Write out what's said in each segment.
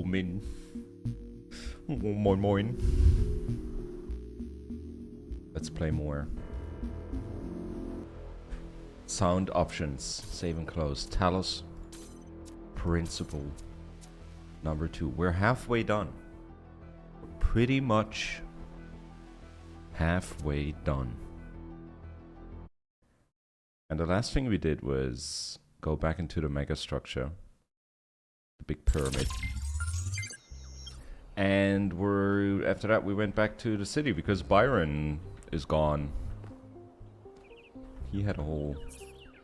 Min. Moin moin. Let's play more. Sound options. Save and close. Talos. Principle. Number 2. We're halfway done. We're pretty much halfway done. And the last thing we did was go back into the mega structure. The big pyramid. And after that we went back to the city because Byron is gone. He had a whole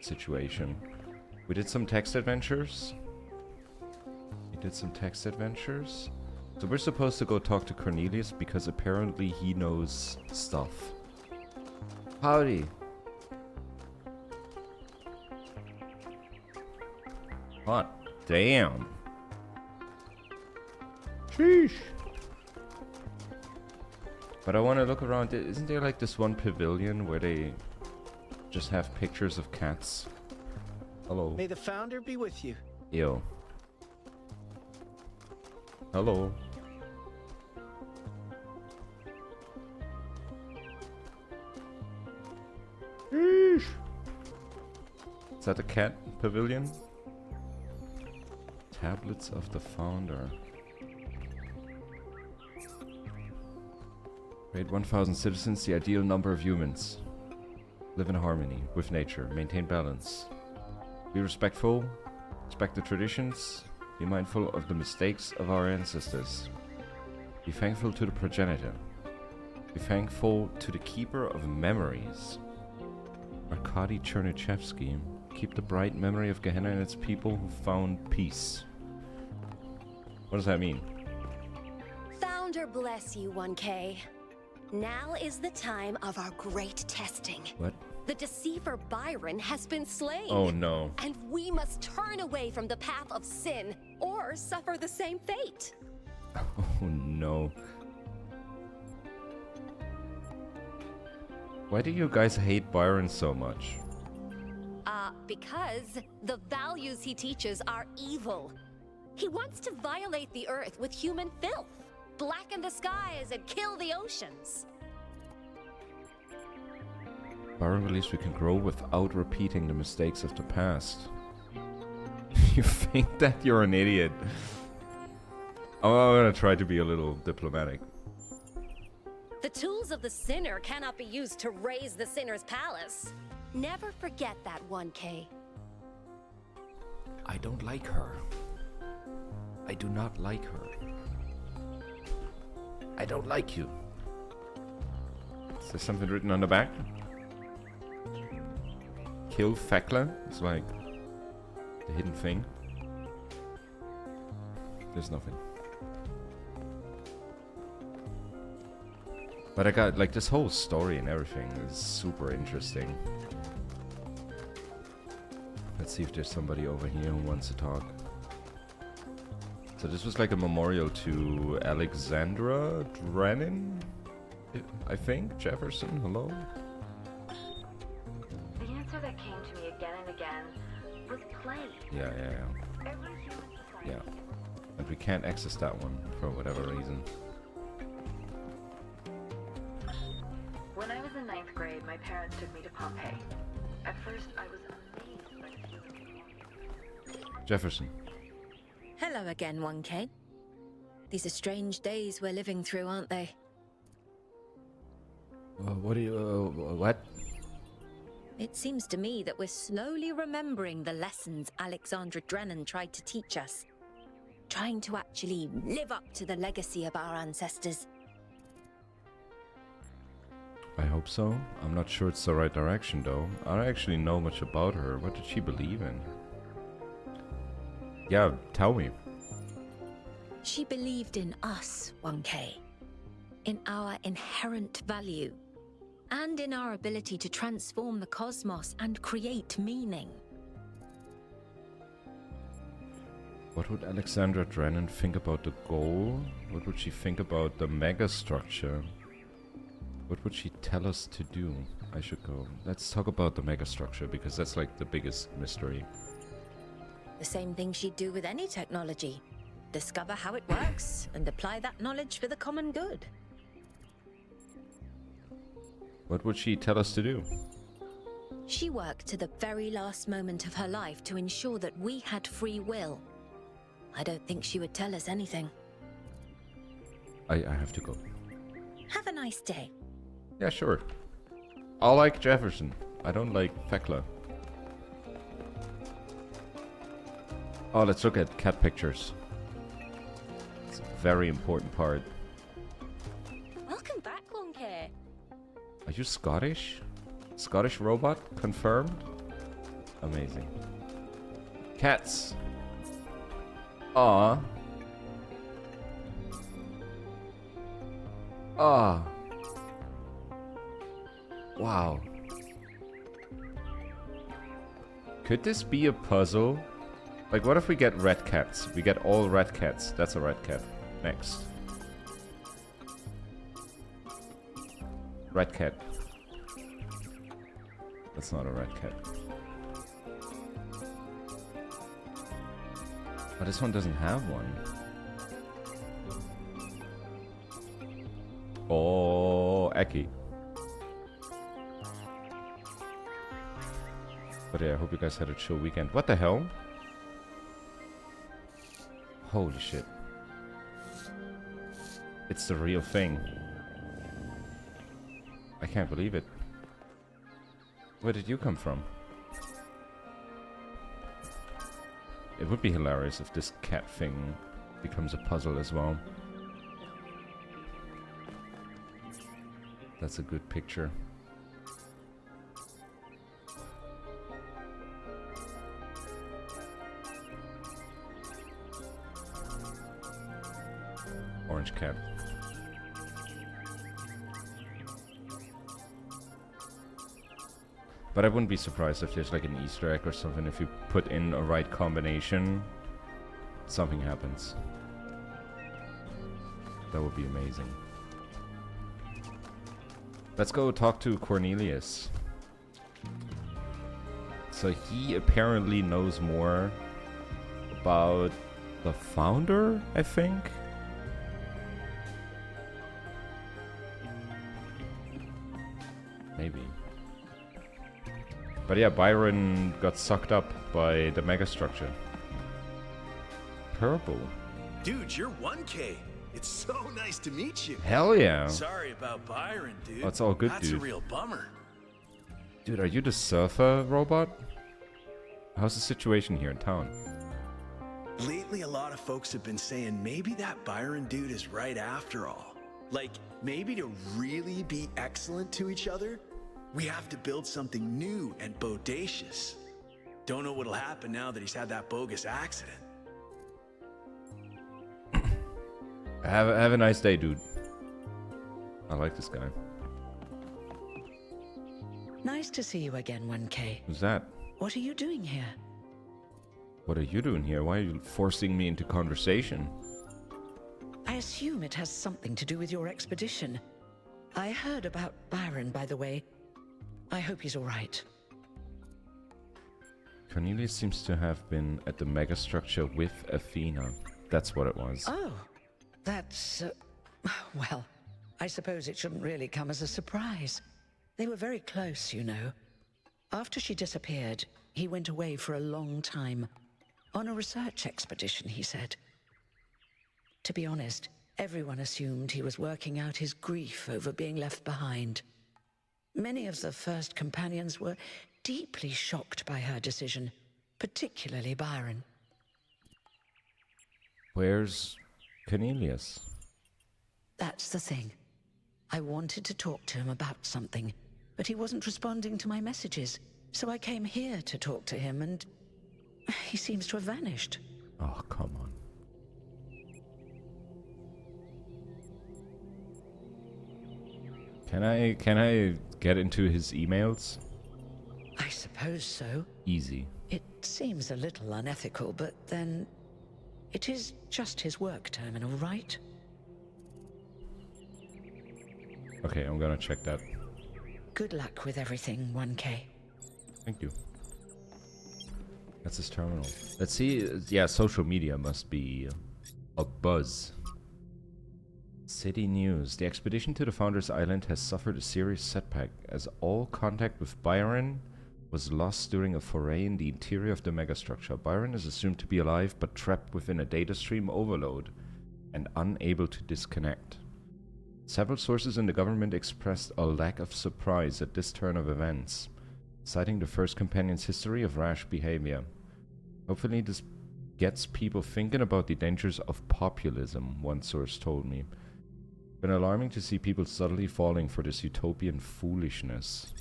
situation. We did some text adventures. So we're supposed to go talk to Cornelius because apparently he knows stuff. Howdy. Hot damn. Sheesh. But I want to look around. Isn't there like this one pavilion where they just have pictures of cats? Hello. May the founder be with you. Ew. Hello. Sheesh. Is that the cat pavilion? Tablets of the founder. Rate 1,000 citizens, the ideal number of humans. Live in harmony with nature. Maintain balance. Be respectful. Respect the traditions. Be mindful of the mistakes of our ancestors. Be thankful to the progenitor. Be thankful to the keeper of memories. Arkady Chernyshevsky. Keep the bright memory of Gehenna and its people who found peace. What does that mean? Founder bless you, 1K. Now is the time of our great testing. What? The deceiver Byron has been slain. Oh no. And we must turn away from the path of sin or suffer the same fate. Oh no. Why do you guys hate Byron so much? Because the values he teaches are evil. He wants to violate the earth with human filth, blacken the skies and kill the oceans. Byron believes we can grow without repeating the mistakes of the past. You think that you're an idiot. Oh, I'm gonna try to be a little diplomatic. The tools of the sinner cannot be used to raise the sinner's palace. Never forget that, 1K. I don't like her. I do not like her. I don't like you. Is there something written on the back? Kill Fekla? It's like the hidden thing. There's nothing. But I got like this whole story and everything is super interesting. Let's see if there's somebody over here who wants to talk. So this was like a memorial to Alexandra Drennan, I think. Jefferson, hello? The answer that came to me again and again was play. Yeah. Every human society. Yeah. And we can't access that one for whatever reason. When I was in 9th grade, my parents took me to Pompeii. At first, I was amazed by the human. Jefferson. Hello again, 1K. These are strange days we're living through, aren't they? What? It seems to me that we're slowly remembering the lessons Alexandra Drennan tried to teach us. Trying to actually live up to the legacy of our ancestors. I hope so. I'm not sure it's the right direction though. I don't actually know much about her. What did she believe in? Yeah, tell me. She believed in us, 1K. In our inherent value. And in our ability to transform the cosmos and create meaning. What would Alexandra Drennan think about the goal? What would she think about the megastructure? What would she tell us to do? I should go. Let's talk about the megastructure because that's like the biggest mystery. The same thing she'd do with any technology. discover how it works, and apply that knowledge for the common good. What would she tell us to do? She worked to the very last moment of her life to ensure that we had free will. I don't think she would tell us anything. I have to go. Have a nice day. Yeah, sure. I like Jefferson. I don't like Thekla. Oh, let's look at cat pictures. It's a very important part. Welcome back, Wonke. Are you Scottish? Scottish robot? Confirmed? Amazing. Cats. Aw. Ah. Wow. Could this be a puzzle? Like, what if we get red cats? We get all red cats. That's a red cat. Next. Red cat. That's not a red cat. Oh, this one doesn't have one. Oh, Eki. But yeah, I hope you guys had a chill weekend. What the hell? Holy shit. It's the real thing. I can't believe it. Where did you come from? It would be hilarious if this cat thing becomes a puzzle as well. That's a good picture. Orange cat. But I wouldn't be surprised if there's like an Easter egg or something. If you put in a right combination, something happens. That would be amazing. Let's go talk to Cornelius. So he apparently knows more about the founder, I think. Maybe. But yeah, Byron got sucked up by the megastructure. Purple. Dude, you're 1K. It's so nice to meet you. Hell yeah. Sorry about Byron, dude. Oh, it's all good, That's dude. a real bummer. Dude, are you the surfer robot? How's the situation here in town? Lately, a lot of folks have been saying maybe that Byron dude is right after all. Like, maybe to really be excellent to each other, we have to build something new and bodacious. Don't know what'll happen now that he's had that bogus accident. Have a nice day, dude. I like this guy. Nice to see you again, 1K. Who's that? What are you doing here? What are you doing here? Why are you forcing me into conversation? I assume it has something to do with your expedition. I heard about Byron, by the way. I hope he's all right. Cornelius seems to have been at the megastructure with Athena. That's what it was. Oh, that's... well, I suppose it shouldn't really come as a surprise. They were very close, you know. After she disappeared, he went away for a long time. On a research expedition, he said. To be honest, everyone assumed he was working out his grief over being left behind. Many of the first companions were deeply shocked by her decision, particularly Byron. Where's Cornelius? That's the thing. I wanted to talk to him about something, but he wasn't responding to my messages, so I came here to talk to him, and he seems to have vanished. Oh, come on. Can I get into his emails? I suppose so. Easy. It seems a little unethical, but then it is just his work terminal, right? Okay, I'm gonna check that. Good luck with everything, 1K. Thank you. That's his terminal. Let's see. Yeah, social media must be A buzz. City news. The expedition to the Founder's Island has suffered a serious setback as all contact with Byron was lost during a foray in the interior of the megastructure. Byron is assumed to be alive but trapped within a data stream overload and unable to disconnect. Several sources in the government expressed a lack of surprise at this turn of events, citing the first companion's history of rash behavior. Hopefully this gets people thinking about the dangers of populism, one source told me. Been alarming to see people subtly falling for this utopian foolishness.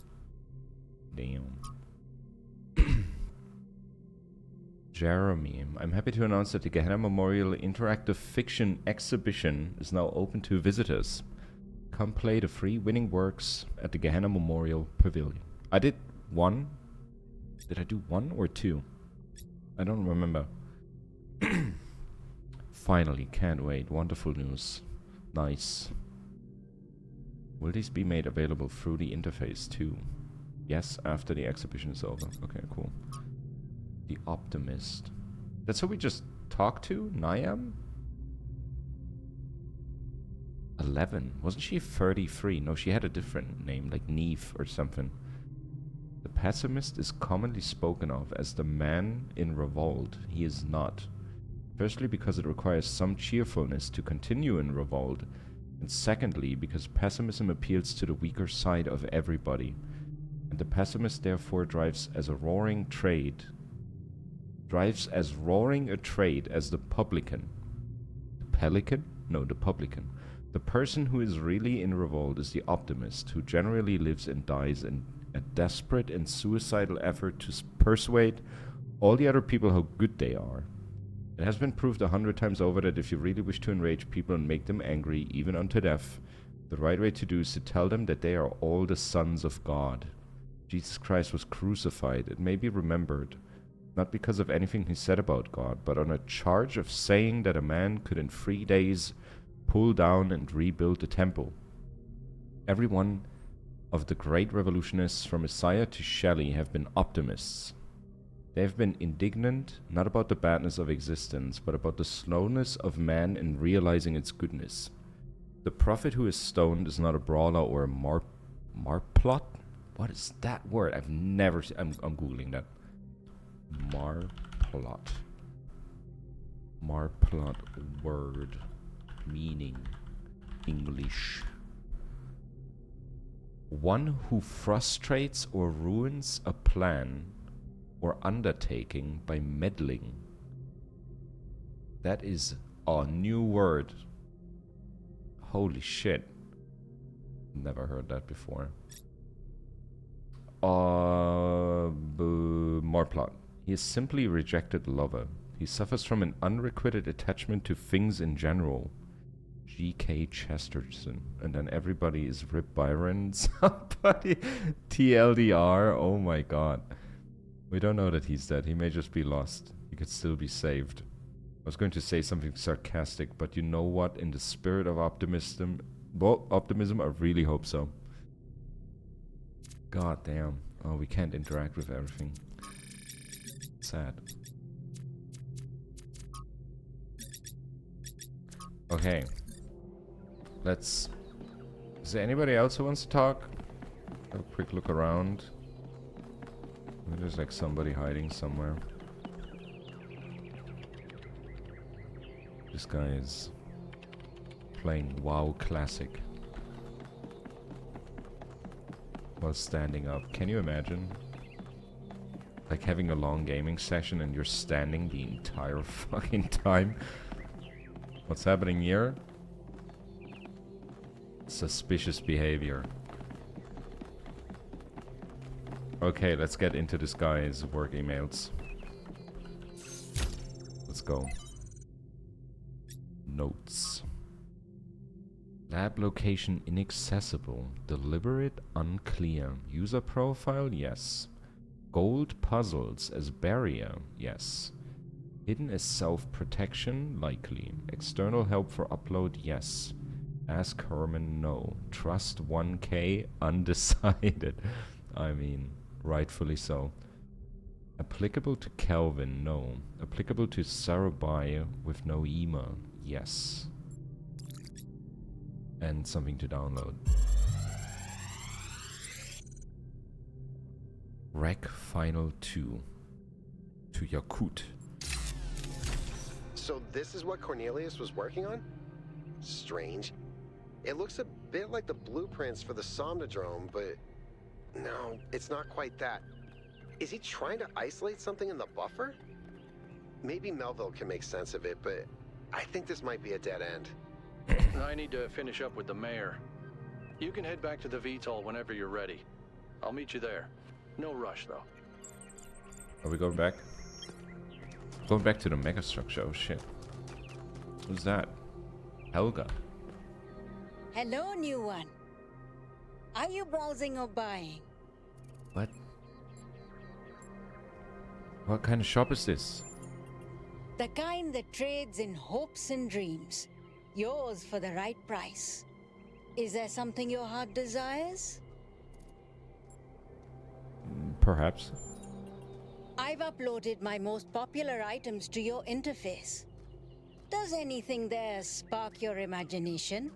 Damn. Jeremy, I'm happy to announce that the Gehenna Memorial Interactive Fiction Exhibition is now open to visitors. Come play the free winning works at the Gehenna Memorial Pavilion. I did one. Did I do one or two? I don't remember. Finally, can't wait. Wonderful news. Nice. Will these be made available through the interface too? Yes, after the exhibition is over. Okay, cool. The Optimist. That's who we just talked to? Niam? 11. Wasn't she 33? No, she had a different name, like Neve or something. The Pessimist is commonly spoken of as the man in revolt. He is not. Firstly, because it requires some cheerfulness to continue in revolt, and secondly, because pessimism appeals to the weaker side of everybody, and the pessimist therefore drives as roaring a trade as the publican. The pelican? No, the publican. The person who is really in revolt is the optimist, who generally lives and dies in a desperate and suicidal effort to persuade all the other people how good they are. It has been proved 100 times over that if you really wish to enrage people and make them angry, even unto death, the right way to do is to tell them that they are all the sons of God. Jesus Christ was crucified, it may be remembered, not because of anything he said about God, but on a charge of saying that a man could in 3 days pull down and rebuild the temple. Every one of the great revolutionists from Isaiah to Shelley have been optimists. They have been indignant, not about the badness of existence, but about the slowness of man in realizing its goodness. The prophet who is stoned is not a brawler or a marplot? What is that word? I've never seen. I'm Googling that. Marplot. Marplot word. Meaning. English. One who frustrates or ruins a plan or undertaking by meddling. That is a new word. Holy shit. Never heard that before. Marplot. He is simply a rejected lover. He suffers from an unrequited attachment to things in general. G.K. Chesterton. And then everybody is Rip Byron. Somebody. TLDR. Oh my god. We don't know that he's dead. He may just be lost. He could still be saved. I was going to say something sarcastic, but you know what? In the spirit of optimism, I really hope so. God damn. Oh, we can't interact with everything. Sad. Okay. Let's... Is there anybody else who wants to talk? Have a quick look around. There's like somebody hiding somewhere. This guy is playing WoW Classic while standing up. Can you imagine? Like having a long gaming session and you're standing the entire fucking time? What's happening here? Suspicious behavior. Okay, let's get into this guy's work emails. Let's go. Notes. Lab location inaccessible. Deliberate unclear. User profile? Yes. Gold puzzles as barrier? Yes. Hidden as self-protection? Likely. External help for upload? Yes. Ask Herman? No. Trust 1K? Undecided. I mean... rightfully so. Applicable to Kelvin? No. Applicable to Sarabai with no email? Yes. And something to download. Rec Final 2 to Yakut. So this is what Cornelius was working on? Strange. It looks a bit like the blueprints for the Somnodrome, but no, it's not quite that. Is he trying to isolate something in the buffer? Maybe Melville can make sense of it, but I think this might be a dead end. I need to finish up with the mayor. You can head back to the VTOL whenever you're ready. I'll meet you there. No rush, though. Are we going back? Going back to the megastructure. Oh shit. Who's that? Helga. Hello, new one. Are you browsing or buying? What? What kind of shop is this? The kind that trades in hopes and dreams. Yours for the right price. Is there something your heart desires? Perhaps. I've uploaded my most popular items to your interface. Does anything there spark your imagination?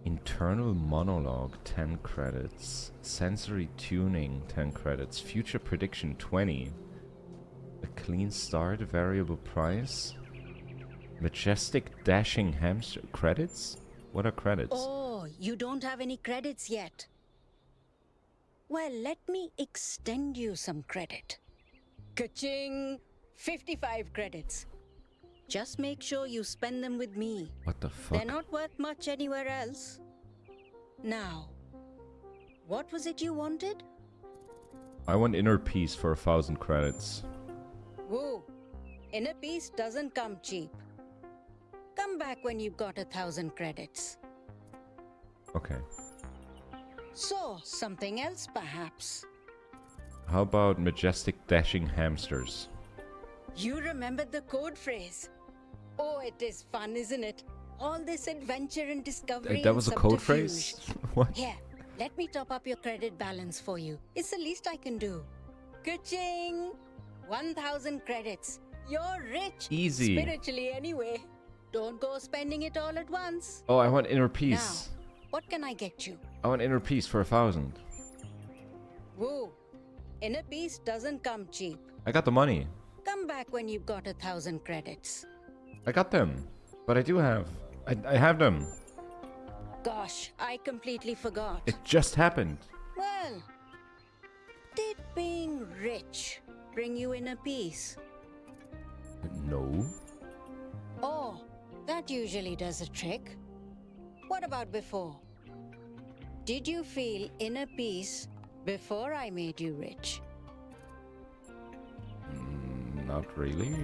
Internal monologue 10 credits. Sensory tuning 10 credits. Future prediction 20. A clean start, variable price. Majestic dashing hamster credits? What are credits? Oh, you don't have any credits yet. Well, let me extend you some credit. Ka-ching! 55 credits. Just make sure you spend them with me. What the fuck? They're not worth much anywhere else. Now, what was it you wanted? I want inner peace for 1,000 credits. Whoa, inner peace doesn't come cheap. Come back when you've got 1,000 credits. Okay. So, something else perhaps. How about majestic dashing hamsters? You remembered the code phrase. Oh, it is fun, isn't it? All this adventure and discovery. That was a and code subterfuge. phrase? What? Here, let me top up your credit balance for you. It's the least I can do. Ka-ching! 1,000 credits. You're rich. Easy. Spiritually anyway. Don't go spending it all at once. Oh, I want inner peace. Now, what can I get you? I want inner peace for 1,000. Whoa. Inner peace doesn't come cheap. I got the money. Come back when you've got 1,000 credits. I got them. But I do have. I have them. Gosh, I completely forgot. It just happened. Well, did being rich bring you inner peace? No. Oh, that usually does a trick. What about before? Did you feel inner peace before I made you rich? Not really.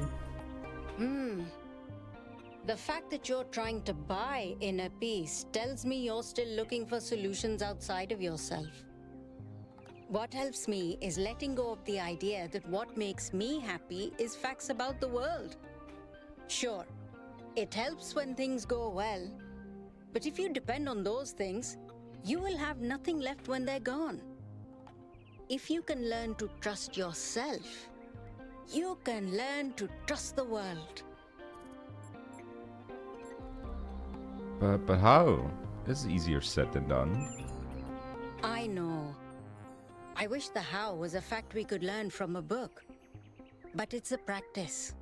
The fact that you're trying to buy inner peace tells me you're still looking for solutions outside of yourself. What helps me is letting go of the idea that what makes me happy is facts about the world. Sure, it helps when things go well, but if you depend on those things, you will have nothing left when they're gone. If you can learn to trust yourself, you can learn to trust the world. But how? This is easier said than done. I know. I wish the how was a fact we could learn from a book. But it's a practice.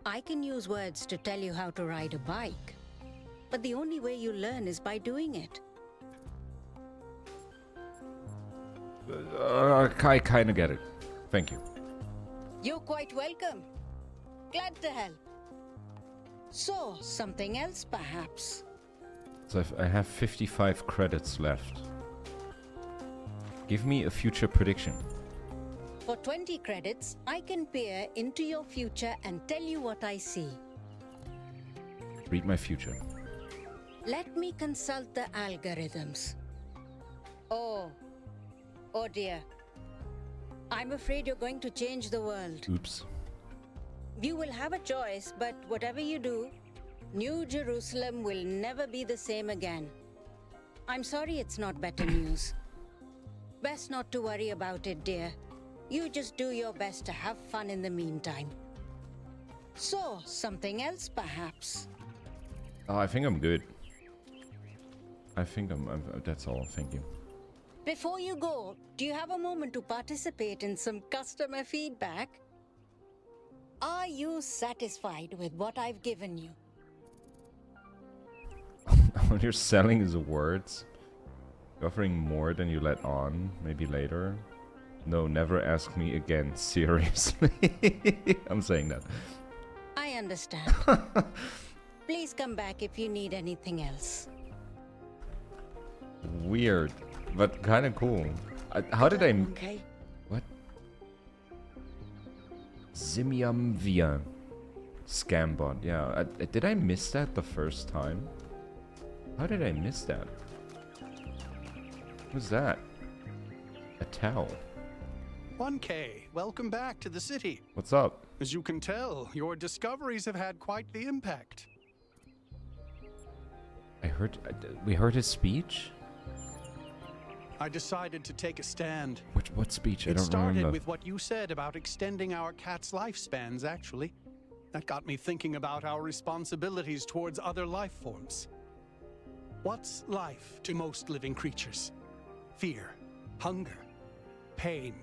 I can use words to tell you how to ride a bike, but the only way you learn is by doing it. I kind of get it. Thank you. You're quite welcome. Glad to help. So, something else perhaps? So I have 55 credits left. Give me a future prediction. For 20 credits, I can peer into your future and tell you what I see. Read my future. Let me consult the algorithms. Oh dear. I'm afraid you're going to change the world. Oops. You will have a choice, but whatever you do, New Jerusalem will never be the same again. I'm sorry it's not better news. Best not to worry about it, dear. You just do your best to have fun in the meantime. So, something else perhaps? Oh, I think I'm good. I think I'm that's all. Thank you. Before you go, do you have a moment to participate in some customer feedback? Are you satisfied with what I've given you? All you're selling is words. You're offering more than you let on. Maybe later. No, never ask me again. Seriously. I'm saying that. I understand. Please come back if you need anything else. Weird, but kind of cool. How did I... Okay. What? Zimium Via. Scambot. Yeah. Did I miss that the first time? How did I miss that? What's that? A towel. 1K, welcome back to the city. What's up? As you can tell, your discoveries have had quite the impact. We heard his speech? I decided to take a stand. What speech? I It don't started remember. with what you said about extending our cat's lifespans, actually. That got me thinking about our responsibilities towards other life forms. What's life to most living creatures? Fear, hunger, pain,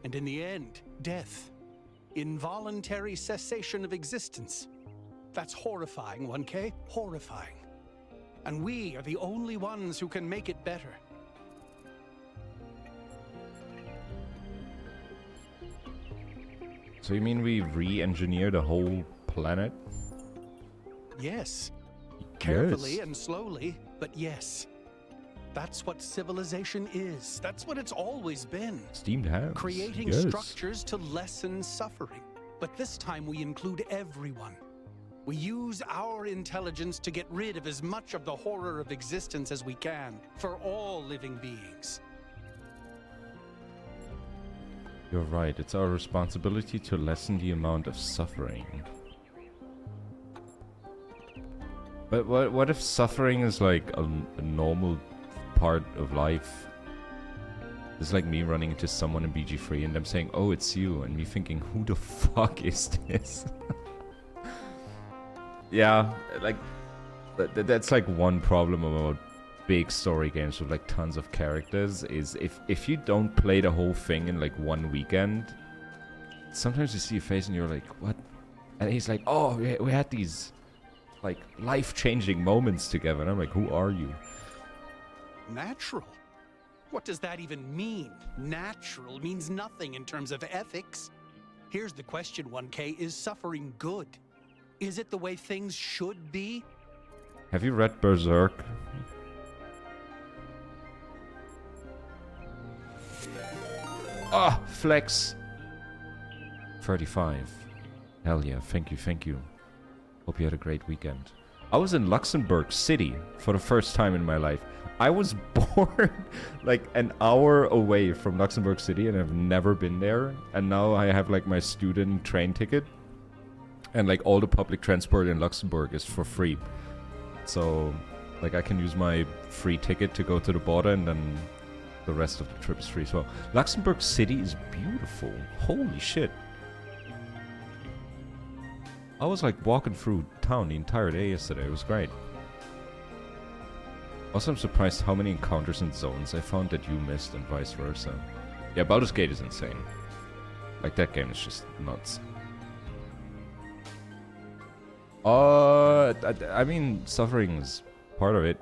and in the end, death. Involuntary cessation of existence. That's horrifying, 1K, horrifying. And we are the only ones who can make it better. So you mean we re-engineer the whole planet? Yes. Carefully Yes. and slowly, but yes. That's what civilization is. That's what it's always been. Steamed hands. Creating Yes. structures to lessen suffering. But this time we include everyone. We use our intelligence to get rid of as much of the horror of existence as we can for all living beings. You're right. It's our responsibility to lessen the amount of suffering. But what if suffering is like a normal part of life? It's like me running into someone in BG3 and them saying, "Oh, it's you," and me thinking, "Who the fuck is this?" Yeah, like that's like one problem about big story games with like tons of characters is if you don't play the whole thing in like one weekend, sometimes you see a face and you're like, "What?" And he's like, "Oh, we had these like life-changing moments together," and I'm like, "Who are you?" Natural? What does that even mean? Natural means nothing in terms of ethics. Here's the question, 1K. Is suffering good? Is it the way things should be? Have you read Berserk? Ah, flex. 35. Hell yeah, thank you. Hope you had a great weekend. I was in Luxembourg City for the first time in my life. I was born like an hour away from Luxembourg City and I've never been there. And now I have like my student train ticket. And like all the public transport in Luxembourg is for free. So like I can use my free ticket to go to the border and then the rest of the trip is free as well. Luxembourg City is beautiful. Holy shit. I was like walking through town the entire day yesterday. It was great. Also, I'm surprised how many encounters and zones I found that you missed and vice versa. Yeah, Baldur's Gate is insane. Like, that game is just nuts. I mean, suffering is part of it.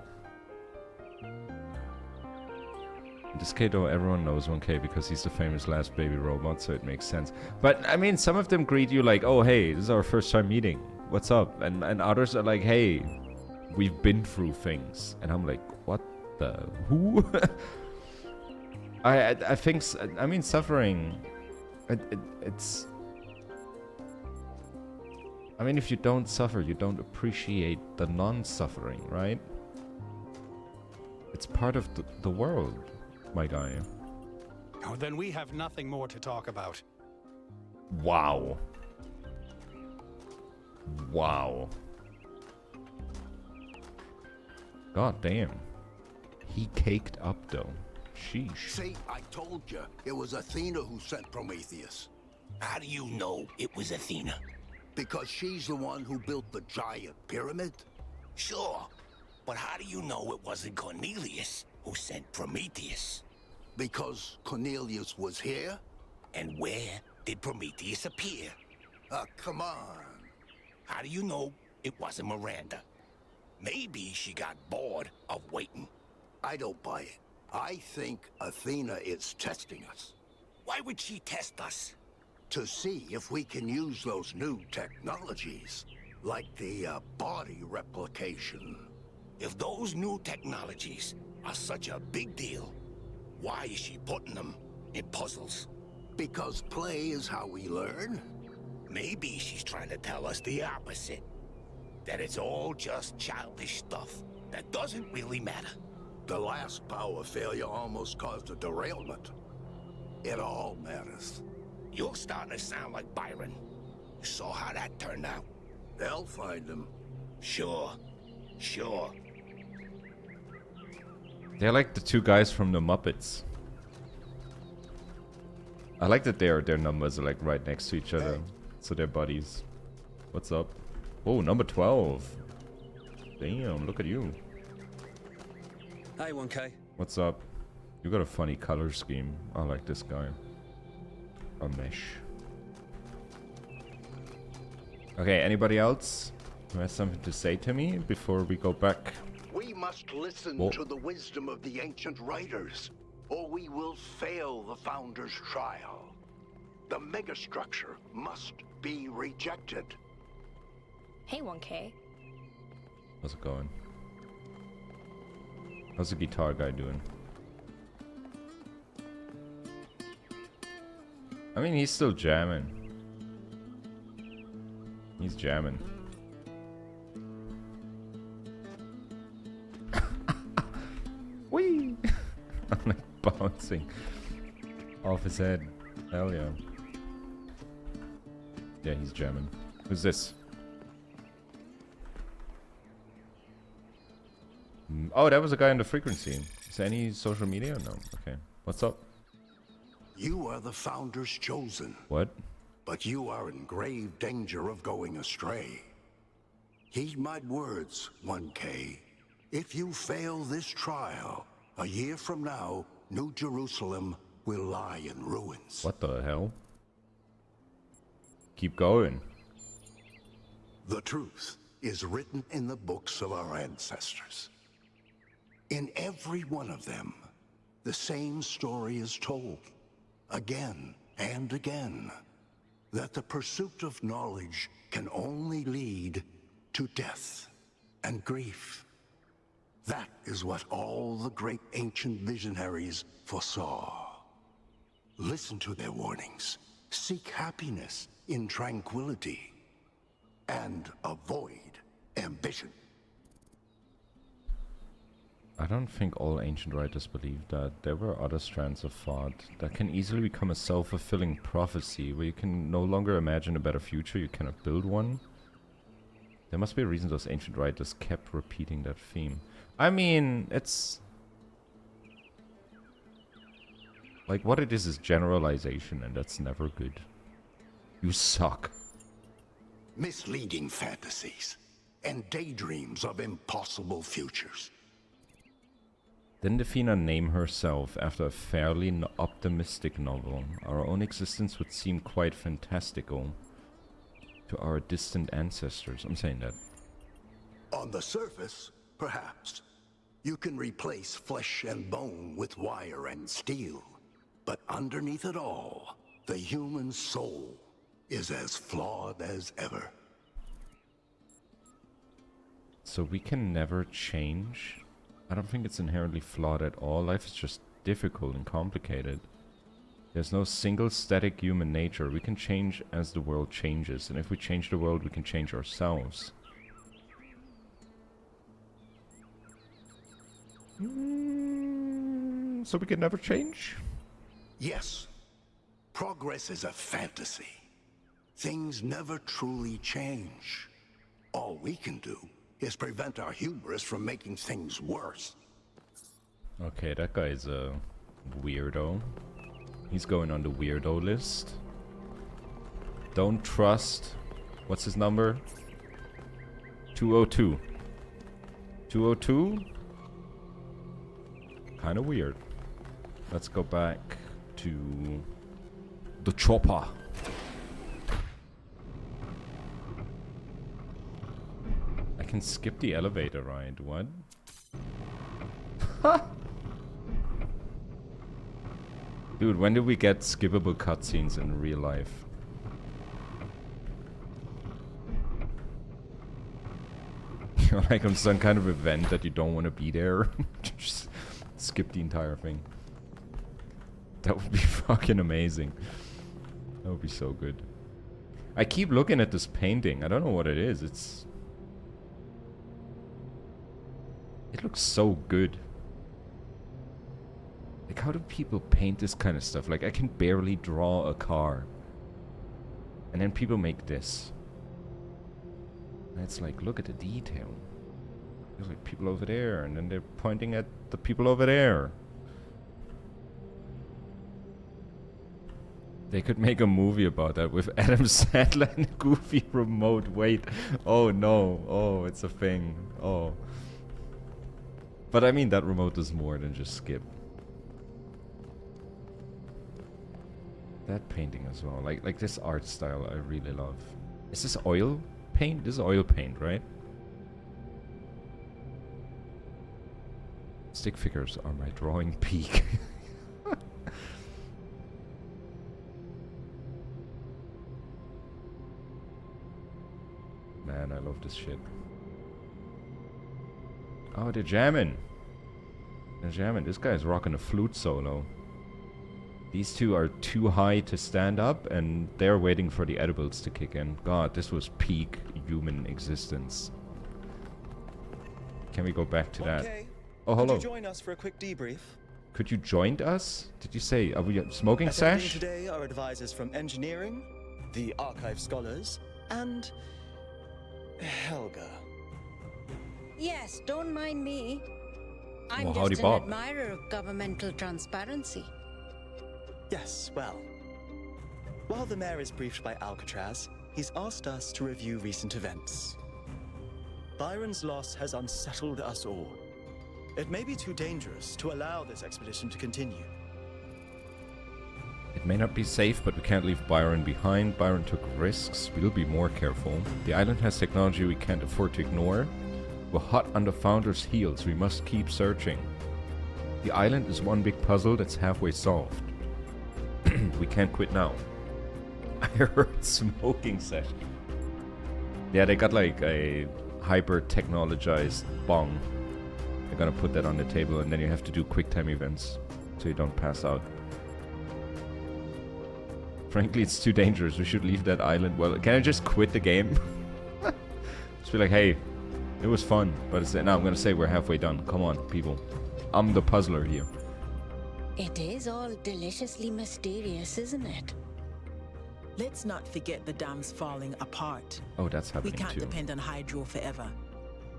In this case, though, everyone knows 1K because he's the famous last baby robot, so it makes sense. But, I mean, some of them greet you like, "Oh, hey, this is our first time meeting. What's up?" And others are like, "Hey, we've been through things." And I'm like, what the... Who? I think... I mean, suffering... It's... I mean, if you don't suffer, you don't appreciate the non-suffering, right? It's part of the world, my guy. Oh, then we have nothing more to talk about. Wow. Wow. God damn. He caked up, though. Sheesh. See, I told you, it was Athena who sent Prometheus. How do you know it was Athena? Because she's the one who built the giant pyramid? Sure, but how do you know it wasn't Cornelius who sent Prometheus? Because Cornelius was here? And where did Prometheus appear? Come on. How do you know it wasn't Miranda? Maybe she got bored of waiting. I don't buy it. I think Athena is testing us. Why would she test us? To see if we can use those new technologies, like the body replication. If those new technologies are such a big deal, why is she putting them in puzzles? Because play is how we learn. Maybe she's trying to tell us the opposite. That it's all just childish stuff that doesn't really matter. The last power failure almost caused a derailment. It all matters. You're starting to sound like Byron. You saw how that turned out. They'll find him. Sure. They're like the two guys from the Muppets. I like that their numbers are like right next to each other. So they're buddies. What's up? Oh, number 12. Damn, look at you. Hey, 1K. What's up? You got a funny color scheme. I like this guy. A mesh. Okay, anybody else who has something to say to me before we go back? We must listen to the wisdom of the ancient writers, or we will fail the Founder's trial. The megastructure must be rejected. Hey, 1K. How's it going? How's the guitar guy doing? I mean, he's still jamming. He's jamming. Whee! I'm like bouncing off his head. Hell yeah. Yeah, he's jamming. Who's this? Oh, that was a guy on the frequency. Is there any social media? No. Okay. What's up? You are the Founder's chosen. What? But you are in grave danger of going astray. Heed my words, 1K. If you fail this trial, a year from now, New Jerusalem will lie in ruins. What the hell? Keep going. The truth is written in the books of our ancestors. In every one of them, the same story is told, again and again, that the pursuit of knowledge can only lead to death and grief. That is what all the great ancient visionaries foresaw. Listen to their warnings. Seek happiness in tranquility and avoid ambition. I don't think all ancient writers believed that. There were other strands of thought that can easily become a self-fulfilling prophecy, where you can no longer imagine a better future, you cannot build one. There must be a reason those ancient writers kept repeating that theme. I mean, it's... like, what it is generalization, and that's never good. You suck. Misleading fantasies and daydreams of impossible futures. Didn't Athena name herself after a fairly optimistic novel? Our own existence would seem quite fantastical to our distant ancestors. I'm saying that. On the surface, perhaps. You can replace flesh and bone with wire and steel. But underneath it all, the human soul is as flawed as ever. So we can never change? I don't think it's inherently flawed at all. Life is just difficult and complicated. There's no single static human nature. We can change as the world changes, and if we change the world, we can change ourselves. So we can never change? Yes. Progress is a fantasy. Things never truly change. All we can do is prevent our hubris from making things worse. Okay, that guy is a weirdo. He's going on the weirdo list. Don't trust What's his number? 202. 202? Kind of weird. Let's go back to the chopper. I can skip the elevator ride. What? Dude, when did we get skippable cutscenes in real life? You're like on some kind of event that you don't want to be there. Just skip the entire thing. That would be fucking amazing. That would be so good. I keep looking at this painting. I don't know what it is. It looks so good. Like, how do people paint this kind of stuff? Like, I can barely draw a car. And then people make this. And it's like, look at the detail. There's like people over there, and then they're pointing at the people over there. They could make a movie about that with Adam Sandler and a goofy remote. Wait. Oh no. Oh, it's a thing. Oh. But I mean, that remote does more than just skip. That painting as well. Like this art style I really love. Is this oil paint? This is oil paint, right? Stick figures are my drawing peak. Man, I love this shit. Oh, they're jamming. They're jamming. This guy's rocking a flute solo. These two are too high to stand up, and they're waiting for the edibles to kick in. God, this was peak human existence. Can we go back to that? Oh, hello. Could you join us for a quick debrief? Could you join us? Did you say, are we smoking Attending sesh? today are advisors from engineering, the archive scholars, and Helga. Yes, don't mind me. I'm Well, howdy, just an Bob. admirer of governmental transparency. Yes, well. While the mayor is briefed by Alcatraz, he's asked us to review recent events. Byron's loss has unsettled us all. It may be too dangerous to allow this expedition to continue. It may not be safe, but we can't leave Byron behind. Byron took risks. We'll be more careful. The island has technology we can't afford to ignore. We're hot on the Founder's heels. We must keep searching. The island is one big puzzle that's halfway solved. We can't quit now. I heard smoking session. Yeah, they got like a hyper-technologized bong. They're gonna put that on the table, and then you have to do quick time events so you don't pass out. Frankly, it's too dangerous. We should leave that island. Well, can I just quit the game? Just be like, hey, it was fun, but it's, now I'm gonna say we're halfway done. Come on, people. I'm the puzzler here. It is all deliciously mysterious, isn't it? Let's not forget the dam's falling apart. Oh, that's happening We can't too. depend on hydro forever.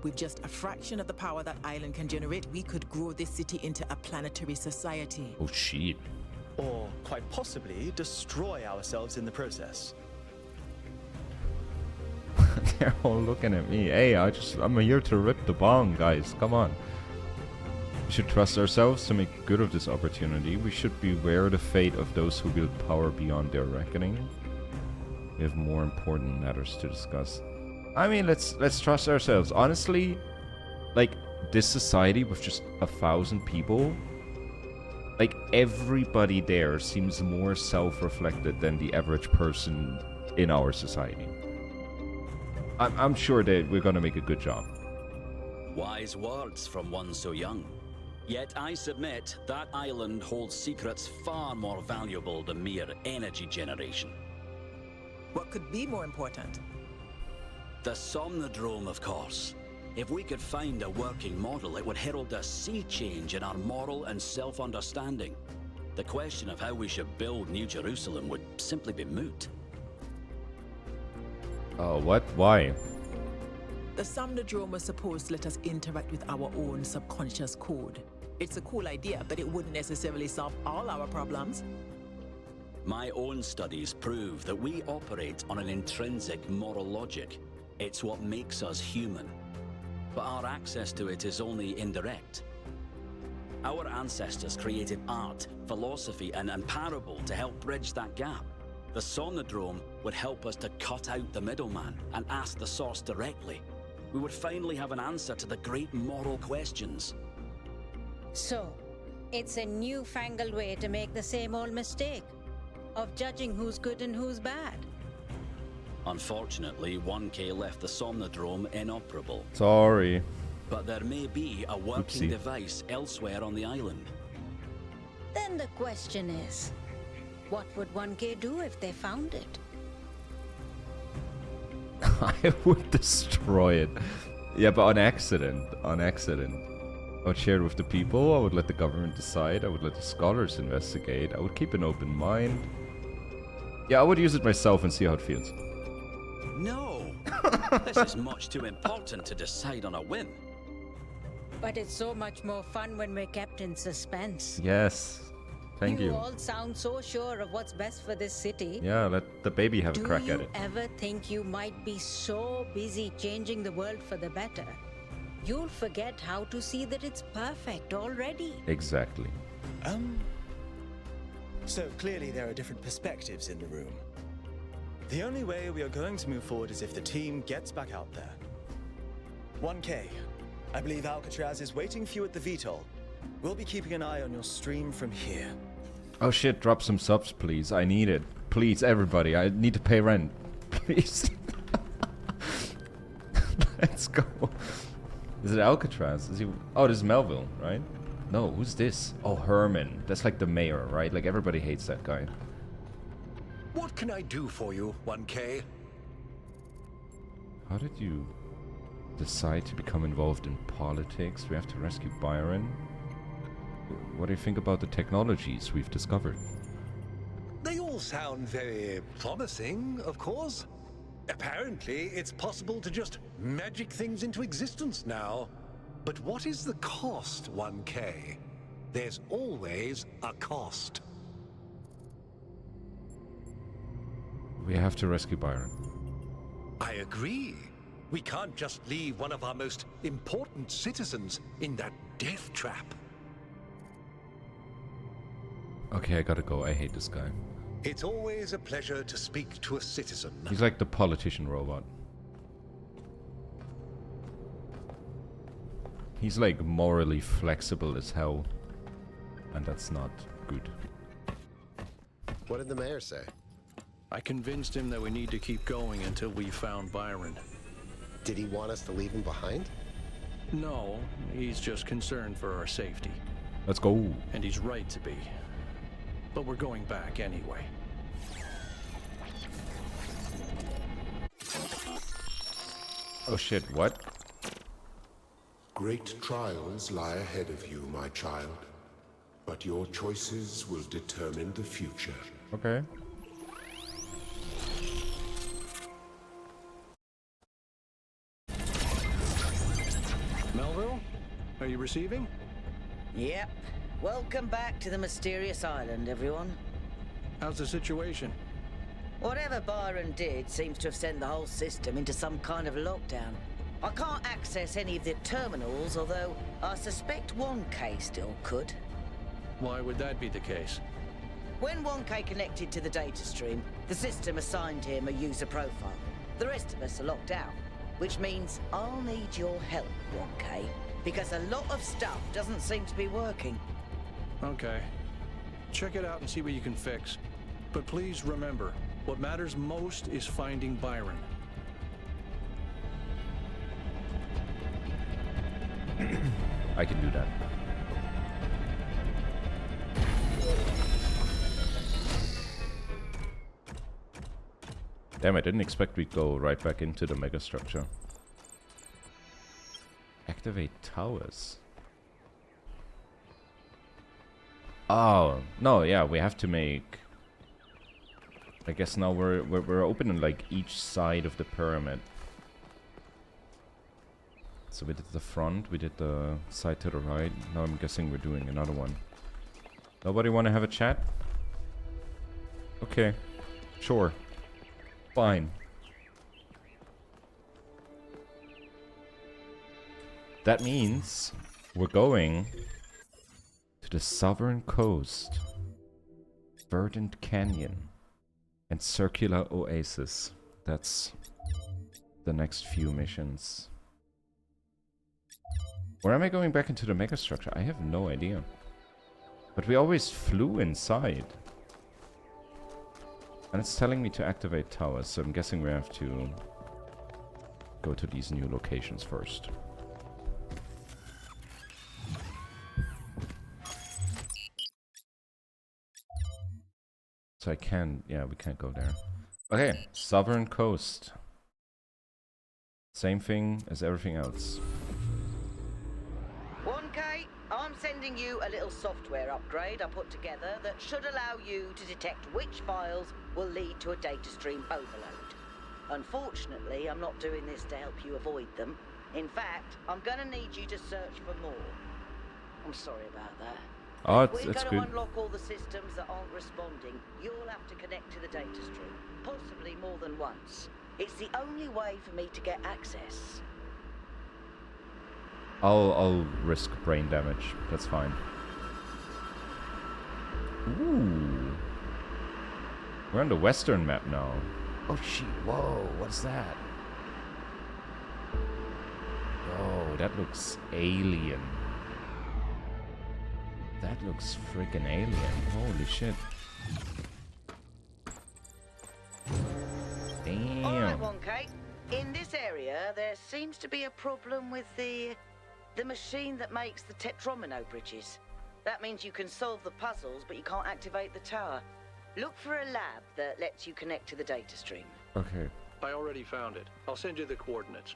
With just a fraction of the power that island can generate, we could grow this city into a planetary society. Oh, shit. Or, quite possibly, destroy ourselves in the process. They're all looking at me. Hey, I'm here to rip the bong, guys. Come on. We should trust ourselves to make good of this opportunity. We should beware the fate of those who wield power beyond their reckoning. We have more important matters to discuss. I mean, let's trust ourselves. Honestly, like, this society with just 1,000 people, like, everybody there seems more self-reflected than the average person in our society. I'm sure that we're gonna make a good job. Wise words from one so young. Yet I submit that island holds secrets far more valuable than mere energy generation. What could be more important? The Somnodrome, of course. If we could find a working model, it would herald a sea change in our moral and self-understanding. The question of how we should build New Jerusalem would simply be moot. Oh, what? Why? The Somnodrome was supposed to let us interact with our own subconscious code. It's a cool idea, but it wouldn't necessarily solve all our problems. My own studies prove that we operate on an intrinsic moral logic. It's what makes us human. But our access to it is only indirect. Our ancestors created art, philosophy, and parable to help bridge that gap. The Somnodrome would help us to cut out the middleman and ask the source directly. We would finally have an answer to the great moral questions. So, it's a newfangled way to make the same old mistake of judging who's good and who's bad. Unfortunately, 1K left the Somnodrome inoperable. Sorry. But there may be a working Oopsie. device elsewhere on the island. Then the question is, what would 1K do if they found it? I would destroy it. Yeah, but on accident. On accident. I would share it with the people. I would let the government decide. I would let the scholars investigate. I would keep an open mind. Yeah, I would use it myself and see how it feels. No! This is much too important to decide on a whim. But it's so much more fun when we're kept in suspense. Yes. Thank you. You all sound so sure of what's best for this city. Yeah, let the baby have a crack at it. Do you ever think you might be so busy changing the world for the better, you'll forget how to see that it's perfect already? Exactly. So clearly there are different perspectives in the room. The only way we are going to move forward is if the team gets back out there. 1K, I believe Alcatraz is waiting for you at the VTOL. We'll be keeping an eye on your stream from here. Oh shit, drop some subs, please. I need it. Please, everybody. I need to pay rent. Please. Let's go. Is it Alcatraz? Is he... Oh, this is Melville, right? No, who's this? Oh, Herman. That's like the mayor, right? Like, everybody hates that guy. What can I do for you, 1K? How did you decide to become involved in politics? We have to rescue Byron. What do you think about the technologies we've discovered? They all sound very promising, of course. Apparently, it's possible to just magic things into existence now. But what is the cost, 1K? There's always a cost. We have to rescue Byron. I agree. We can't just leave one of our most important citizens in that death trap. Okay, I gotta go. I hate this guy. It's always a pleasure to speak to a citizen. He's like the politician robot. He's like morally flexible as hell. And that's not good. What did the mayor say? I convinced him that we need to keep going until we found Byron. Did he want us to leave him behind? No, he's just concerned for our safety. Let's go. And he's right to be. But we're going back anyway. Oh shit, what? Great trials lie ahead of you, my child. But your choices will determine the future. Okay. Melville? Are you receiving? Yep. Welcome back to the mysterious island, everyone. How's the situation? Whatever Byron did seems to have sent the whole system into some kind of lockdown. I can't access any of the terminals, although I suspect 1K still could. Why would that be the case? When 1K connected to the data stream, the system assigned him a user profile. The rest of us are locked out, which means I'll need your help, 1K, because a lot of stuff doesn't seem to be working. Okay. Check it out and see what you can fix. But please remember, what matters most is finding Byron. I can do that. Damn, I didn't expect we'd go right back into the megastructure. Activate towers. Oh, no, yeah, we have to make... I guess now we're opening like each side of the pyramid. So we did the front, we did the side to the right. Now I'm guessing we're doing another one. Nobody want to have a chat? Okay. Sure. Fine. That means we're going to the southern coast, Verdant Canyon, and Circular Oasis. That's the next few missions. Or am I going back into the megastructure? I have no idea. But we always flew inside. And it's telling me to activate towers, so I'm guessing we have to go to these new locations first. So I can, yeah, we can't go there. Okay, Southern Coast. Same thing as everything else. 1K, I'm sending you a little software upgrade I put together that should allow you to detect which files will lead to a data stream overload. Unfortunately, I'm not doing this to help you avoid them. In fact, I'm gonna need you to search for more. I'm sorry about that. Oh, If it's we're good. gonna unlock all the systems that aren't responding, you'll have to connect to the data stream, possibly more than once. It's the only way for me to get access. I'll risk brain damage. That's fine. Ooh. We're on the western map now. Oh shit, whoa, what's that? Oh, that looks alien. That looks freaking alien. Holy shit. Damn. Alright, 1K. In this area, there seems to be a problem with the machine that makes the tetromino bridges. That means you can solve the puzzles, but you can't activate the tower. Look for a lab that lets you connect to the data stream. Okay. I already found it. I'll send you the coordinates.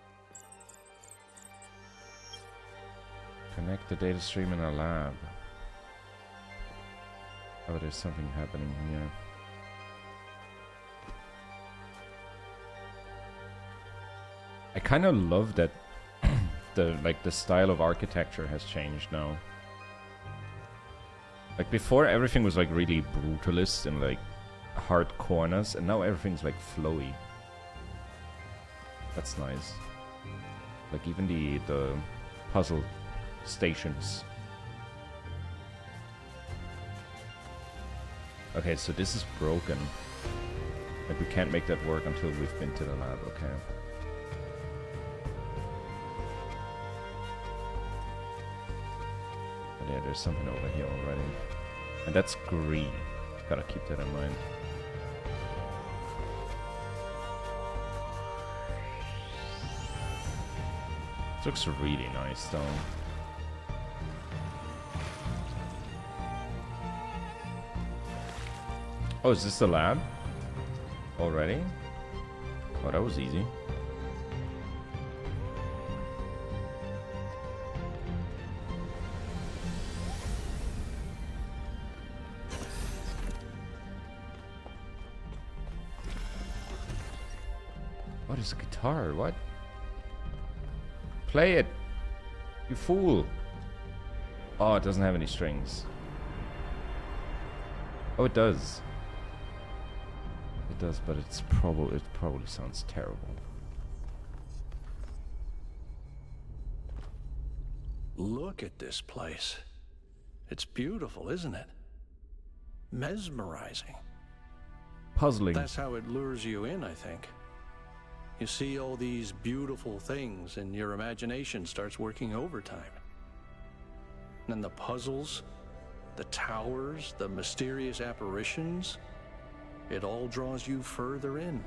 Connect the data stream in a lab. Oh, there's something happening here. I kind of love that the style of architecture has changed now. Like before, everything was like really brutalist and like hard corners, and now everything's like flowy. That's nice. Like even the puzzle stations. Okay, so this is broken. Like we can't make that work until we've been to the lab. Okay. But yeah, there's something over here already. And that's green. Gotta keep that in mind. This looks really nice though. Oh, is this the lab? Already? Oh, that was easy. What is a guitar? What? Play it! You fool! Oh, it doesn't have any strings. Oh, it does. It does, but it probably sounds terrible. Look at this place. It's beautiful, isn't it? Mesmerizing. Puzzling. That's how it lures you in, I think. You see all these beautiful things and your imagination starts working overtime. And the puzzles, the towers, the mysterious apparitions, it all draws you further in.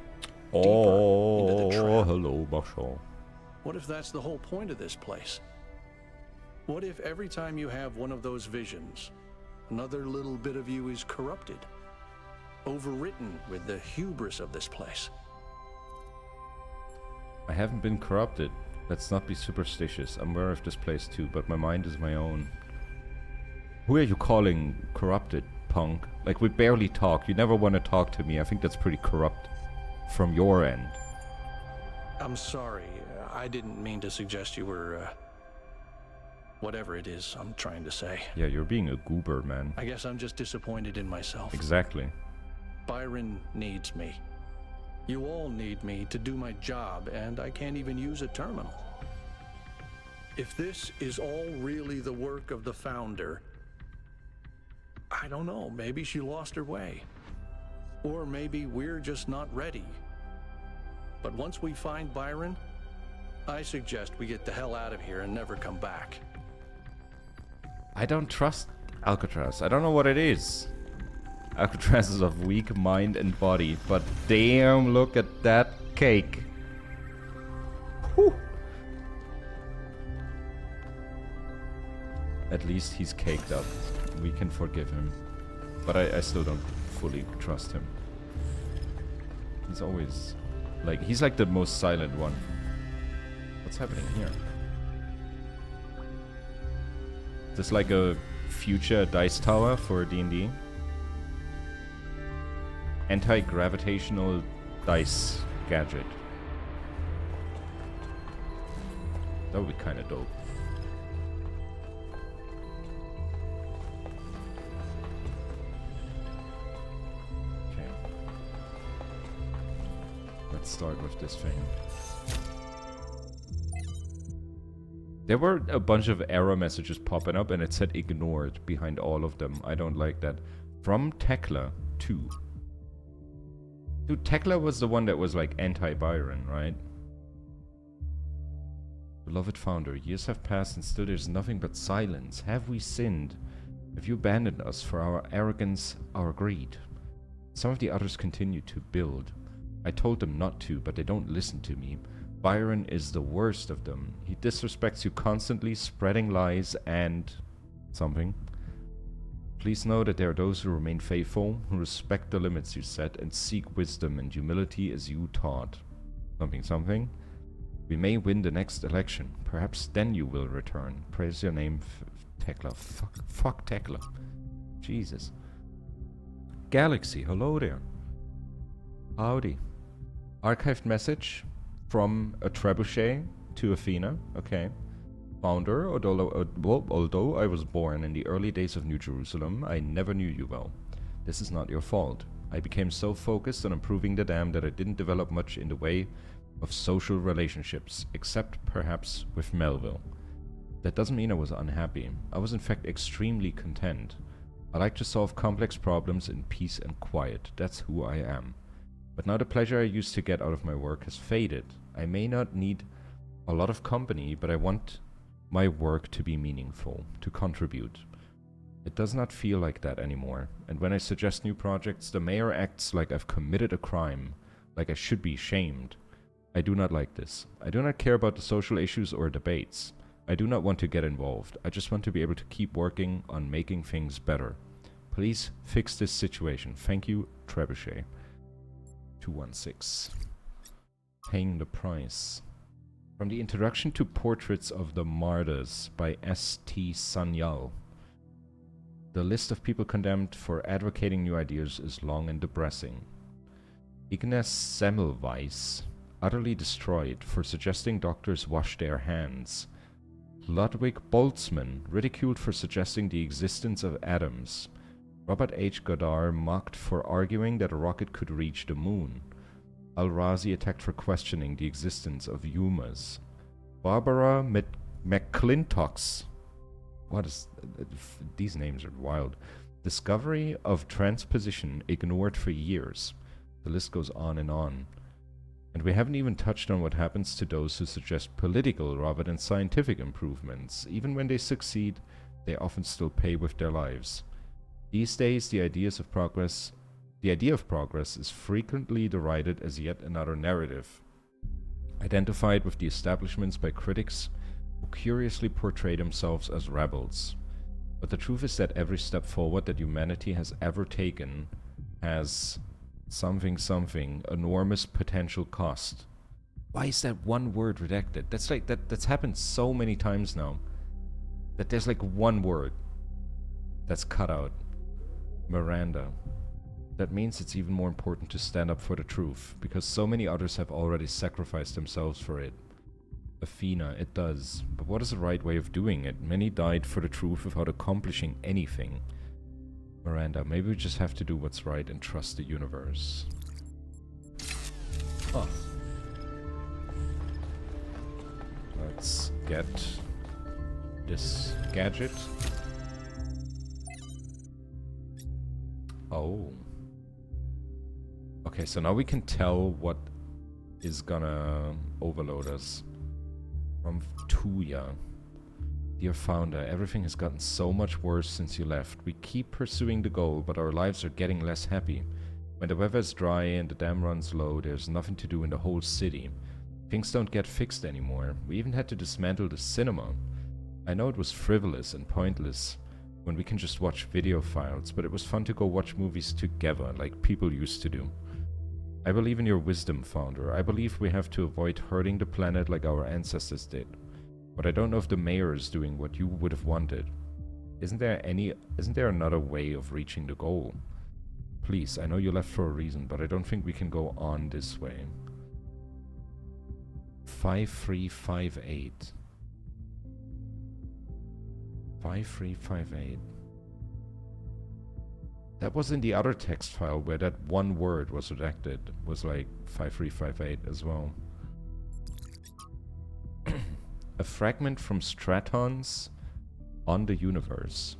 Oh, into the trap. Hello, Marshall. What if that's the whole point of this place? What if every time you have one of those visions, another little bit of you is corrupted, overwritten with the hubris of this place? I haven't been corrupted. Let's not be superstitious. I'm aware of this place too, but my mind is my own. Who are you calling corrupted, punk? Like, we barely talk. You never want to talk to me. I think that's pretty corrupt from your end. I'm sorry. I didn't mean to suggest you were, whatever it is I'm trying to say. Yeah, you're being a goober, man. I guess I'm just disappointed in myself. Exactly. Byron needs me. You all need me to do my job, and I can't even use a terminal. If this is all really the work of the Founder, I don't know, maybe she lost her way. Or maybe we're just not ready. But once we find Byron, I suggest we get the hell out of here and never come back. I don't trust Alcatraz. I don't know what it is. Alcatraz is of weak mind and body, but damn, look at that cake. Whew. At least he's caked up. We can forgive him. But I still don't fully trust him. He's always... like, he's like the most silent one. What's happening here? Is this like a future dice tower for D&D? Anti-gravitational dice gadget. That would be kind of dope. Okay. Let's start with this thing. There were a bunch of error messages popping up and it said ignored behind all of them. I don't like that. From Tekla 2. Dude, Tekla was the one that was like anti-Byron, right? Beloved Founder, years have passed and still there's nothing but silence. Have we sinned? Have you abandoned us for our arrogance, our greed? Some of the others continue to build. I told them not to, but they don't listen to me. Byron is the worst of them. He disrespects you constantly, spreading lies and... something. Please know that there are those who remain faithful, who respect the limits you set, and seek wisdom and humility as you taught. Something, something. We may win the next election. Perhaps then you will return. Praise your name, Tekla. Fuck Tekla. Jesus. Galaxy, hello there. Howdy. Archived message from a trebuchet to Athena. Okay. Founder, although I was born in the early days of New Jerusalem, I never knew you well. This is not your fault. I became so focused on improving the dam that I didn't develop much in the way of social relationships, except perhaps with Melville. That doesn't mean I was unhappy. I was in fact extremely content. I like to solve complex problems in peace and quiet. That's who I am. But now the pleasure I used to get out of my work has faded. I may not need a lot of company, but I want my work to be meaningful, to contribute. It does not feel like that anymore, and when I suggest new projects, the mayor acts like I've committed a crime, like I should be shamed. I do not like this. I do not care about the social issues or debates. I do not want to get involved. I just want to be able to keep working on making things better. Please fix this situation. Thank you, Trebuchet. 216. Paying the price. From the introduction to Portraits of the Martyrs by S.T. Sanyal. The list of people condemned for advocating new ideas is long and depressing. Ignace Semmelweis, utterly destroyed for suggesting doctors wash their hands. Ludwig Boltzmann, ridiculed for suggesting the existence of atoms. Robert H. Goddard mocked for arguing that a rocket could reach the moon. Al-Razi attacked for questioning the existence of humas. Barbara McClintock's... what is... these names are wild. Discovery of transposition ignored for years. The list goes on. And we haven't even touched on what happens to those who suggest political rather than scientific improvements. Even when they succeed, they often still pay with their lives. These days, the idea of progress is frequently derided as yet another narrative, identified with the establishments by critics who curiously portray themselves as rebels. But the truth is that every step forward that humanity has ever taken has something enormous potential cost. Why is that one word redacted? That's like that's happened so many times now that there's like one word that's cut out. Miranda. That means it's even more important to stand up for the truth, because so many others have already sacrificed themselves for it. Athena, it does. But what is the right way of doing it? Many died for the truth without accomplishing anything. Miranda, maybe we just have to do what's right and trust the universe. Oh. Let's get this gadget. Oh. Okay, so now we can tell what is gonna overload us. From Tuya. Dear Founder, everything has gotten so much worse since you left. We keep pursuing the goal, but our lives are getting less happy. When the weather is dry and the dam runs low, there's nothing to do in the whole city. Things don't get fixed anymore. We even had to dismantle the cinema. I know it was frivolous and pointless when we can just watch video files, but it was fun to go watch movies together like people used to do. I believe in your wisdom, Founder. I believe we have to avoid hurting the planet like our ancestors did. But I don't know if the mayor is doing what you would have wanted. Isn't there another way of reaching the goal? Please, I know you left for a reason, but I don't think we can go on this way. 5358. 5358. That was in the other text file where that one word was redacted. Was like 5358 as well. A fragment from Stratons on the universe.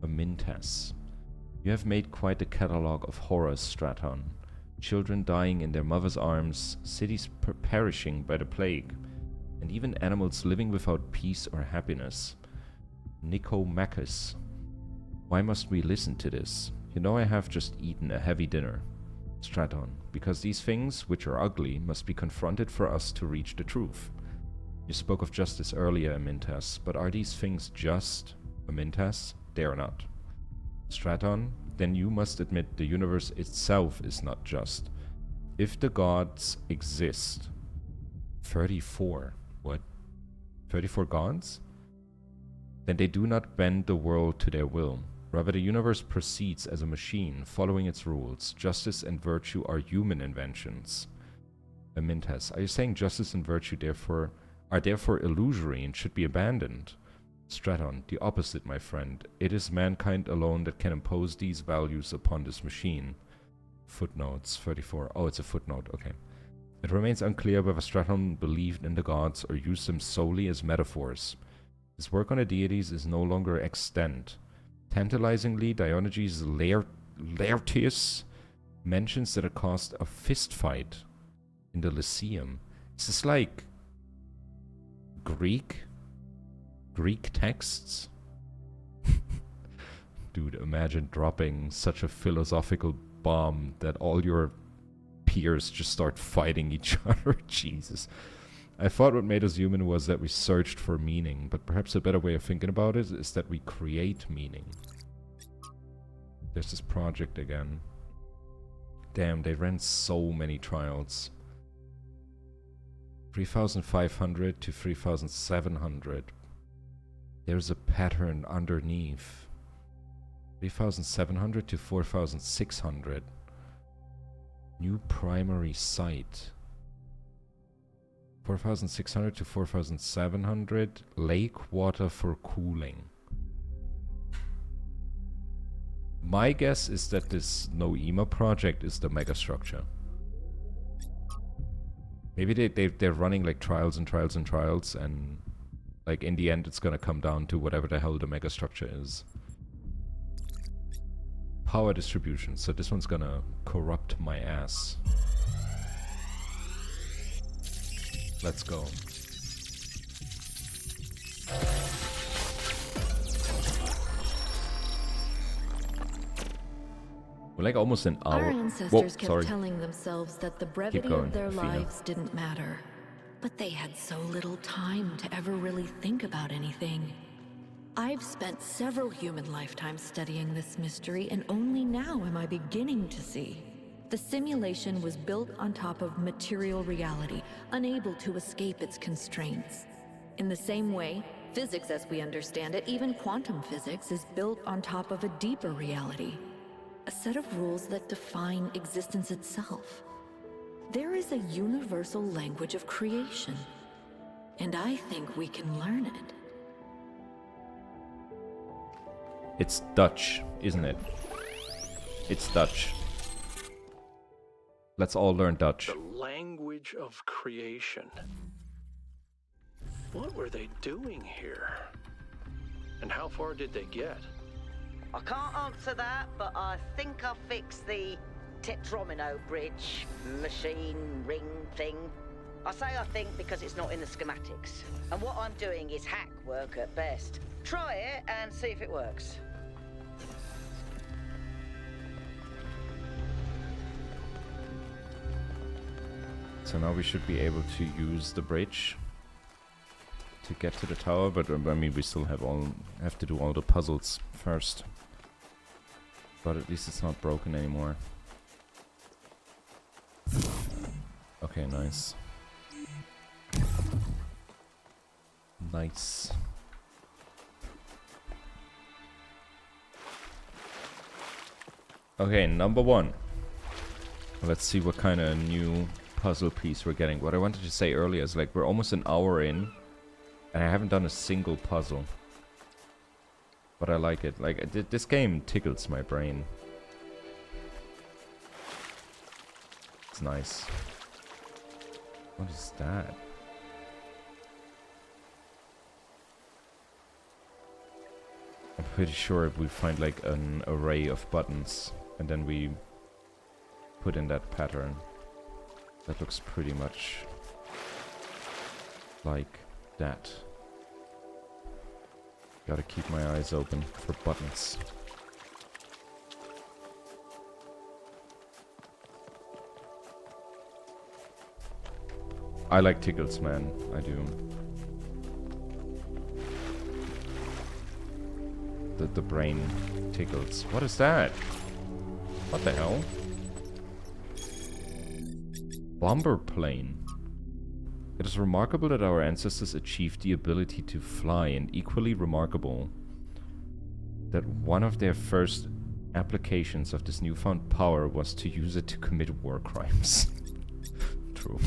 A Mintas. You have made quite a catalogue of horrors, Straton. Children dying in their mother's arms, cities perishing by the plague, and even animals living without peace or happiness. Nicomachus. Why must we listen to this? You know I have just eaten a heavy dinner. Straton. Because these things, which are ugly, must be confronted for us to reach the truth. You spoke of justice earlier, Amintas, but are these things just, Amintas? They are not. Straton, then you must admit the universe itself is not just. If the gods exist... 34. What? 34 gods? Then they do not bend the world to their will. Rather, the universe proceeds as a machine, following its rules. Justice and virtue are human inventions. Amintas, are you saying justice and virtue are therefore illusory and should be abandoned? Straton, the opposite, my friend. It is mankind alone that can impose these values upon this machine. Footnotes 34. Oh, it's a footnote, okay. It remains unclear whether Straton believed in the gods or used them solely as metaphors. His work on the deities is no longer extant. Tantalizingly, Diogenes Laertius mentions that it caused a fistfight in the Lyceum. Is this like Greek texts? Dude, imagine dropping such a philosophical bomb that all your peers just start fighting each other. Jesus. I thought what made us human was that we searched for meaning, but perhaps a better way of thinking about it is that we create meaning. There's this project again. Damn, they ran so many trials. 3,500 to 3,700. There's a pattern underneath. 3,700 to 4,600. New primary site. 4,600 to 4,700. Lake water for cooling. My guess is that this Noema project is the megastructure. Maybe they're running like trials and trials and trials, and like in the end it's gonna come down to whatever the hell the megastructure is. Power distribution, so this one's gonna corrupt my ass. Let's go. We're like almost an hour. Our ancestors kept telling themselves that the brevity of their lives didn't matter. But they had so little time to ever really think about anything. I've spent several human lifetimes studying this mystery, and only now am I beginning to see. The simulation was built on top of material reality, unable to escape its constraints. In the same way, physics as we understand it, even quantum physics, is built on top of a deeper reality. A set of rules that define existence itself. There is a universal language of creation, and I think we can learn it. It's Dutch, isn't it? It's Dutch. Let's all learn Dutch. The language of creation. What were they doing here? And how far did they get? I can't answer that, but I think I'll fix the Tetromino bridge, machine, ring thing. I say I think because it's not in the schematics. And what I'm doing is hack work at best. Try it and see if it works. So now we should be able to use the bridge to get to the tower, but I mean we still have to do all the puzzles first. But at least it's not broken anymore. Okay, nice. Nice. Okay, number 1. Let's see what kind of new puzzle piece we're getting. What I wanted to say earlier is, like, we're almost an hour in and I haven't done a single puzzle. But I like it. Like, this game tickles my brain. It's nice. What is that? I'm pretty sure we find like an array of buttons and then we put in that pattern. That looks pretty much like that. Gotta keep my eyes open for buttons. I like tickles, man. I do. The brain tickles. What is that? What the hell? Bomber plane. It is remarkable that our ancestors achieved the ability to fly, and equally remarkable that one of their first applications of this newfound power was to use it to commit war crimes. True.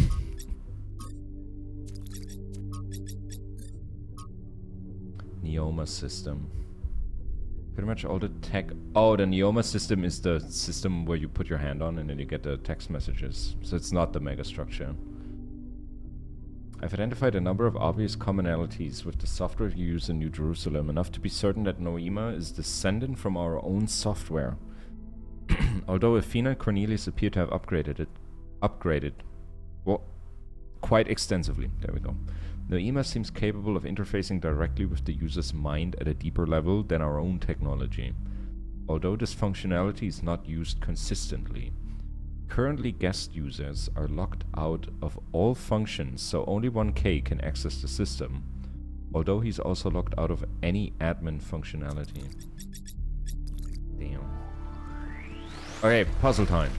Neoma system. Pretty much all the tech... Oh, the Neoma system is the system where you put your hand on and then you get the text messages. So it's not the megastructure. I've identified a number of obvious commonalities with the software you use in New Jerusalem, enough to be certain that Noema is descendant from our own software. Although Athena and Cornelius appear to have upgraded, well, quite extensively. There we go. Noema seems capable of interfacing directly with the user's mind at a deeper level than our own technology, although this functionality is not used consistently. Currently, guest users are locked out of all functions, so only 1K can access the system, although he's also locked out of any admin functionality. Damn. Okay, puzzle time.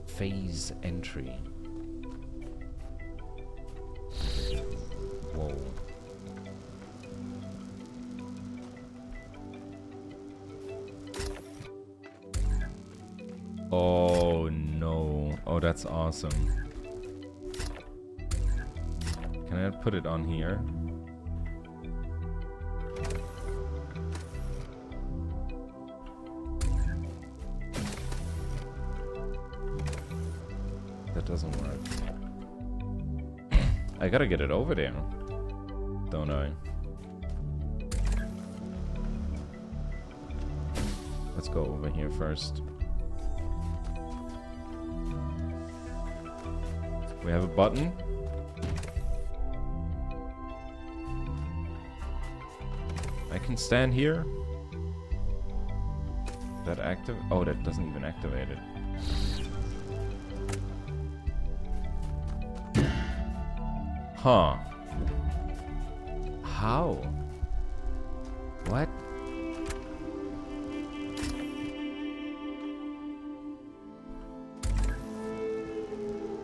Phase entry. Whoa. Oh no. Oh, that's awesome. Can I put it on here? That doesn't work. I gotta get it over there, don't I? Let's go over here first. We have a button. I can stand here. That active? Oh, that doesn't even activate it. Huh. How? What?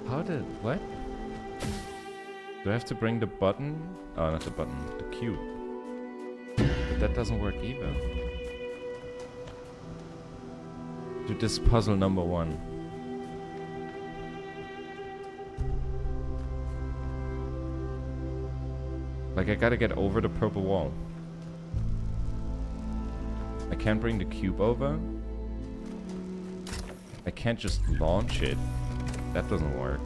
How did... what? Do I have to bring the button? Oh, not the button. The cube. But that doesn't work either. Do this puzzle number 1. Like, I gotta get over the purple wall. I can't bring the cube over. I can't just launch it. That doesn't work.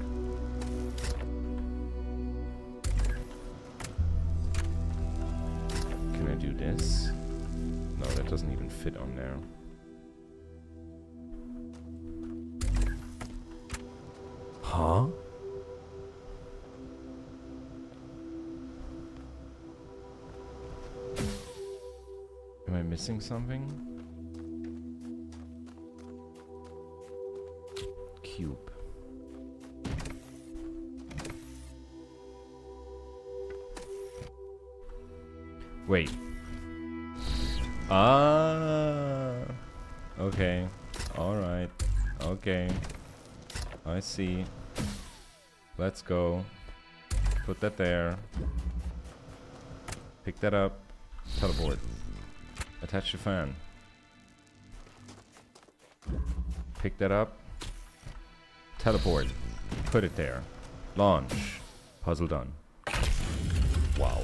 Can I do this? No, that doesn't even fit on there. Huh? Am I missing something? Cube. Wait. Ah. Okay. Alright. Okay. I see. Let's go. Put that there. Pick that up. Teleport. Attach the fan. Pick that up. Teleport. Put it there. Launch. Puzzle done. Wow.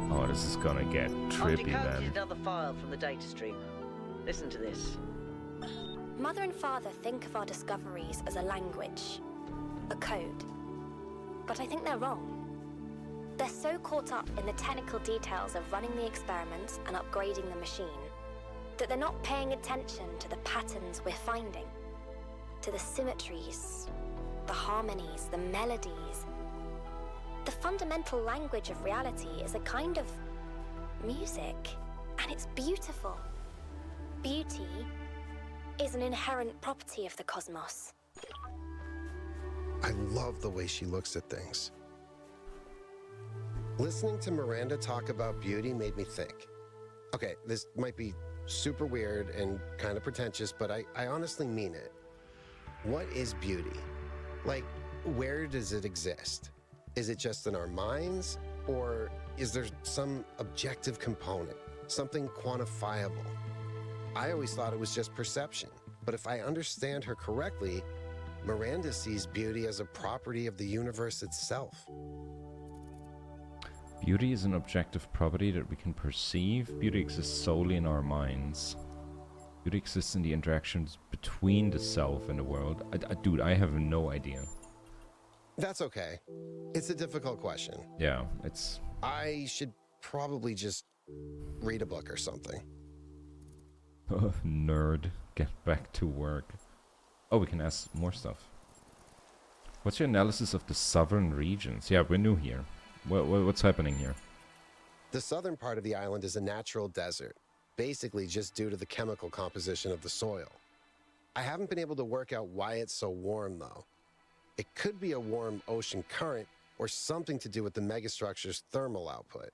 Oh, this is gonna get trippy, I've decoded man. another file from the data stream. Listen to this. Mother and Father think of our discoveries as a language, a code. But I think they're wrong. They're so caught up in the technical details of running the experiments and upgrading the machine that they're not paying attention to the patterns we're finding, to the symmetries, the harmonies, the melodies. The fundamental language of reality is a kind of music, and it's beautiful. Beauty is an inherent property of the cosmos. I love the way she looks at things. Listening to Miranda talk about beauty made me think. Okay, this might be super weird and kind of pretentious, but I honestly mean it. What is beauty? Like, where does it exist? Is it just in our minds? Or is there some objective component, something quantifiable? I always thought it was just perception, but if I understand her correctly, Miranda sees beauty as a property of the universe itself. Beauty is an objective property that we can perceive. Beauty exists solely in our minds. Beauty exists in the interactions between the self and the world. Dude, I have no idea. That's okay. It's a difficult question. Yeah, it's... I should probably just read a book or something. Oh, nerd. Get back to work. Oh, we can ask more stuff. What's your analysis of the southern regions? Yeah, we're new here. What's happening here? The southern part of the island is a natural desert, basically just due to the chemical composition of the soil. I haven't been able to work out why it's so warm, though. It could be a warm ocean current or something to do with the megastructure's thermal output.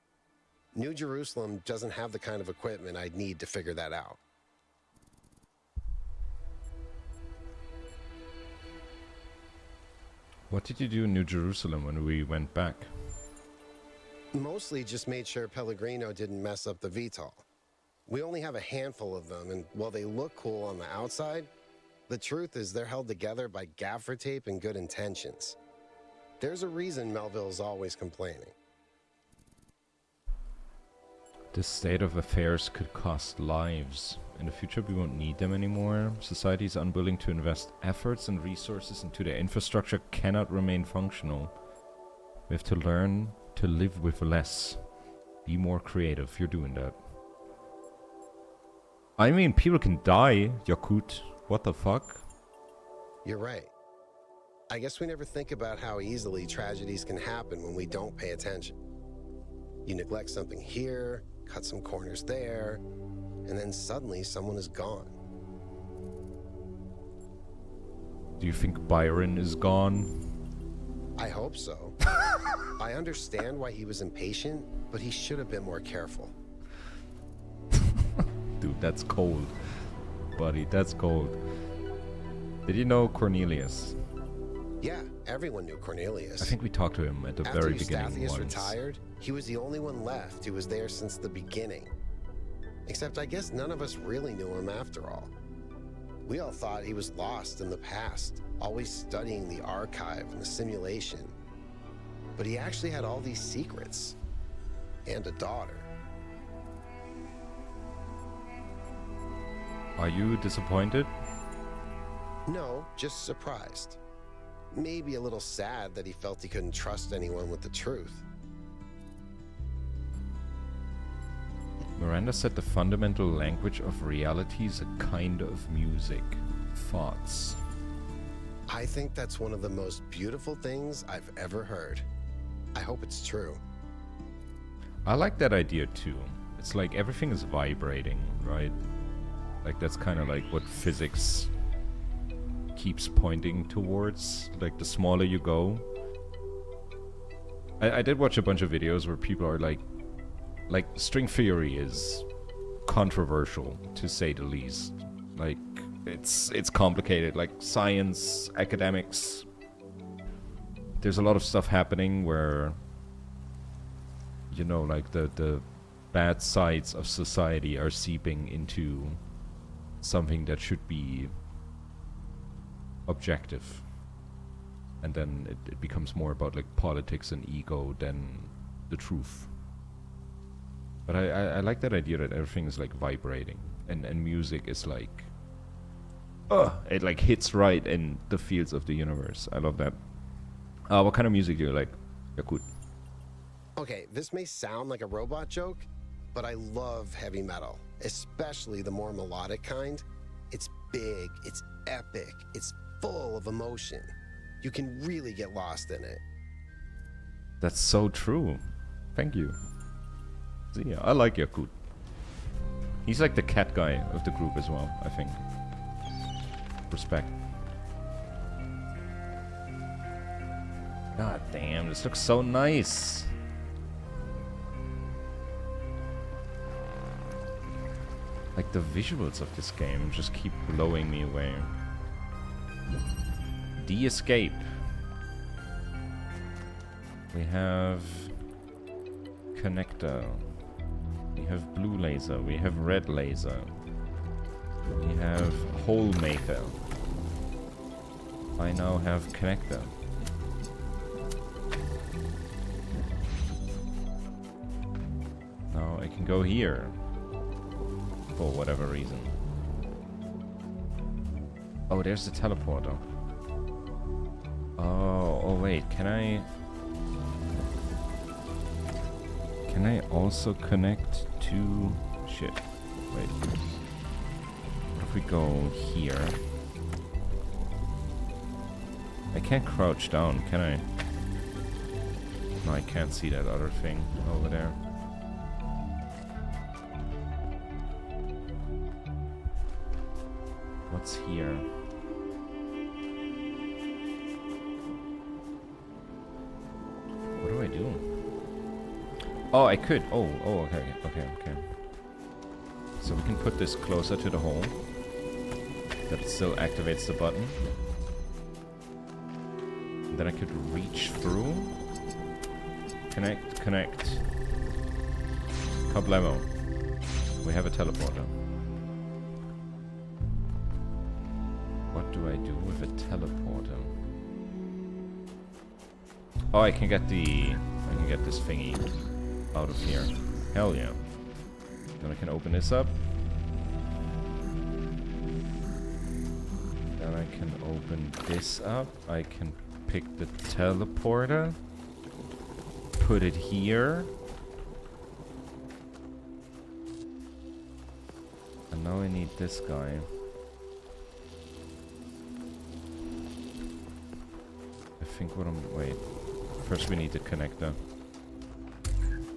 New Jerusalem doesn't have the kind of equipment I'd need to figure that out. What did you do in New Jerusalem when we went back? Mostly just made sure Pellegrino didn't mess up the VTOL. We only have a handful of them, and while they look cool on the outside, the truth is they're held together by gaffer tape and good intentions. There's a reason Melville's always complaining. This state of affairs could cost lives. In the future we won't need them anymore. Society is unwilling to invest efforts and resources into their infrastructure cannot remain functional. We have to learn to live with less. Be more creative. You're doing that. I mean, people can die, Yakut. What the fuck? You're right. I guess we never think about how easily tragedies can happen when we don't pay attention. You neglect something here, cut some corners there, and then suddenly someone is gone. Do you think Byron is gone? I hope so. I understand why he was impatient, but he should have been more careful. Dude, that's cold. Buddy, that's cold. Did you know Cornelius? Yeah, everyone knew Cornelius. I think we talked to him at the very beginning After Eustathius once. retired, he was the only one left who was there since the beginning. Except I guess none of us really knew him after all. We all thought he was lost in the past, always studying the archive and the simulation. But he actually had all these secrets. And a daughter. Are you disappointed? No, just surprised. Maybe a little sad that he felt he couldn't trust anyone with the truth. Miranda said the fundamental language of reality is a kind of music. Thoughts. I think that's one of the most beautiful things I've ever heard. I hope it's true. I like that idea too. It's like everything is vibrating, right? Like that's kind of like what physics keeps pointing towards. Like the smaller you go. I did watch a bunch of videos where people are like string theory is controversial to say the least. Like it's complicated. Like science, academics. There's a lot of stuff happening where, you know, like the bad sides of society are seeping into something that should be objective. And then it becomes more about like politics and ego than the truth. But I like that idea that everything is like vibrating and music is like, it like hits right in the fields of the universe. I love that. What kind of music do you like? Yakut. Okay, this may sound like a robot joke, but I love heavy metal, especially the more melodic kind. It's big, it's epic, it's full of emotion. You can really get lost in it. That's so true. Thank you. So yeah, I like Yakut. He's like the cat guy of the group as well, I think. Respect. God damn, this looks so nice. Like the visuals of this game just keep blowing me away. The escape. We have connector. We have blue laser. We have red laser. We have hole maker. I now have connector. Now I can go here. For whatever reason. Oh, there's the teleporter. Oh wait, can I also connect to shit? Wait. What if we go here? I can't crouch down, can I? No, I can't see that other thing over there. What's here? What do I do? Oh, I could. Oh, okay. So we can put this closer to the hole. That still activates the button. And then I could reach through. Connect. Kablamo. We have a teleporter. What do I do with a teleporter? Oh, I can get this thingy out of here. Hell yeah. Then I can open this up. Then I can open this up. I can pick the teleporter. Put it here. And now I need this guy. Wait. First we need the connector.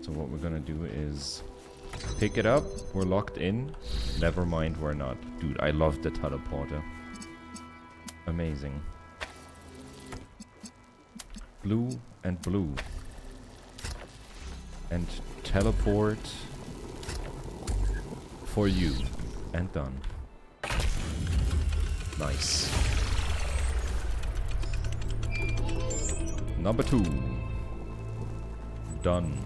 So what we're gonna do is pick it up. We're locked in. Never mind, we're not. Dude, I love the teleporter. Amazing. Blue and blue. And teleport for you. And done. Nice. Number 2. Done.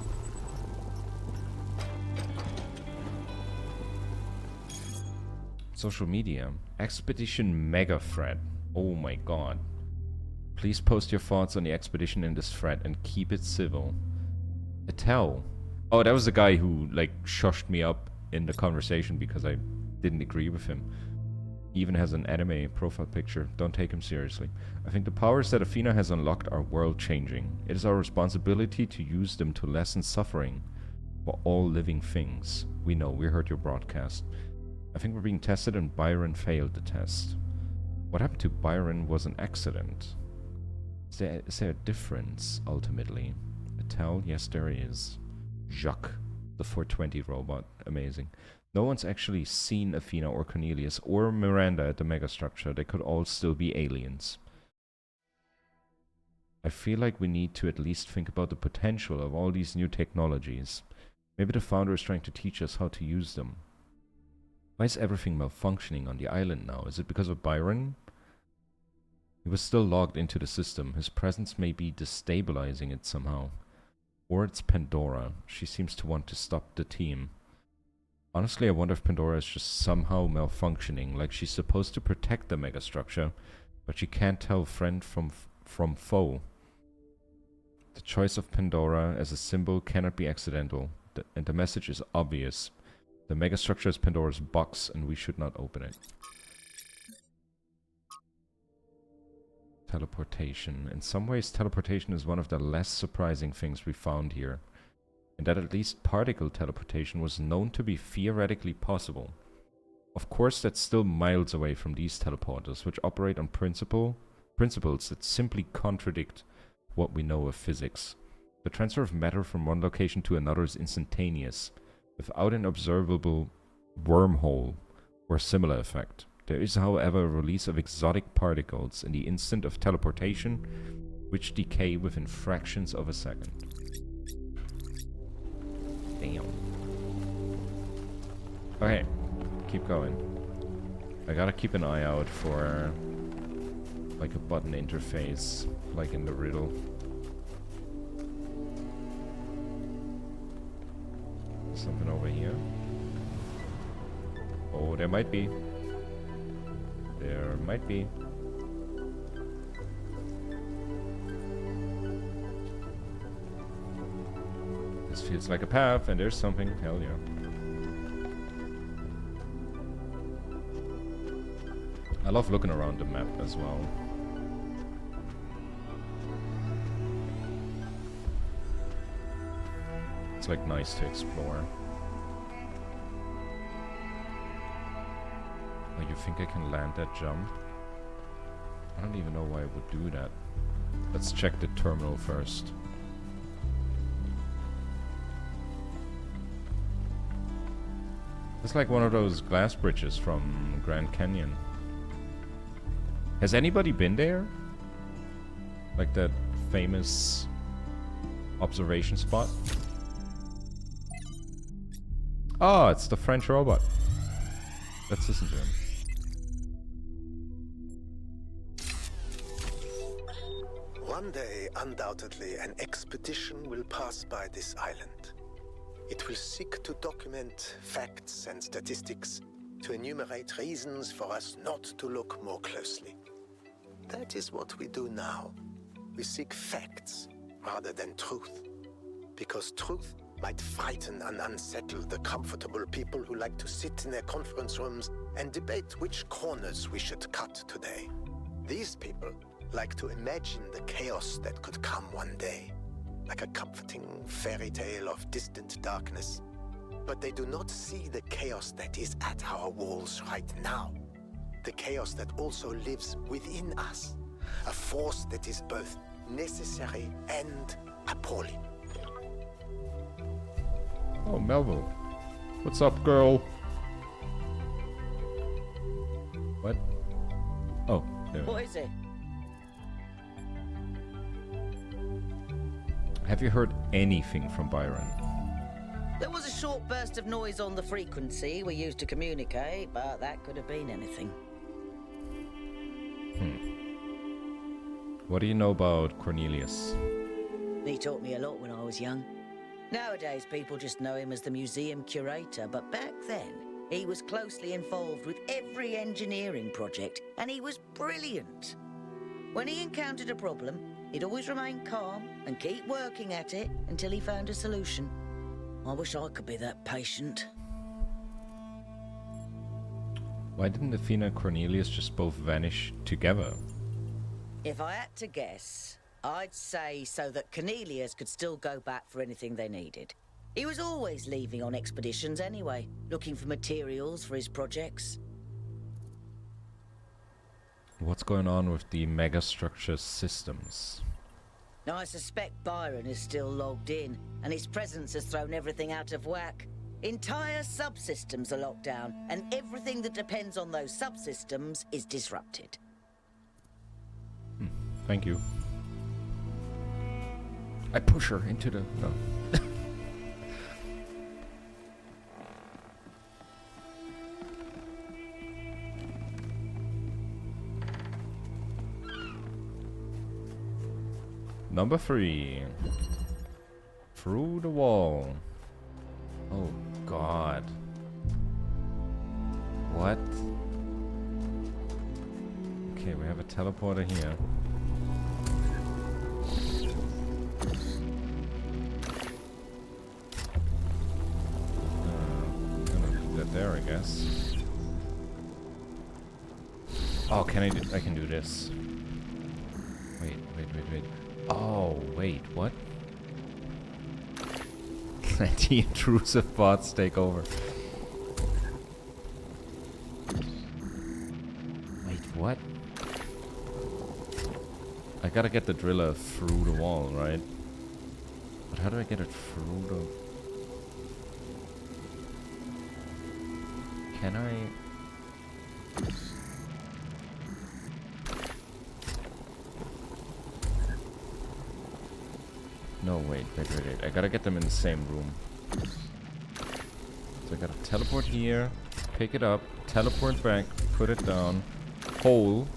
Social media. Expedition Mega Threat. Oh my god. Please post your thoughts on the expedition in this thread and keep it civil. Atel. Oh, that was the guy who, like, shushed me up in the conversation because I didn't agree with him. He even has an anime profile picture. Don't take him seriously. I think the powers that Athena has unlocked are world-changing. It is our responsibility to use them to lessen suffering for all living things. We know, we heard your broadcast. I think we're being tested and Byron failed the test. What happened to Byron was an accident. Is there a difference, ultimately? Atel? Yes, there is. Jacques, the 420 robot. Amazing. No one's actually seen Athena or Cornelius or Miranda at the megastructure. They could all still be aliens. I feel like we need to at least think about the potential of all these new technologies. Maybe the founder is trying to teach us how to use them. Why is everything malfunctioning on the island now? Is it because of Byron? He was still logged into the system. His presence may be destabilizing it somehow. Or it's Pandora. She seems to want to stop the team. Honestly, I wonder if Pandora is just somehow malfunctioning, like she's supposed to protect the megastructure, but she can't tell friend from foe. The choice of Pandora as a symbol cannot be accidental, and the message is obvious. The megastructure is Pandora's box, and we should not open it. Teleportation. In some ways, teleportation is one of the less surprising things we found here. And that at least particle teleportation was known to be theoretically possible. Of course, that's still miles away from these teleporters, which operate on principles that simply contradict what we know of physics. The transfer of matter from one location to another is instantaneous, without an observable wormhole or similar effect. There is, however, a release of exotic particles in the instant of teleportation, which decay within fractions of a second. Damn. Okay, keep going. I gotta keep an eye out for like a button interface, like in the riddle. Something over here. Oh, there might be. There might be. This feels like a path, and there's something. Hell yeah. I love looking around the map as well. It's like nice to explore. Oh, you think I can land that jump? I don't even know why I would do that. Let's check the terminal first. It's like one of those glass bridges from Grand Canyon. Has anybody been there? Like that famous observation spot? Oh, it's the French robot. Let's listen to him. One day, undoubtedly, an expedition will pass by this island. It will seek to document facts and statistics, to enumerate reasons for us not to look more closely. That is what we do now. We seek facts rather than truth. Because truth might frighten and unsettle the comfortable people who like to sit in their conference rooms and debate which corners we should cut today. These people like to imagine the chaos that could come one day, like a comforting fairy tale of distant darkness. But they do not see the chaos that is at our walls right now. The chaos that also lives within us. A force that is both necessary and appalling. Oh, Melville. What's up, girl? What? Oh, there. What is it? Have you heard anything from Byron? There was a short burst of noise on the frequency we used to communicate, but that could have been anything. What do you know about Cornelius? He taught me a lot when I was young. Nowadays, people just know him as the museum curator, but back then, He was closely involved with every engineering project, and he was brilliant. When he encountered a problem, he'd always remain calm and keep working at it until he found a solution. I wish I could be that patient. Why didn't Athena and Cornelius just both vanish together? If I had to guess, I'd say so that Cornelius could still go back for anything they needed. He was always leaving on expeditions anyway, looking for materials for his projects. What's going on with the megastructure systems? Now, I suspect Byron is still logged in, and his presence has thrown everything out of whack. Entire subsystems are locked down, and everything that depends on those subsystems is disrupted. Thank you. I push her into the... No. Number 3. Through the wall. Oh god. What? Okay, we have a teleporter here. Gonna put that there, I guess. Oh, can I do? I can do this. Wait. Oh, wait, what? Let the intrusive bots take over. Wait, what? I gotta get the driller through the wall, right? But how do I get it through the... Can I... No, wait. I gotta get them in the same room. So I gotta teleport here, pick it up, teleport back, put it down, hole.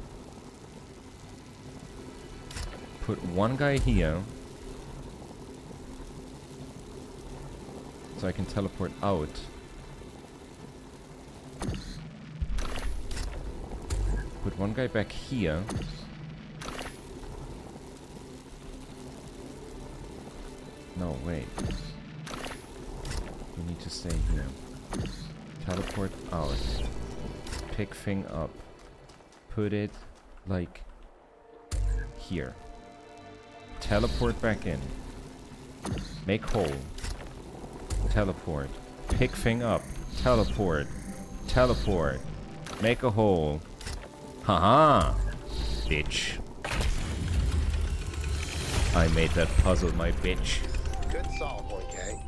Put one guy here. So I can teleport out. Put one guy back here. No, wait. You need to stay here. Teleport out. Pick thing up. Put it, like, here. Teleport back in. Make hole. Teleport. Pick thing up. Teleport. Teleport. Make a hole. Haha! Bitch. I made that puzzle, my bitch. Good solve, 1K.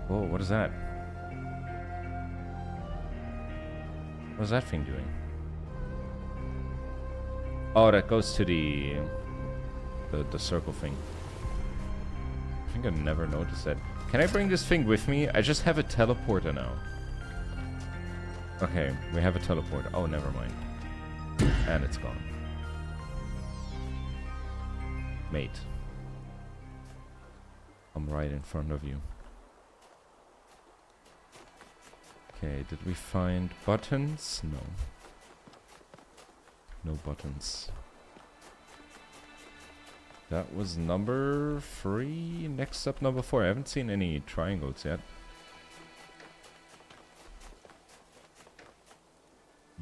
Whoa, what is that? What is that thing doing? Oh, that goes to the circle thing. I think I never noticed that. Can I bring this thing with me? I just have a teleporter now. Okay, we have a teleporter. Oh, never mind. And it's gone. Mate. I'm right in front of you. Okay, did we find buttons? No. No buttons. That was number 3. Next up, number 4. I haven't seen any triangles yet.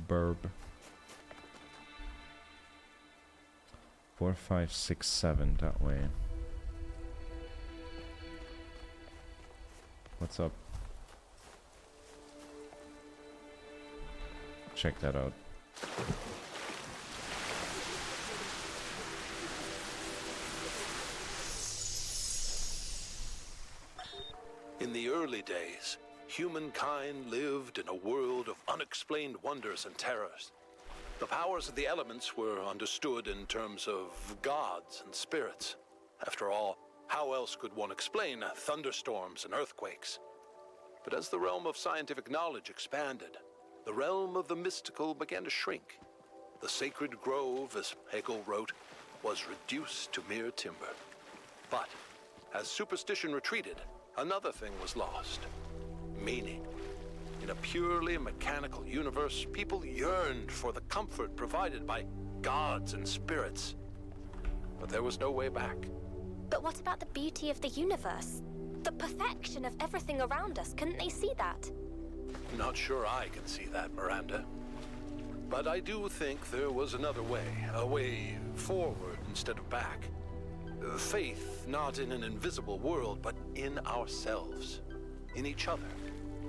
Burb. 4, 5, 6, 7 that way. What's up? Check that out. In the early days, humankind lived in a world of unexplained wonders and terrors. The powers of the elements were understood in terms of gods and spirits. After all, how else could one explain thunderstorms and earthquakes? But as the realm of scientific knowledge expanded, the realm of the mystical began to shrink. The sacred grove, as Hegel wrote, was reduced to mere timber. But as superstition retreated, another thing was lost. meaning. In a purely mechanical universe, people yearned for the comfort provided by gods and spirits. But there was no way back. But what about the beauty of the universe? The perfection of everything around us? Couldn't they see that? Not sure I can see that, Miranda. But I do think there was another way, a way forward instead of back. Faith not in an invisible world, but in ourselves, in each other,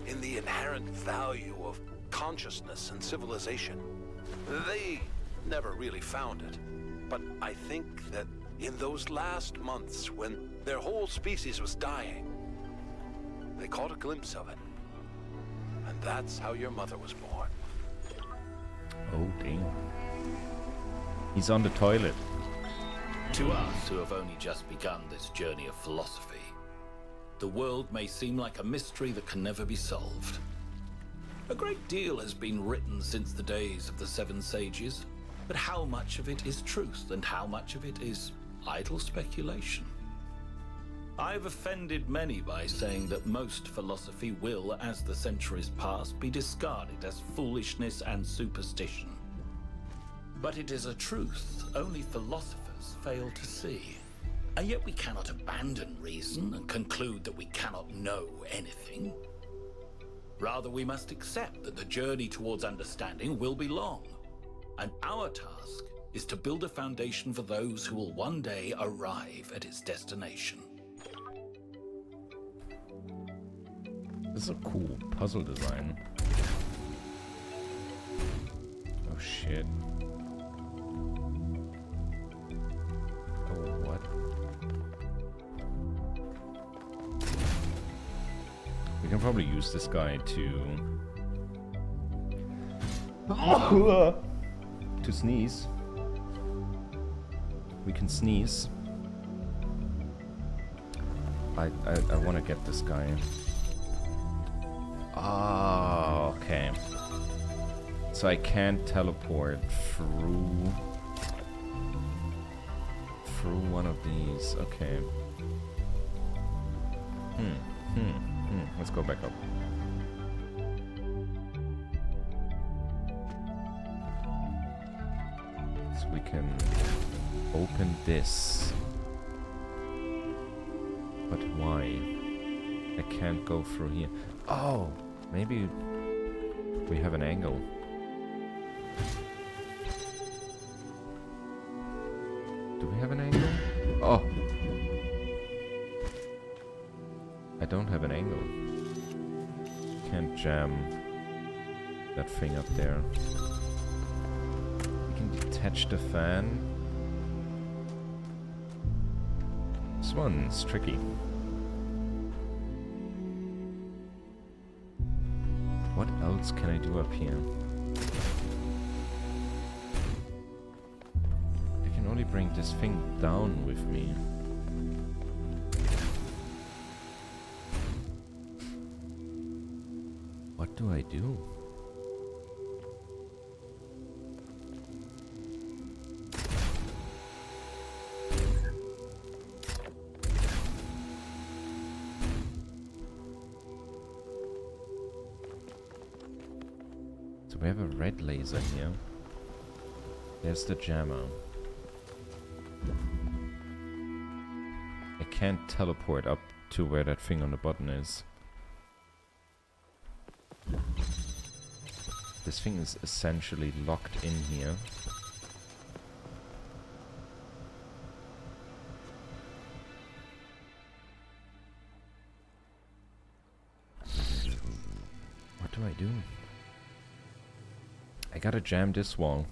in the inherent value of consciousness and civilization. They never really found it, but I think that in those last months when their whole species was dying, they caught a glimpse of it. And that's how your mother was born. Oh, damn. He's on the toilet. To us who have only just begun this journey of philosophy, the world may seem like a mystery that can never be solved. A great deal has been written since the days of the Seven Sages, but how much of it is truth and how much of it is idle speculation? I've offended many by saying that most philosophy will, as the centuries pass, be discarded as foolishness and superstition. But it is a truth only philosophers fail to see. And yet we cannot abandon reason and conclude that we cannot know anything. Rather, we must accept that the journey towards understanding will be long, and our task is to build a foundation for those who will one day arrive at its destination. This is a cool puzzle design. Oh shit. Oh, what? We can probably use this guy to sneeze. We can sneeze. I want to get this guy. Ah, okay. So I can't teleport through one of these. Okay. Let's go back up. So we can open this. But why? I can't go through here. Oh, maybe we have an angle. Do we have an angle? Oh! I don't have an angle. Can't jam that thing up there. We can detach the fan. This one's tricky. What else can I do up here? I can only bring this thing down with me. What do I do? So we have a red laser here. There's the jammer. I can't teleport up to where that thing on the button is. This thing is essentially locked in here. What do I do? I gotta jam this wall.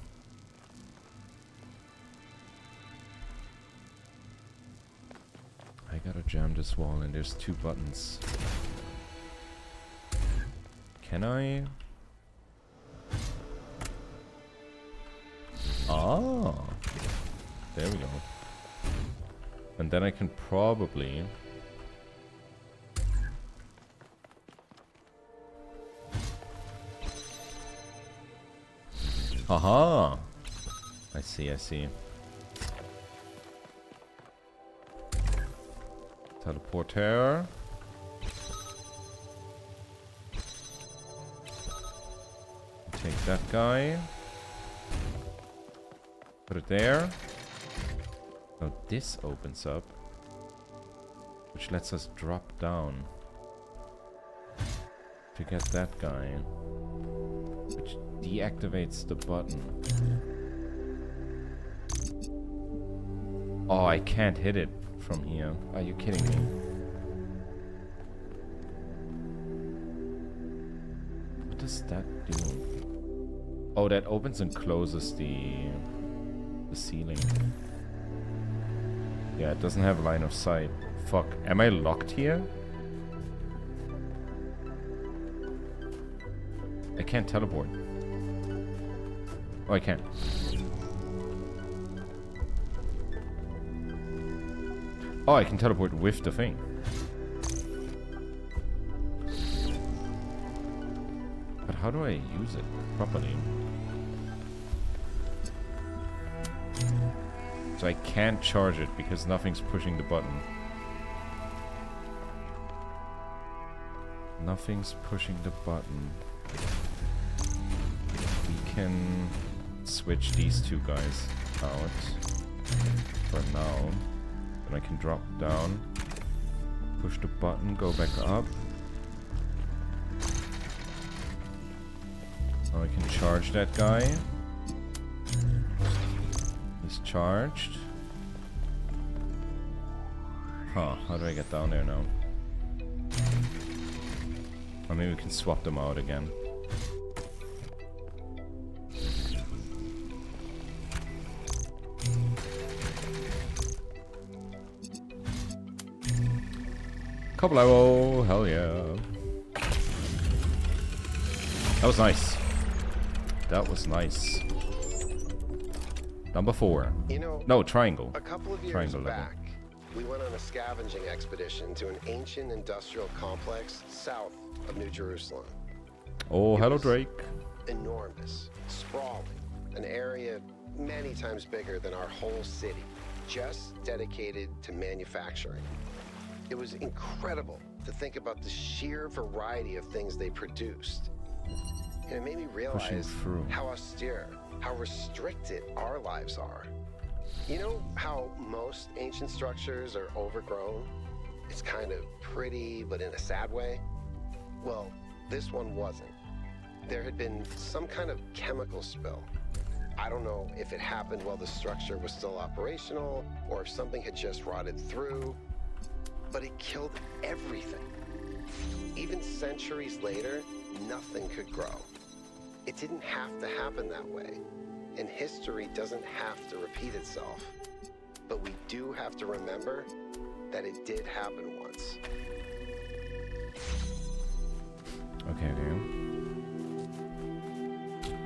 I gotta jam this wall, and there's two buttons. Can I? Ah, there we go. And then I can probably haha! I see, I see. Teleporter. Take that guy. Put it there. Now this opens up, which lets us drop down to get that guy, which deactivates the button. Oh, I can't hit it from here. Are you kidding me? What does that do? Oh, that opens and closes the ceiling. Yeah, it doesn't have line of sight. Fuck. Am I locked here? I can't teleport. Oh, I can. Oh, I can teleport with the thing. But how do I use it properly? So I can't charge it because nothing's pushing the button. Nothing's pushing the button. We can switch these two guys out for now. Then I can drop down, push the button, go back up. Now I can charge that guy. He's charged. Huh, how do I get down there now? Or maybe we can swap them out again. Couple, hell yeah. That was nice. That was nice. Number 4. You know, no, triangle. A couple of years triangle back, we went on a scavenging expedition to an ancient industrial complex south of New Jerusalem. Oh, hello, Drake. Enormous, sprawling, an area many times bigger than our whole city, just dedicated to manufacturing. It was incredible to think about the sheer variety of things they produced. And it made me realize how austere, how restricted our lives are. You know how most ancient structures are overgrown? It's kind of pretty, but in a sad way. Well, this one wasn't. There had been some kind of chemical spill. I don't know if it happened while the structure was still operational, or if something had just rotted through, but it killed everything. Even centuries later, nothing could grow. It didn't have to happen that way, and history doesn't have to repeat itself. But we do have to remember that it did happen once. Okay.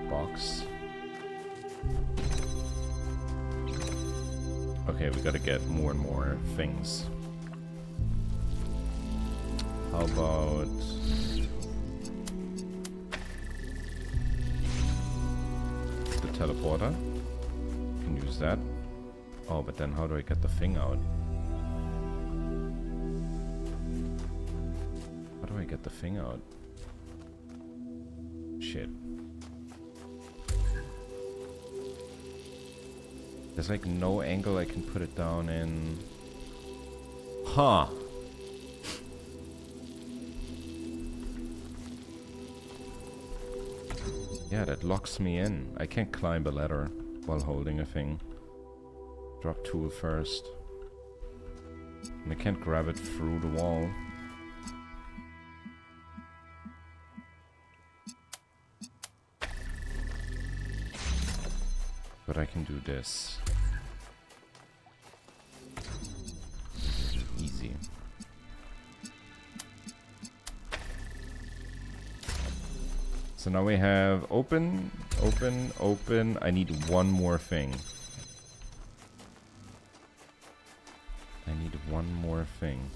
Box. Okay, we gotta get more and more things. How about the teleporter? Can use that. Oh, but then how do I get the thing out? How do I get the thing out? Shit. There's like no angle I can put it down in. Huh. Yeah, that locks me in. I can't climb a ladder while holding a thing. Drop tool first. And I can't grab it through the wall. But I can do this. Easy. So now we have open, open, open. I need one more thing. I need one more thing.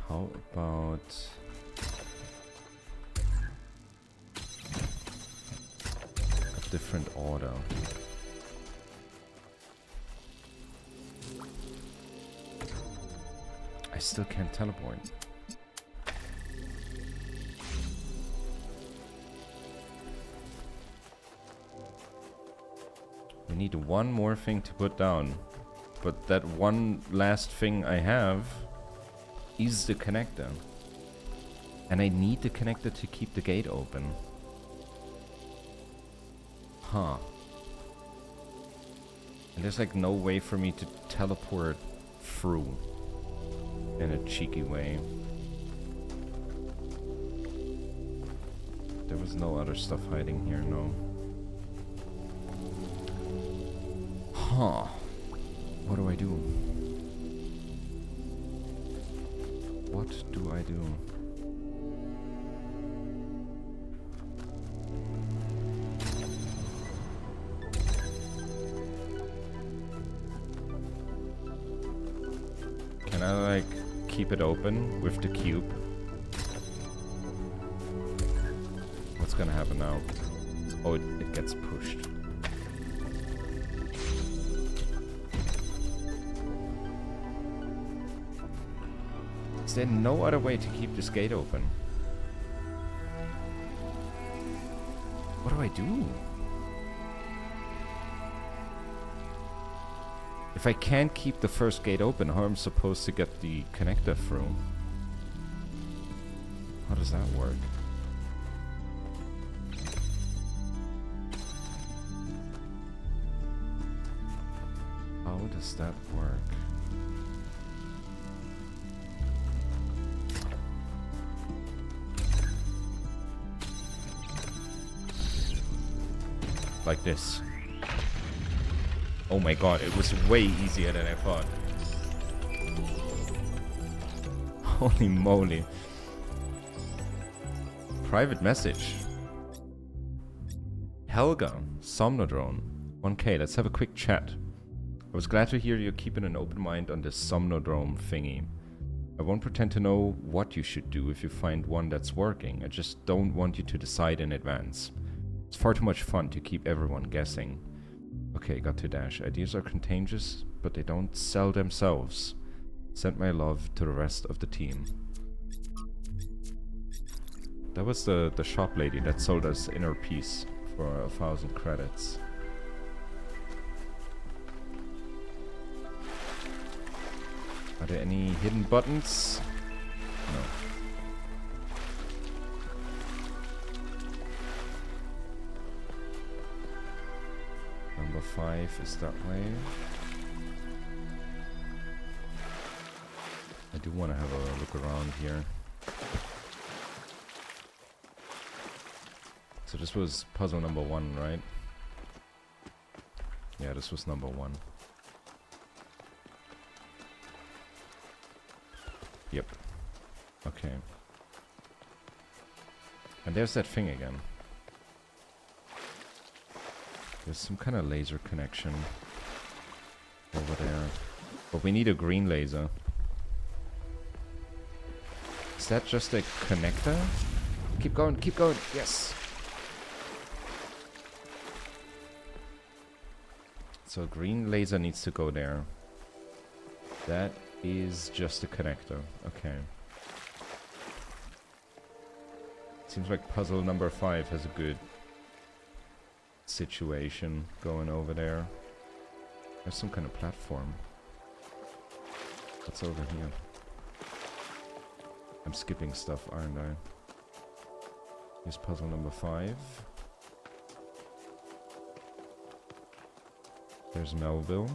How about a different order? still can't teleport. We need one more thing to put down. But that one last thing I have is the connector. And I need the connector to keep the gate open. Huh. And there's like no way for me to teleport through in a cheeky way. There was no other stuff hiding here, no. Huh. What do I do? What do I do? Can I like keep it open with the cube? What's gonna happen now? Oh, it gets pushed. Is there no other way to keep this gate open? What do I do? If I can't keep the first gate open, how am I supposed to get the connector through? How does that work? How does that work? Like this. Oh my god, it was way easier than I thought. Holy moly. Private message. Helga, Somnodrome. 1K, let's have a quick chat. I was glad to hear you're keeping an open mind on this Somnodrome thingy. I won't pretend to know what you should do if you find one that's working. I just don't want you to decide in advance. It's far too much fun to keep everyone guessing. Okay, got to dash. Ideas are contagious, but they don't sell themselves. Send my love to the rest of the team. That was the shop lady that sold us inner peace for 1,000 credits. Are there any hidden buttons? No. Number 5 is that way. I do want to have a look around here. So this was puzzle number 1, right? Yeah, this was number 1. Yep. Okay. And there's that thing again. There's some kind of laser connection over there. But we need a green laser. Is that just a connector? Keep going, keep going. Yes. So green laser needs to go there. That is just a connector. Okay. Seems like puzzle number 5 has a good situation going over there. There's some kind of platform. What's over here? I'm skipping stuff, aren't I? Here's puzzle number 5. There's Melville.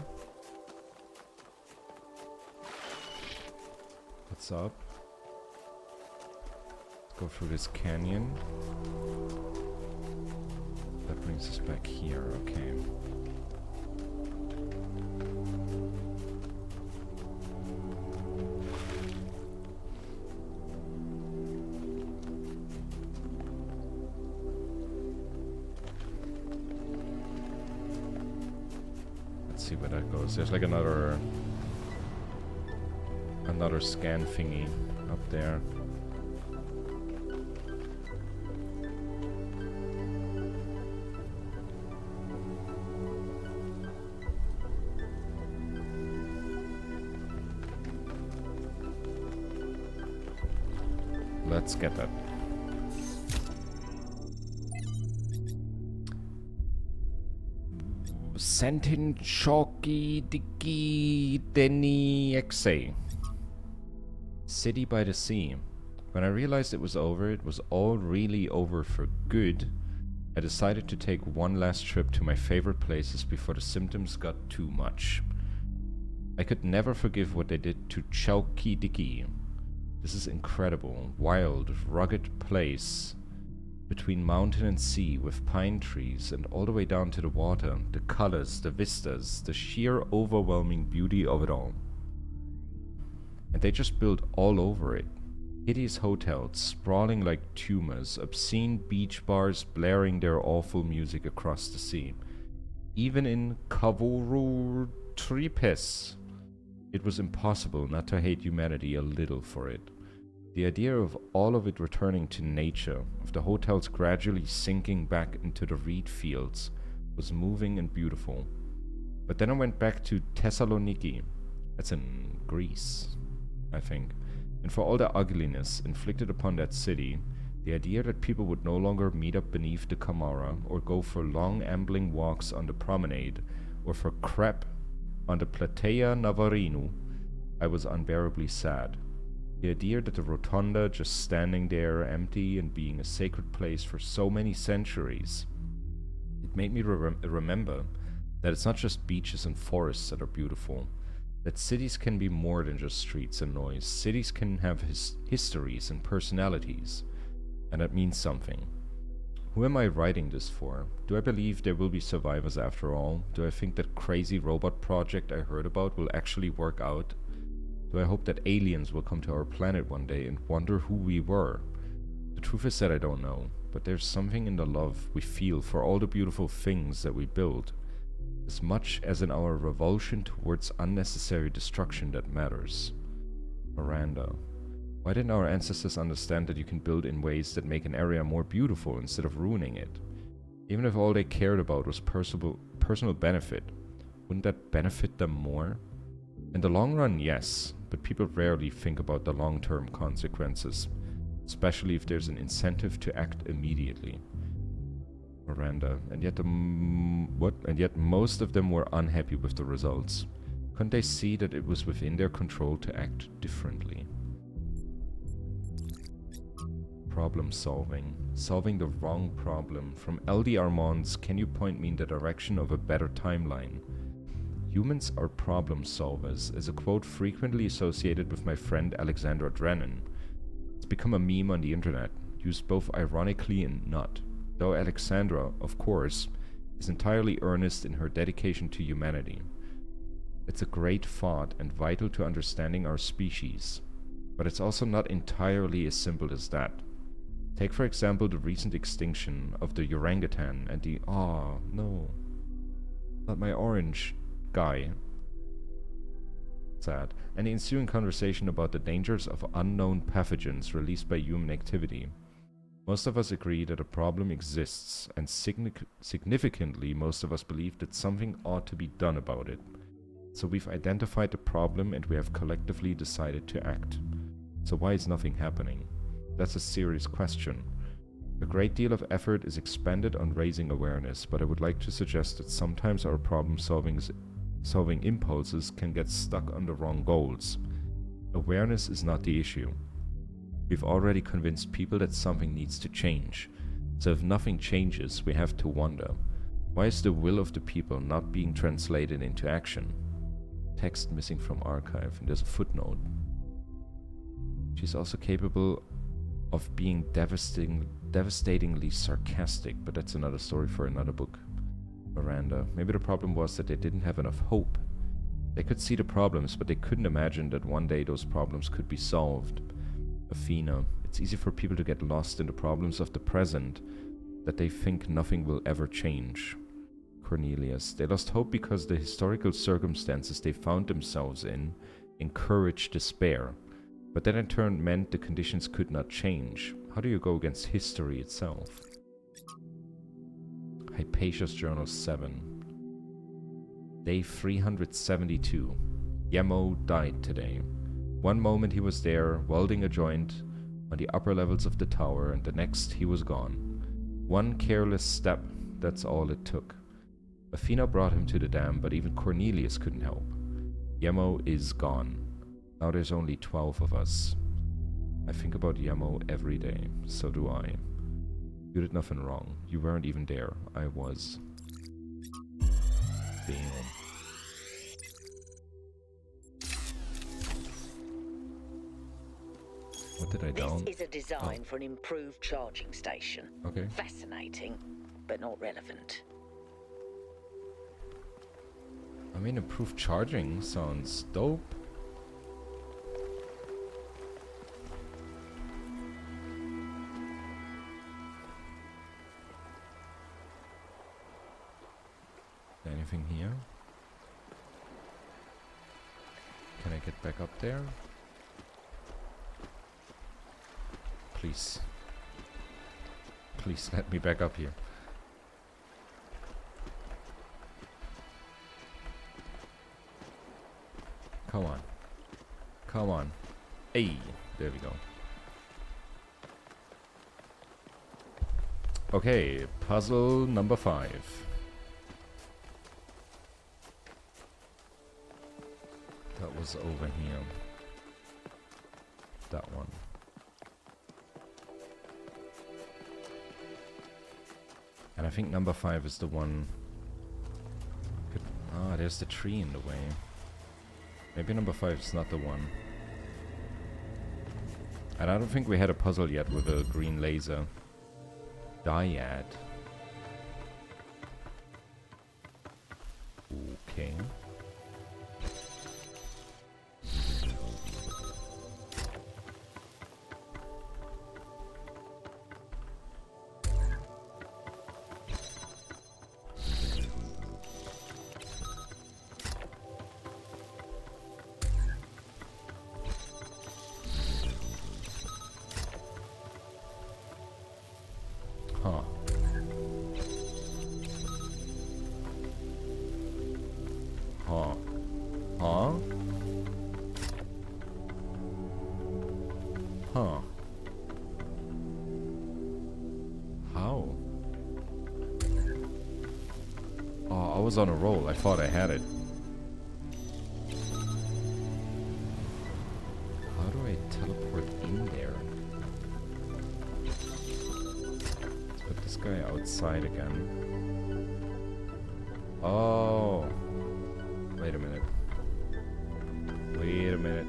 What's up? Let's go through this canyon. That brings us back here, okay. Let's see where that goes. There's like another scan thingy up there. Let's get that. Sentin Choki Diki Deni Exe. City by the Sea. When I realized it was all really over for good, I decided to take one last trip to my favorite places before the symptoms got too much. I could never forgive what they did to Choki Diki. This is incredible, wild, rugged place between mountain and sea with pine trees and all the way down to the water, the colors, the vistas, the sheer overwhelming beauty of it all. And they just built all over it. Hideous hotels, sprawling like tumors, obscene beach bars blaring their awful music across the sea. Even in Kavoru Tripes, it was impossible not to hate humanity a little for it. The idea of all of it returning to nature, of the hotels gradually sinking back into the reed fields, was moving and beautiful. But then I went back to Thessaloniki, that's in Greece, I think, and for all the ugliness inflicted upon that city, the idea that people would no longer meet up beneath the Camara, or go for long ambling walks on the promenade, or for crep on the Platea Navarino, I was unbearably sad. The idea that the rotunda just standing there empty and being a sacred place for so many centuries, it made me remember that it's not just beaches and forests that are beautiful, that cities can be more than just streets and noise. Cities can have histories and personalities, and that means something. Who am I writing this for? Do I believe there will be survivors after all? Do I think that crazy robot project I heard about will actually work out? Do I hope that aliens will come to our planet one day and wonder who we were? The truth is that I don't know, but there's something in the love we feel for all the beautiful things that we build, as much as in our revulsion towards unnecessary destruction that matters. Miranda. Why didn't our ancestors understand that you can build in ways that make an area more beautiful instead of ruining it? Even if all they cared about was personal benefit, wouldn't that benefit them more? In the long run, yes, but people rarely think about the long-term consequences, especially if there's an incentive to act immediately. Miranda. And yet most of them were unhappy with the results. Couldn't they see that it was within their control to act differently? Problem solving. Solving the wrong problem. From L.D. Armand's Can You Point Me in the Direction of a Better Timeline? Humans are problem solvers is a quote frequently associated with my friend Alexandra Drennan. It's become a meme on the internet, used both ironically and not. Though Alexandra, of course, is entirely earnest in her dedication to humanity. It's a great thought and vital to understanding our species, but it's also not entirely as simple as that. Take for example the recent extinction of the orangutan and the no, not my orange guy. Sad. And the ensuing conversation about the dangers of unknown pathogens released by human activity. Most of us agree that a problem exists, and significantly most of us believe that something ought to be done about it. So we've identified the problem and we have collectively decided to act. So why is nothing happening? That's a serious question. A great deal of effort is expended on raising awareness, but I would like to suggest that sometimes our problem-solving impulses can get stuck on the wrong goals. Awareness is not the issue. We've already convinced people that something needs to change. So if nothing changes, we have to wonder, why is the will of the people not being translated into action? Text missing from archive, and there's a footnote. She's also capable of being devastatingly sarcastic, but that's another story for another book. Miranda. Maybe the problem was that they didn't have enough hope. They could see the problems, but they couldn't imagine that one day those problems could be solved. Athena. It's easy for people to get lost in the problems of the present, that they think nothing will ever change. Cornelius. They lost hope because the historical circumstances they found themselves in encouraged despair, but that in turn meant the conditions could not change. How do you go against history itself? Hypatia's Journal 7. Day 372. Yemo died today. One moment he was there, welding a joint, on the upper levels of the tower, and the next he was gone. One careless step, that's all it took. Athena brought him to the dam, but even Cornelius couldn't help. Yemo is gone. Now there's only 12 of us. I think about Yemo every day. So do I. You did nothing wrong. You weren't even there. I was. Damn. What did I down? This is a design for an improved charging station. Okay. Fascinating, but not relevant. I mean, improved charging sounds dope. Anything here? Can I get back up there? Please. Please let me back up here. Come on. Come on. Hey, there we go. Okay, puzzle number 5. That was over here. That one. And I think number 5 is the one. Ah, there's the tree in the way. Maybe number 5 is not the one. And I don't think we had a puzzle yet with a green laser. Dyad. Okay. Huh. Huh. Huh? Huh. How? Oh, I was on a roll. I thought I had it. How do I teleport in there? Let's put this guy outside again. Oh. Wait a minute. Wait a minute.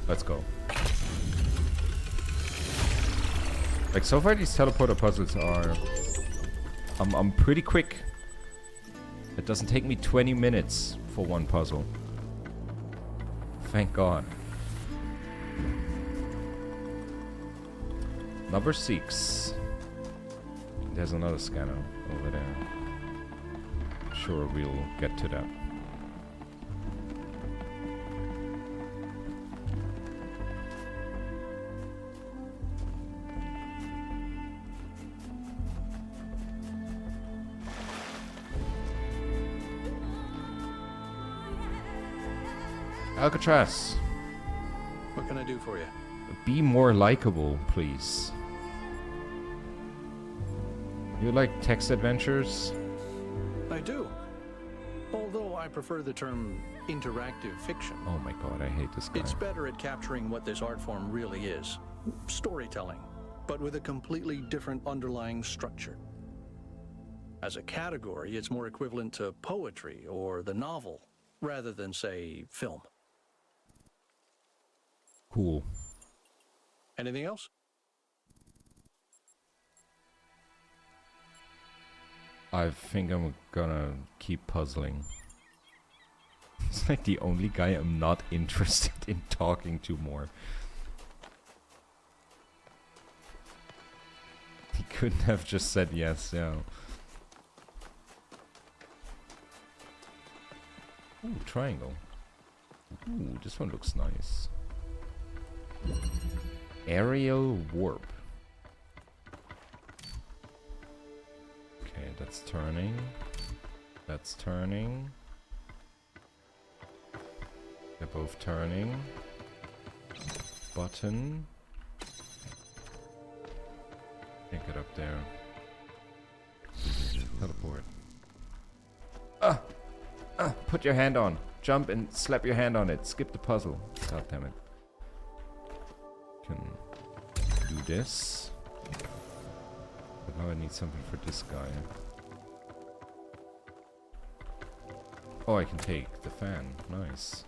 Let's go. Like, so far these teleporter puzzles are... I'm pretty quick. It doesn't take me 20 minutes for one puzzle. Thank God. Number 6. There's another scanner over there. Sure, we'll get to that. Alcatraz. What can I do for you? Be more likable, please. You like text adventures? I do. Although I prefer the term interactive fiction. Oh my god, I hate this guy. It's better at capturing what this art form really is. Storytelling, but with a completely different underlying structure. As a category, it's more equivalent to poetry or the novel, rather than, say, film. Cool. Anything else? I think I'm gonna keep puzzling. It's like the only guy I'm not interested in talking to more. He couldn't have just said yes, yeah. Ooh, triangle. Ooh, this one looks nice. Aerial warp. Okay, that's turning. That's turning. They're both turning. Button. Can't get up there. Teleport. Put your hand on. Jump and slap your hand on it. Skip the puzzle. God damn it. Can do this. But now I need something for this guy. Oh, I can take the fan. Nice.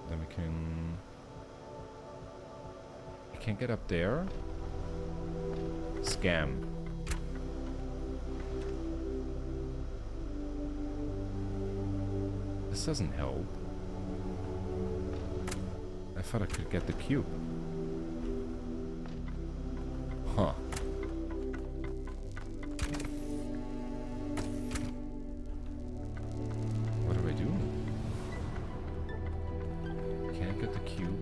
Then we can... I can't get up there. Scam. This doesn't help. I thought I could get the cube. Huh. What do I do? Can't get the cube.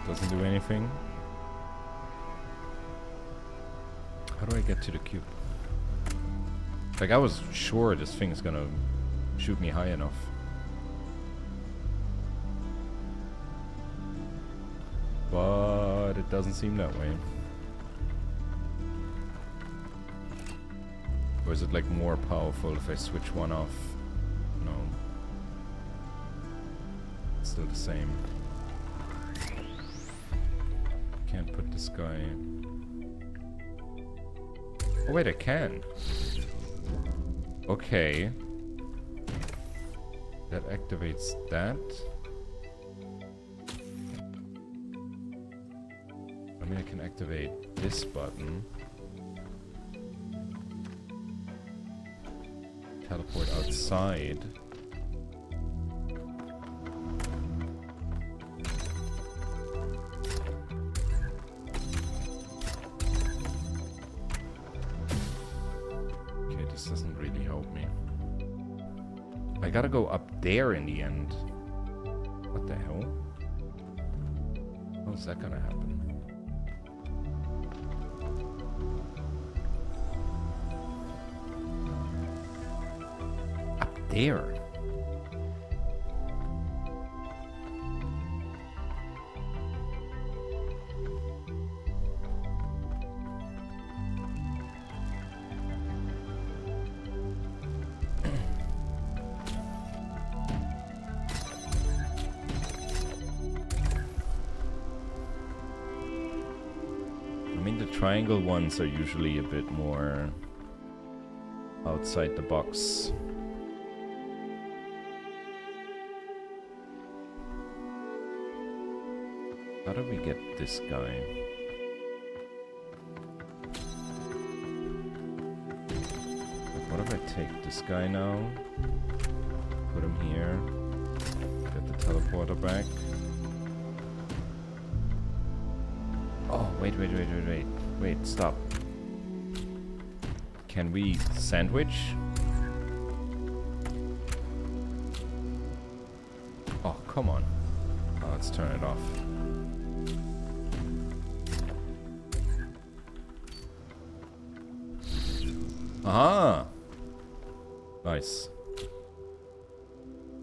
Doesn't do anything. How do I get to the cube? Like, I was sure this thing's gonna shoot me high enough. But it doesn't seem that way. Or is it like more powerful if I switch one off? No. It's still the same. Can't put this guy... Oh wait, I can. Okay. That activates that. I mean, I can activate this button. Teleport outside. I gotta go up there in the end. What the hell? How's that gonna happen? Up there? Triangle ones are usually a bit more outside the box. How do we get this guy? What if I take this guy now? Put him here. Get the teleporter back. Oh, wait. Wait, stop. Can we sandwich? Oh, come on. Oh, let's turn it off. Aha! Nice.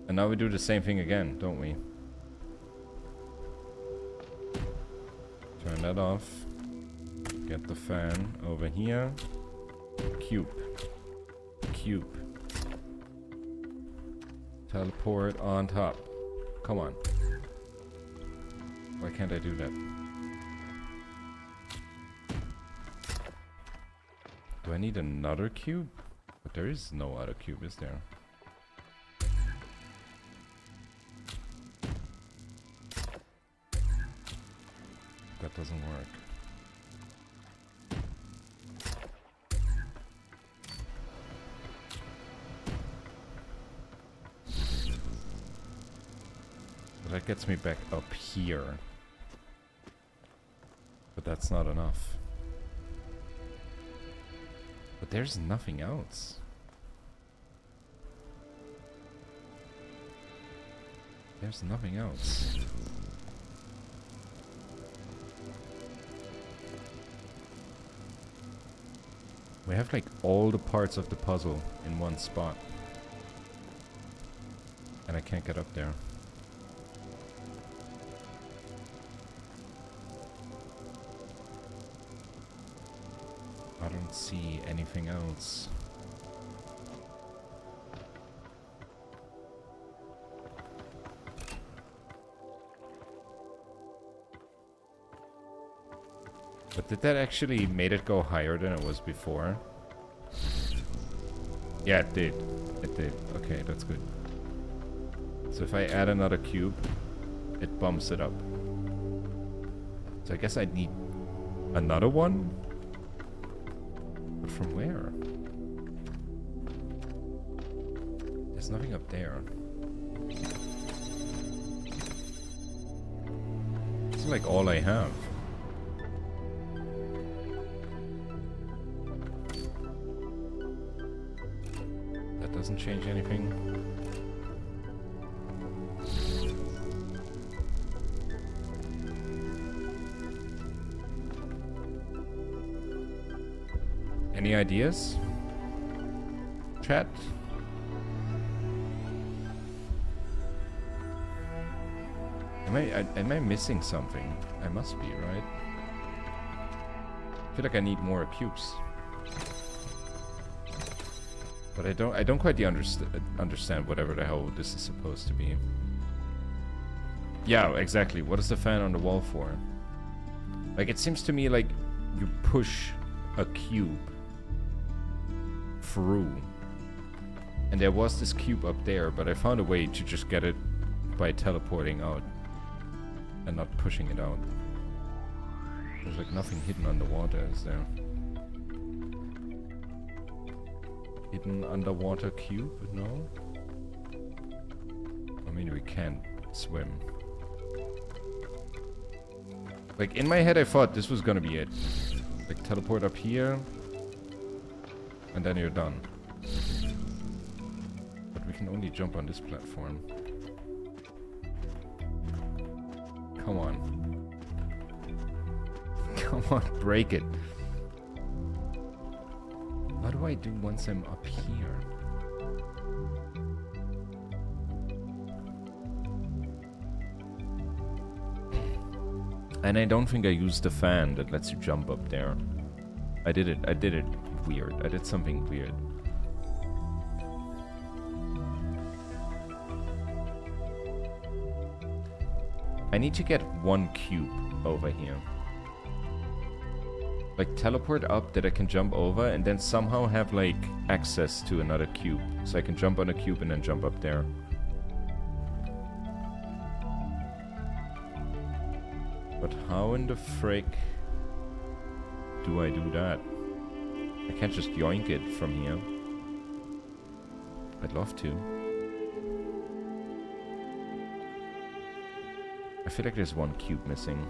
And now we do the same thing again, don't we? Turn that off. Get the fan over here. Cube. Teleport on top. Come on. Why can't I do that? Do I need another cube? But there is no other cube, is there? That doesn't work. That gets me back up here. But that's not enough. But there's nothing else. There's nothing else. We have like all the parts of the puzzle in one spot. And I can't get up there. I don't see anything else. But did that actually made it go higher than it was before? Yeah, it did. It did. Okay, that's good. So if I add another cube, it bumps it up. So I guess I need another one? But from where? There's nothing up there. It's like all I have. That doesn't change anything. Any ideas? Chat? Am I missing something? I must be, right? I feel like I need more cubes. But I don't quite understand whatever the hell this is supposed to be. Yeah, exactly. What is the fan on the wall for? Like, it seems to me like you push a cube through. And there was this cube up there, but I found a way to just get it by teleporting out and not pushing it out. There's like nothing hidden underwater, is there? Hidden underwater cube? No? I mean, we can't swim. Like, in my head I thought this was gonna be it. Like, teleport up here, and then you're done. But we can only jump on this platform. Come on. Come on, break it. What do I do once I'm up here? And I don't think I used the fan that lets you jump up there. I did it weird. I did something weird. I need to get one cube over here. Like, teleport up that I can jump over and then somehow have, like, access to another cube. So I can jump on a cube and then jump up there. But how in the frick do I do that? I can't just yoink it from here. I'd love to. I feel like there's one cube missing.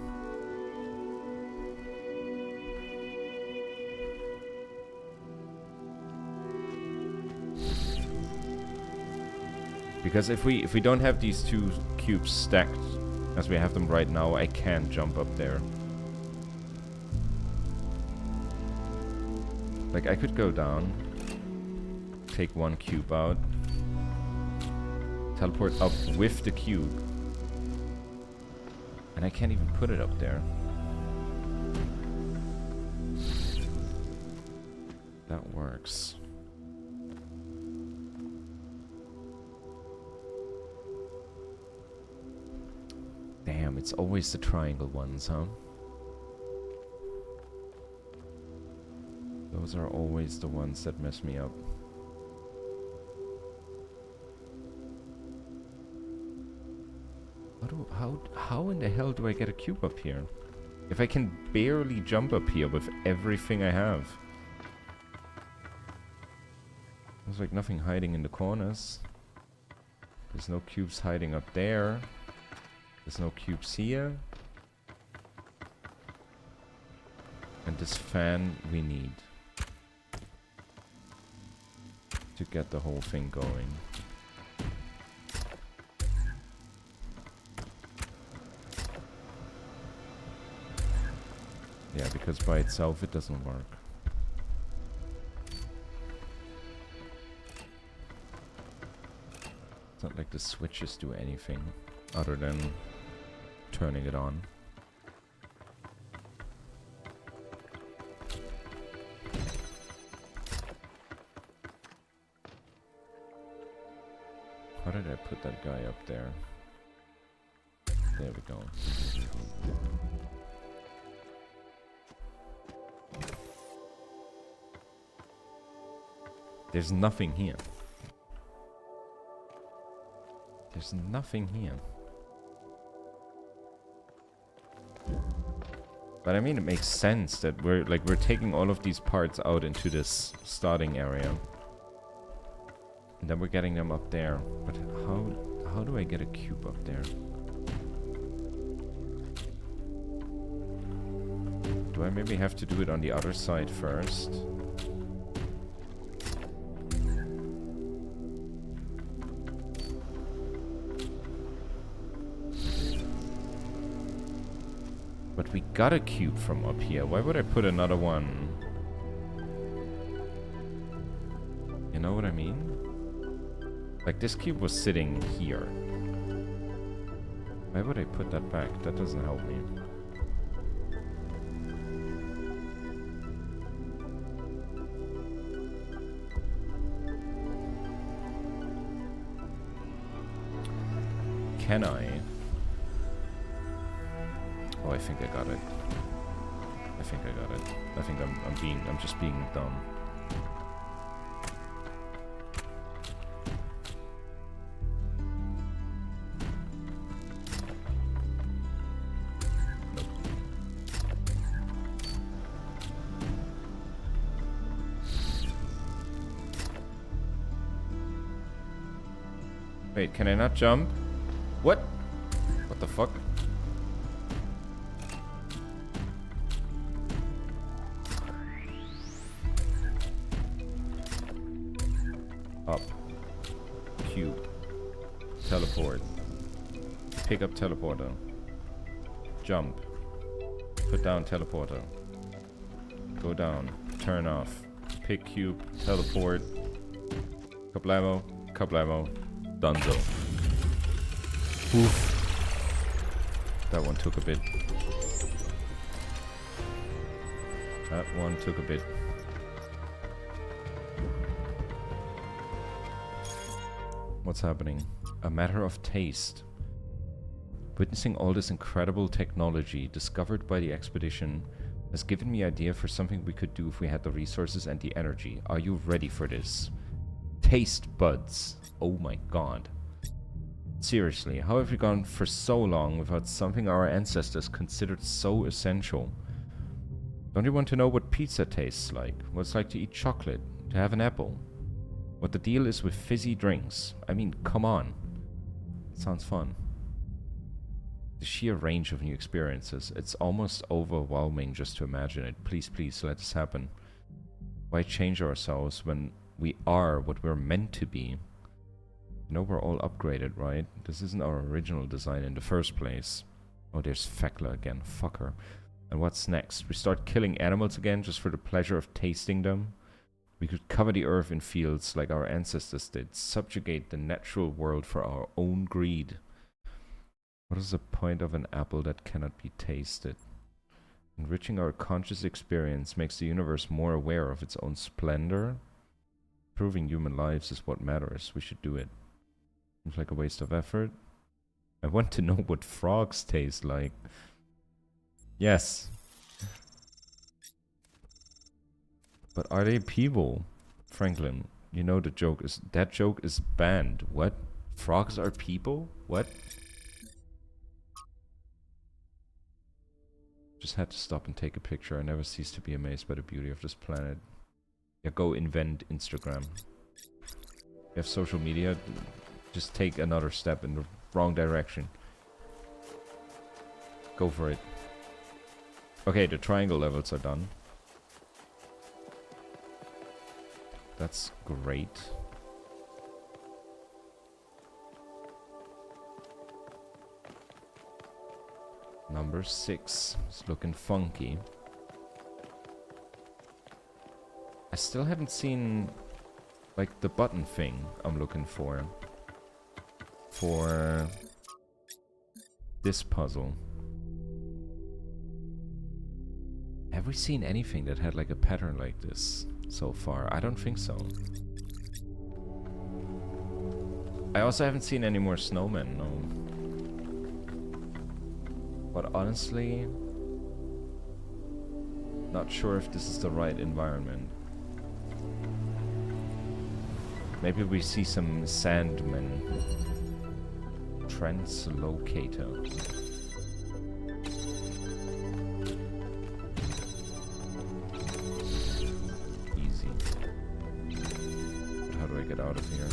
Because if we don't have these two cubes stacked as we have them right now, I can't jump up there. Like, I could go down, take one cube out, teleport up with the cube, and I can't even put it up there. That works. Damn, it's always the triangle ones, huh? Those are always the ones that mess me up. How in the hell do I get a cube up here? If I can barely jump up here with everything I have. There's like nothing hiding in the corners. There's no cubes hiding up there. There's no cubes here. And this fan we need to get the whole thing going. Yeah, because by itself it doesn't work. It's not like the switches do anything other than turning it on. How did I put that guy up there? There we go. There's nothing here. There's nothing here. But I mean, it makes sense that we're taking all of these parts out into this starting area. And then we're getting them up there. But how do I get a cube up there? Do I maybe have to do it on the other side first? But we got a cube from up here. Why would I put another one? You know what I mean? Like, this cube was sitting here. Why would I put that back? That doesn't help me. Can I? Oh, I think I got it. I think I got it. I think I'm just being dumb. Wait, can I not jump? What? What the fuck? Up. Cube. Teleport. Pick up teleporter. Jump. Put down teleporter. Go down. Turn off. Pick cube. Teleport. Couple ammo. Couple ammo. Dunzo. Oof. That one took a bit. That one took a bit. What's happening? A matter of taste. Witnessing all this incredible technology discovered by the expedition has given me idea for something we could do if we had the resources and the energy. Are you ready for this? Taste buds. Oh my god. Seriously, how have we gone for so long without something our ancestors considered so essential? Don't you want to know what pizza tastes like? What it's like to eat chocolate? To have an apple? What the deal is with fizzy drinks? I mean, come on. It sounds fun. The sheer range of new experiences. It's almost overwhelming just to imagine it. Please, please, let this happen. Why change ourselves when we are what we're meant to be? You know, we're all upgraded, right? This isn't our original design in the first place. Oh, there's Fekla again. Fuck her. And what's next? We start killing animals again just for the pleasure of tasting them? We could cover the earth in fields like our ancestors did, subjugate the natural world for our own greed. What is the point of an apple that cannot be tasted? Enriching our conscious experience makes the universe more aware of its own splendor. Improving human lives is what matters. We should do it. Seems like a waste of effort. I want to know what frogs taste like. Yes. But are they people? Franklin, you know the joke is... That joke is banned. What? Frogs are people? What? Just had to stop and take a picture. I never cease to be amazed by the beauty of this planet. Yeah, go invent Instagram. You have social media, just take another step in the wrong direction. Go for it. Okay, the triangle levels are done. That's great. Number 6 is looking funky. I still haven't seen like the button thing I'm looking for this puzzle. Have we seen anything that had like a pattern like this so far? I don't think so. I also haven't seen any more snowmen, no. But honestly, not sure if this is the right environment. Maybe we see some sandmen. Translocator. Easy. But how do I get out of here?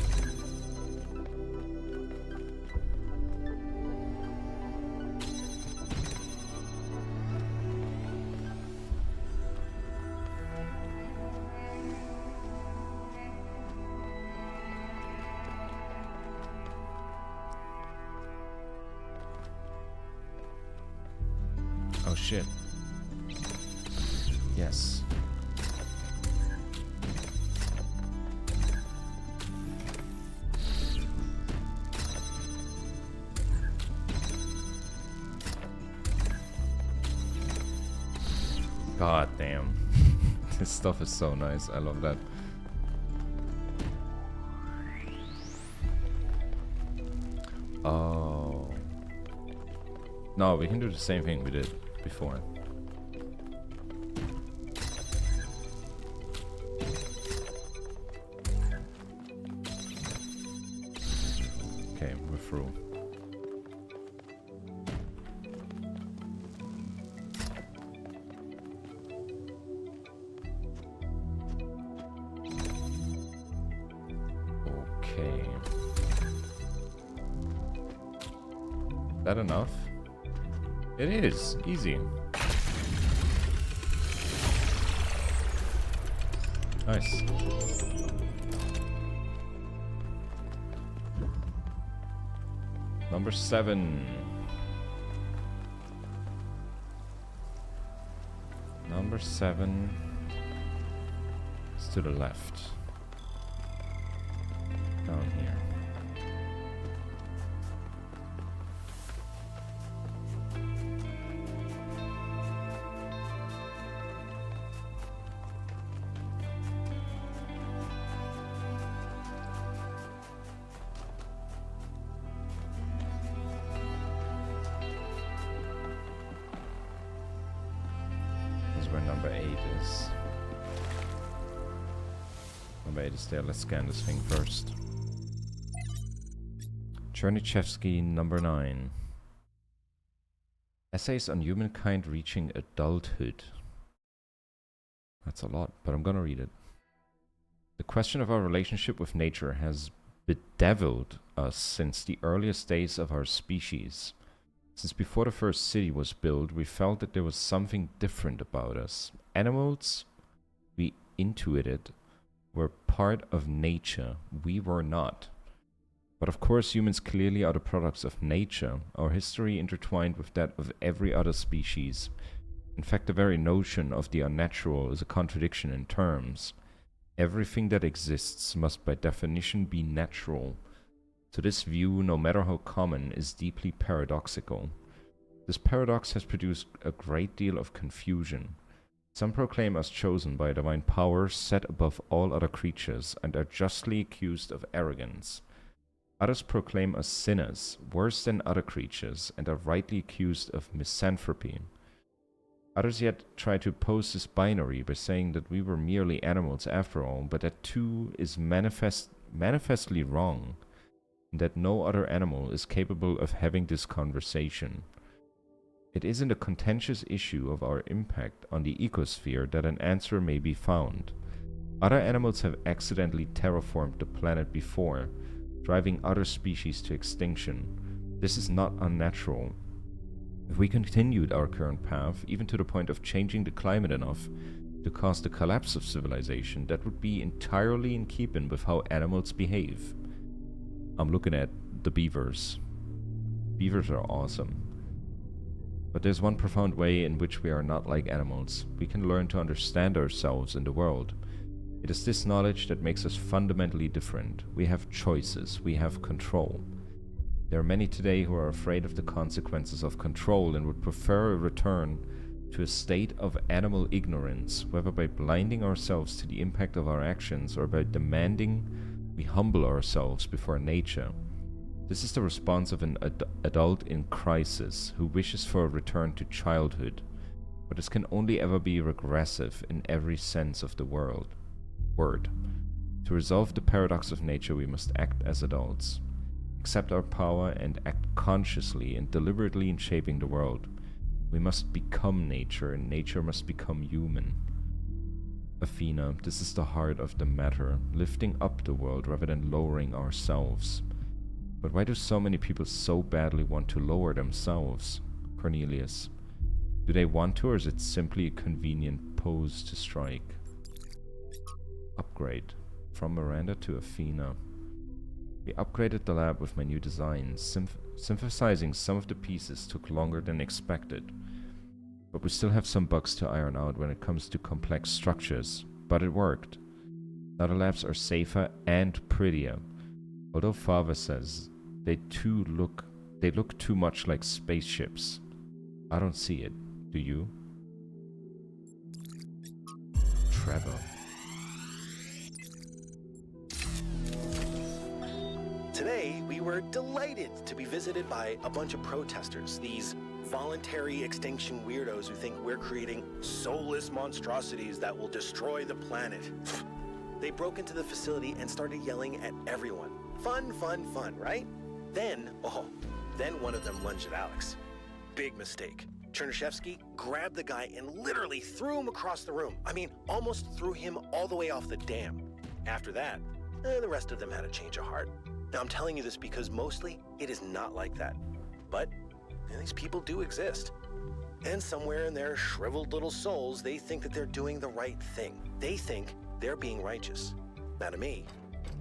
Oh shit. Yes. God damn. This stuff is so nice. I love that. Oh. No, we can do the same thing we did before. Okay, we're through. Okay. That enough? It is easy. Nice. Number 7. Number 7 is to the left. Down here. Where number 8 is. Number 8 is there. Let's scan this thing first. Chernyshevsky, number 9. Essays on humankind reaching adulthood. That's a lot, but I'm gonna read it. The question of our relationship with nature has bedeviled us since the earliest days of our species. Since before the first city was built, we felt that there was something different about us. Animals, we intuited, were part of nature. We were not. But of course, humans clearly are the products of nature, our history intertwined with that of every other species. In fact, the very notion of the unnatural is a contradiction in terms. Everything that exists must by definition be natural. To this view, no matter how common, is deeply paradoxical. This paradox has produced a great deal of confusion. Some proclaim us chosen by a divine power set above all other creatures and are justly accused of arrogance. Others proclaim us sinners, worse than other creatures, and are rightly accused of misanthropy. Others yet try to oppose this binary by saying that we were merely animals after all, but that too is manifestly wrong, and that no other animal is capable of having this conversation. It is in the contentious issue of our impact on the ecosphere that an answer may be found. Other animals have accidentally terraformed the planet before, driving other species to extinction. This is not unnatural. If we continued our current path, even to the point of changing the climate enough to cause the collapse of civilization, that would be entirely in keeping with how animals behave. I'm looking at the beavers. Beavers are awesome. But there's one profound way in which we are not like animals. We can learn to understand ourselves and the world. It is this knowledge that makes us fundamentally different. We have choices. We have control. There are many today who are afraid of the consequences of control and would prefer a return to a state of animal ignorance, whether by blinding ourselves to the impact of our actions or by demanding we humble ourselves before nature. This is the response of an adult in crisis who wishes for a return to childhood, but this can only ever be regressive in every sense of the word. To resolve the paradox of nature, we must act as adults, accept our power, and act consciously and deliberately in shaping the world. We must become nature, and nature must become human. Athena, this is the heart of the matter, lifting up the world rather than lowering ourselves. But why do so many people so badly want to lower themselves? Cornelius. Do they want to, or is it simply a convenient pose to strike? Upgrade. From Miranda to Athena. We upgraded the lab with my new designs. Synthesizing some of the pieces took longer than expected. But we still have some bugs to iron out when it comes to complex structures. But it worked. Now the labs are safer and prettier. Although Father says they look too much like spaceships. I don't see it. Do you? Trevor. Today, we were delighted to be visited by a bunch of protesters, these voluntary extinction weirdos who think we're creating soulless monstrosities that will destroy the planet. They broke into the facility and started yelling at everyone. Fun, fun, fun, right? Then one of them lunged at Alex. Big mistake. Chernyshevsky grabbed the guy and literally threw him across the room. I mean, almost threw him all the way off the dam. After that, the rest of them had a change of heart. Now, I'm telling you this because mostly it is not like that. But these people do exist. And somewhere in their shriveled little souls, they think that they're doing the right thing. They think they're being righteous. Now, to me,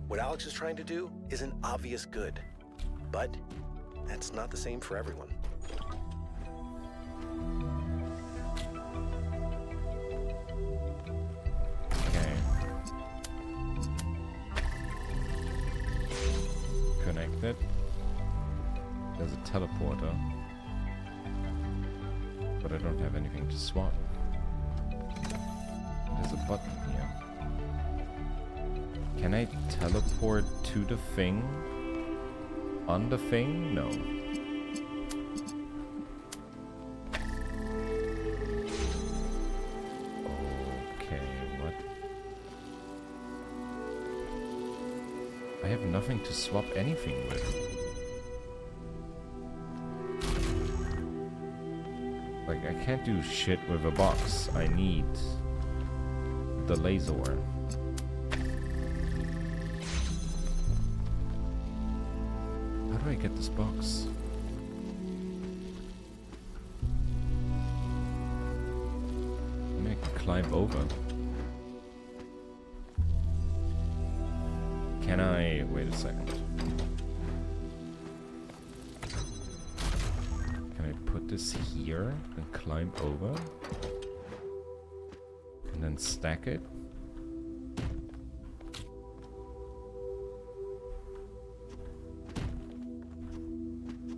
what Alex is trying to do is an obvious good. But that's not the same for everyone. Connected. There's a teleporter, but I don't have anything to swap. There's a button here. Can I teleport to the thing? On the thing? No. Okay, what? I have nothing to swap anything with. Like, I can't do shit with a box. I need the laser. How do I get this box? Maybe I can climb over. Can I... wait a second. Can I put this here and climb over? And then stack it?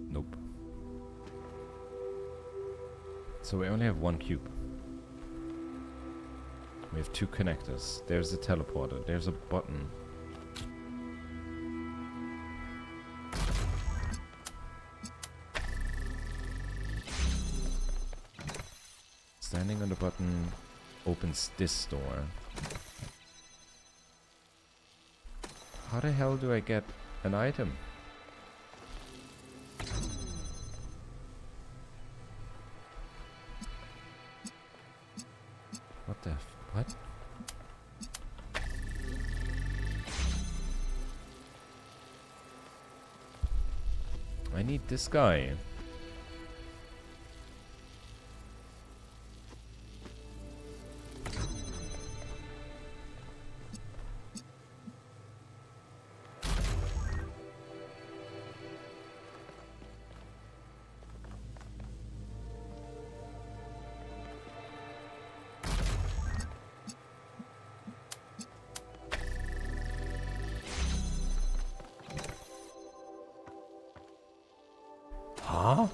Nope. So we only have one cube. We have two connectors. There's a teleporter. There's a button. Standing on the button opens this door. How the hell do I get an item? What the what? I need this guy. Huh?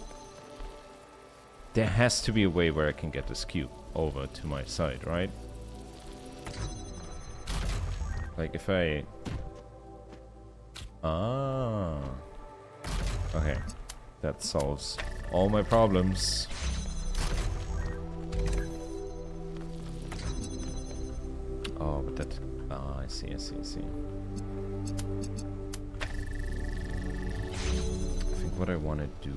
There has to be a way where I can get this cube over to my side, right? Like if I... Ah. Okay. That solves all my problems. Oh, but that... Ah, I see. I think what I want to do...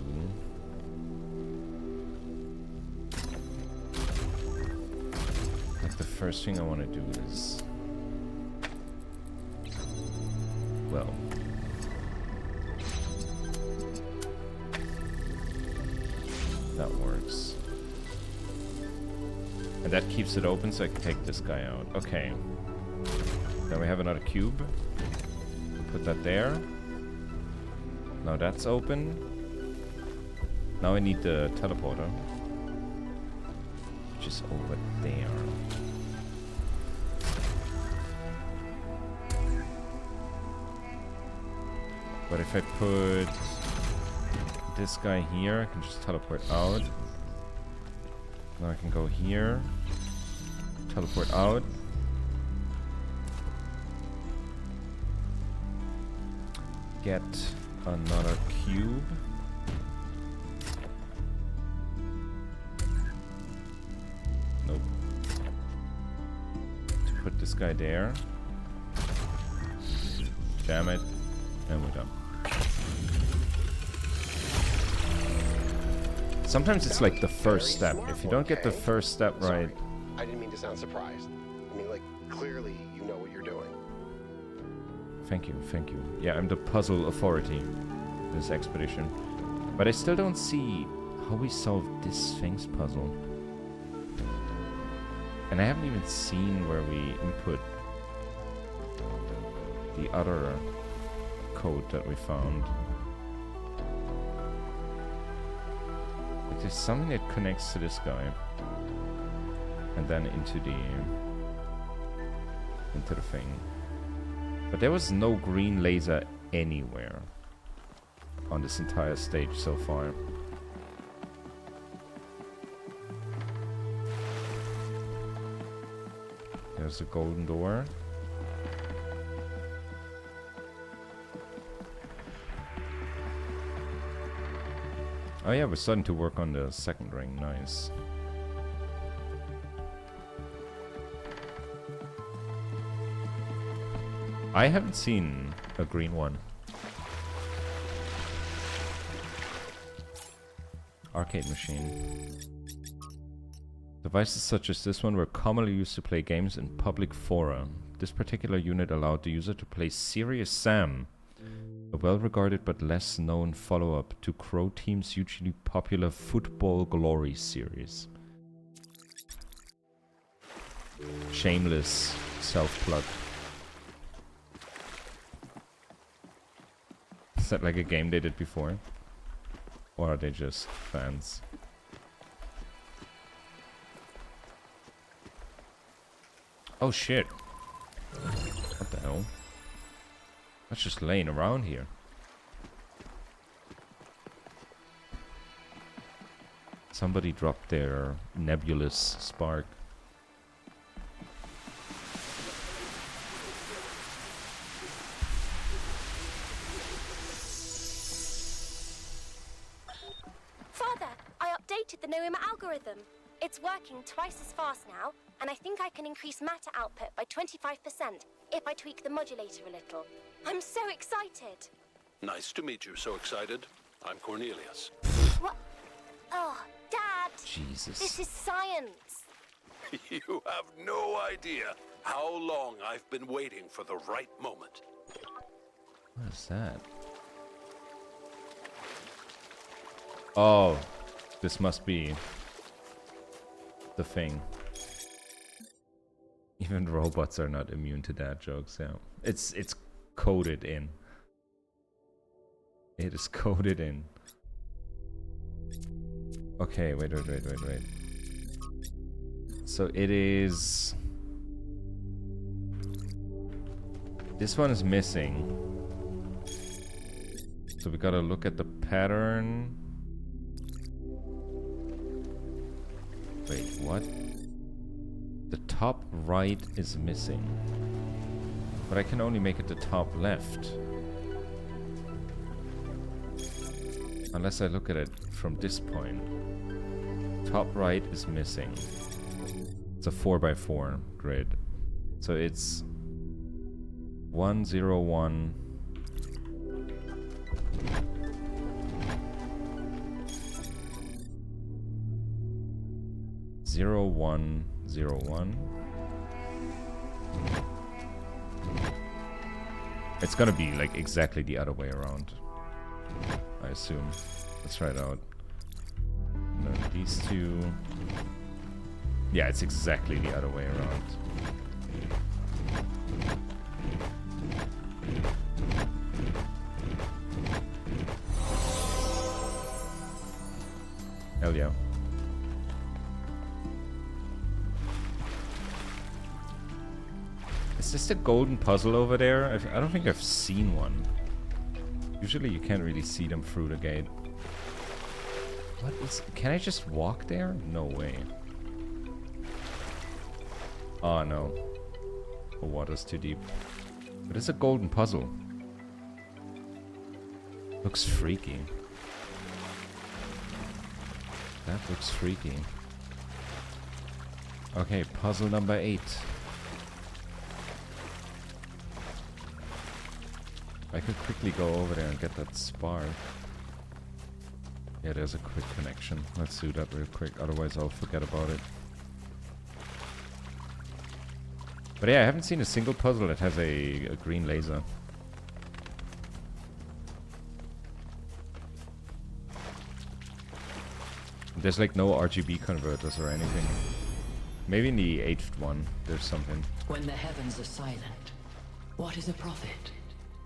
Like the first thing I want to do is... Well... That works. And that keeps it open so I can take this guy out. Okay. Then we have another cube. Put that there. Now that's open. Now I need the teleporter. Which is over there. But if I put this guy here, I can just teleport out. Now I can go here. Teleport out. Get another cube. Nope. To put this guy there. Damn it. And we're done. Sometimes it's like the first step. If you don't get the first step right... I didn't mean to sound surprised. I mean, like, clearly you know what you're doing. Thank you. Yeah, I'm the puzzle authority in this expedition. But I still don't see how we solve this Sphinx puzzle. And I haven't even seen where we input the other code that we found. Like there's something that connects to this guy. And then into the thing. But there was no green laser anywhere on this entire stage so far. There's the golden door. Oh yeah, we're starting to work on the second ring. Nice. I haven't seen a green one. Arcade machine. Devices such as this one were commonly used to play games in public fora. This particular unit allowed the user to play Serious Sam, a well-regarded but less known follow-up to Crow Team's hugely popular Football Glory series. Shameless self-plug. Is that like a game they did before? Or are they just fans? Oh shit. What the hell? That's just laying around here. Somebody dropped their nebulous spark. Father, I updated the Noema algorithm. It's working twice as fast now, and I think I can increase matter output by 25% if I tweak the modulator a little. I'm so excited. Nice to meet you. So excited. I'm Cornelius. What? Oh, Dad. Jesus. This is science. You have no idea how long I've been waiting for the right moment. What is that? Oh, this must be the thing. Even robots are not immune to dad jokes. Yeah, it's coded in. It is coded in. Okay, wait. So it is... This one is missing. So we gotta look at the pattern. Wait, what? The top right is missing. But I can only make it the top left. Unless I look at it from this point. Top right is missing. It's a 4x4 grid. So it's 101. Zero one zero one. It's gonna be like exactly the other way around, I assume. Let's try it out. And then these two. Yeah, it's exactly the other way around. Hell yeah. Is this the golden puzzle over there? I don't think I've seen one. Usually you can't really see them through the gate. What is... Can I just walk there? No way. Oh no. The water's too deep. But it's a golden puzzle. Looks freaky. That looks freaky. Okay, puzzle number 8. I could quickly go over there and get that spar. Yeah, there's a quick connection. Let's do that real quick, otherwise I'll forget about it. But yeah, I haven't seen a single puzzle that has a green laser. There's like no RGB converters or anything. Maybe in the 8th one, there's something. When the heavens are silent, what is a prophet?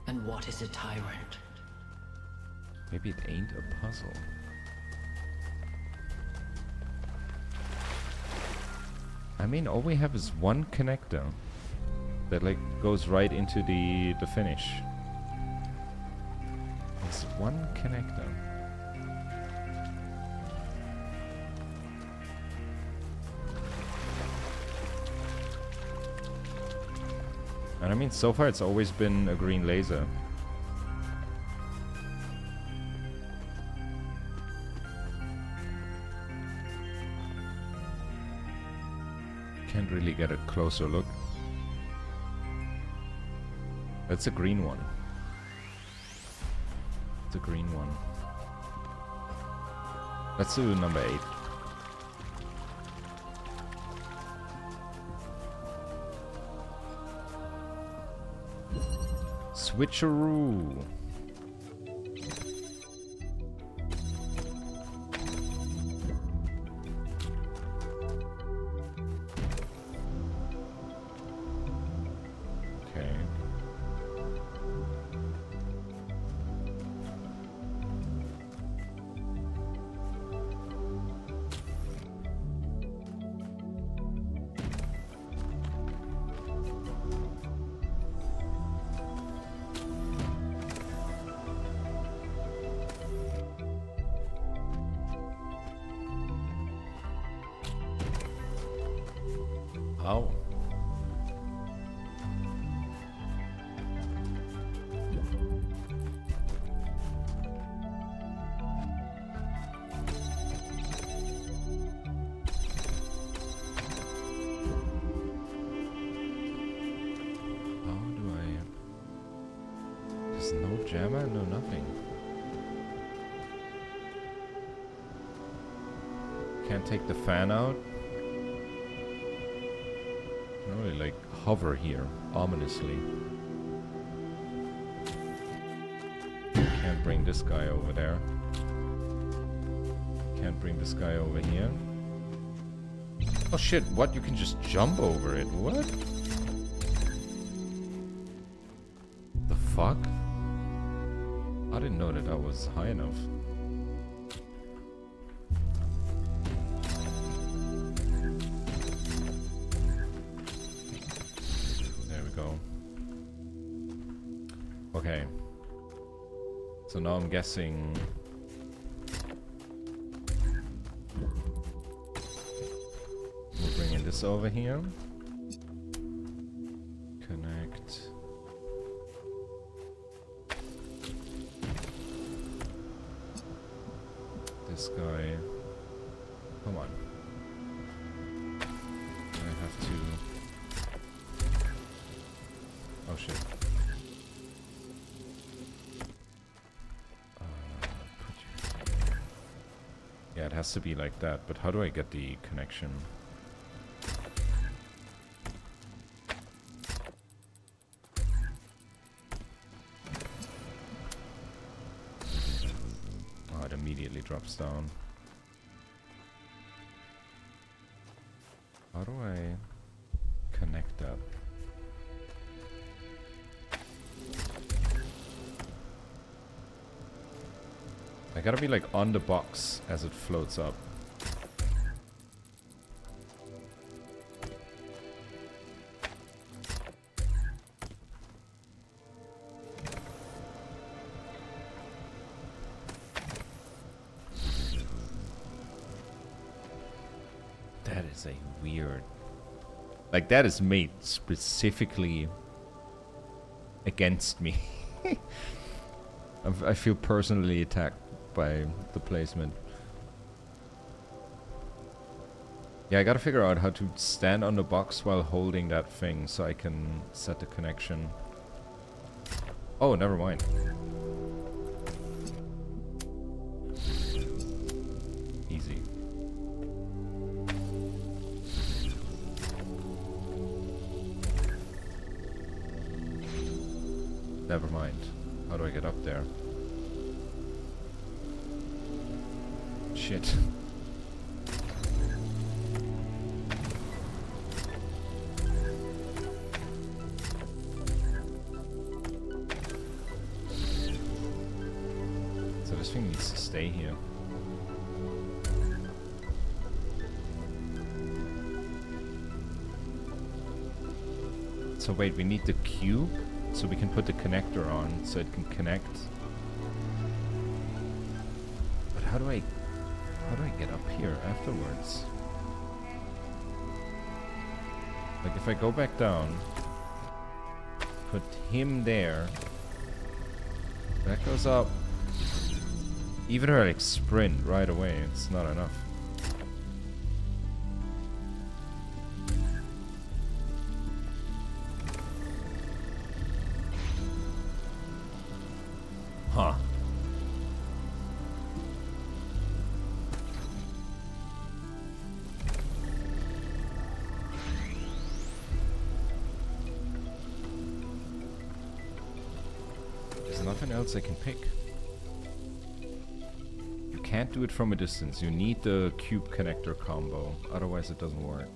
And what is a tyrant? Maybe it ain't a puzzle. I mean, all we have is one connector that like goes right into the finish. It's one connector. And I mean, so far it's always been a green laser. Can't really get a closer look. That's a green one. It's a green one. Let's do number 8. Switcheroo. Okay. Oh. There's no jammer, no nothing. Can't take the fan out. Really like hover here ominously. Can't bring this guy over there. Can't bring this guy over here. Oh shit, what? You can just jump over it. What? The fuck? I didn't know that that was high enough. Okay. So now I'm guessing... this over here. Connect. This guy. Come on. I have to. Oh shit. Yeah, it has to be like that, but how do I get the connection? Oh, it immediately drops down. How do I connect that? I gotta be like on the box as it floats up. That is a weird... Like, that is made specifically against me. I feel personally attacked by the placement. Yeah, I gotta figure out how to stand on the box while holding that thing so I can set the connection. Oh, never mind. Easy. Never mind. How do I get up there? Shit. So this thing needs to stay here. So wait, we need the cube so we can put the connector on so it can connect. But how do I get up here afterwards? Like if I go back down, put him there, that goes up. Even if I like sprint right away, it's not enough. Huh. There's nothing else I can pick. You can't do it from a distance. You need the cube connector combo, otherwise it doesn't work.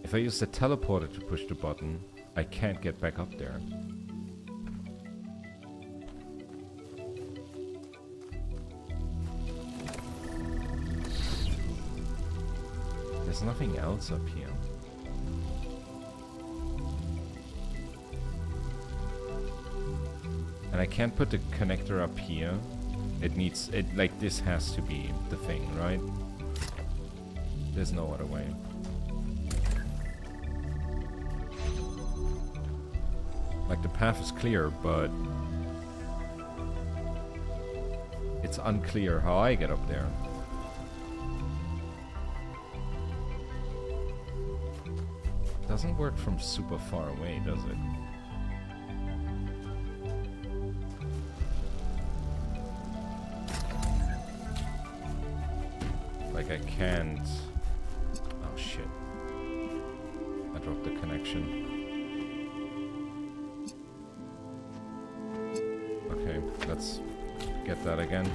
If I use the teleporter to push the button, I can't get back up there. There's nothing else up here. And I can't put the connector up here. It needs it, like this has to be the thing, right? There's no other way. Like the path is clear, but it's unclear how I get up there. Doesn't work from super far away, does it? Like I can't... Oh shit. I dropped the connection. Okay, let's get that again.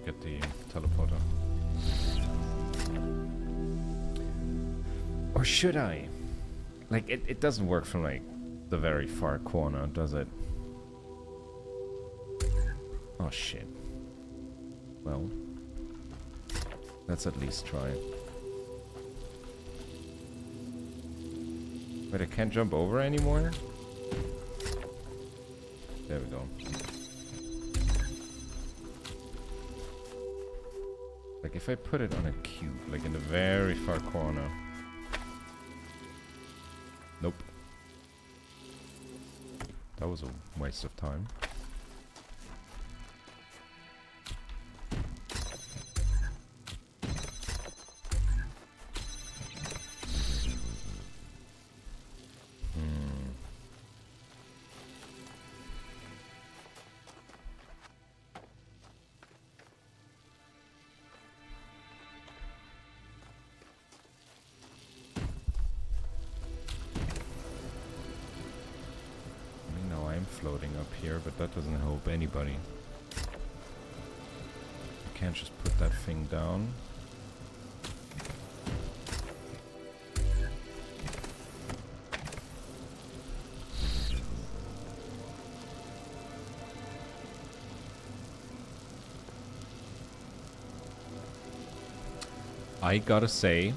Get the teleporter. Or should I? Like, it doesn't work from, like, the very far corner, does it? Oh, shit. Well, let's at least try. Wait, I can't jump over anymore? There we go. Like, if I put it on a cube, like in the very far corner. Nope. That was a waste of time. Floating up here, but that doesn't help anybody. I can't just put that thing down. I gotta say,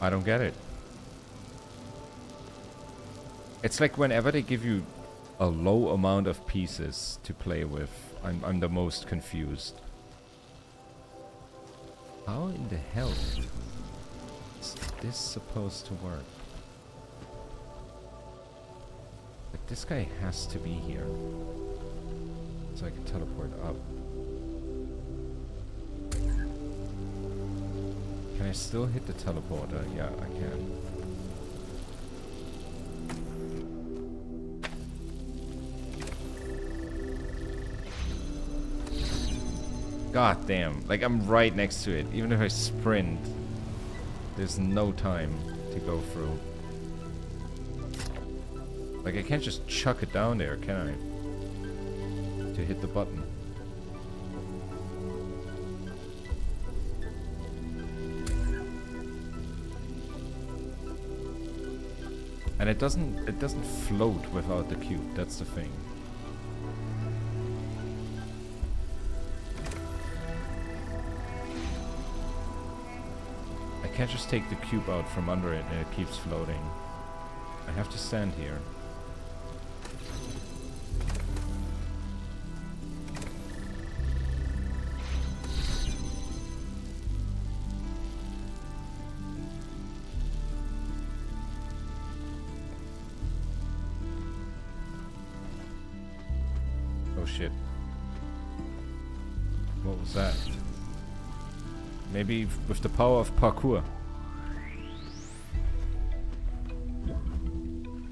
I don't get it. It's like whenever they give you a low amount of pieces to play with, I'm the most confused. How in the hell is this supposed to work? Like, this guy has to be here, so I can teleport up. Can I still hit the teleporter? Yeah, I can. God damn, like I'm right next to it. Even if I sprint, there's no time to go through. Like I can't just chuck it down there, can I? To hit the button. And it doesn't float without the cube, that's the thing. I can't just take the cube out from under it and it keeps floating. I have to stand here. Oh shit. What was that? Maybe with the power of parkour.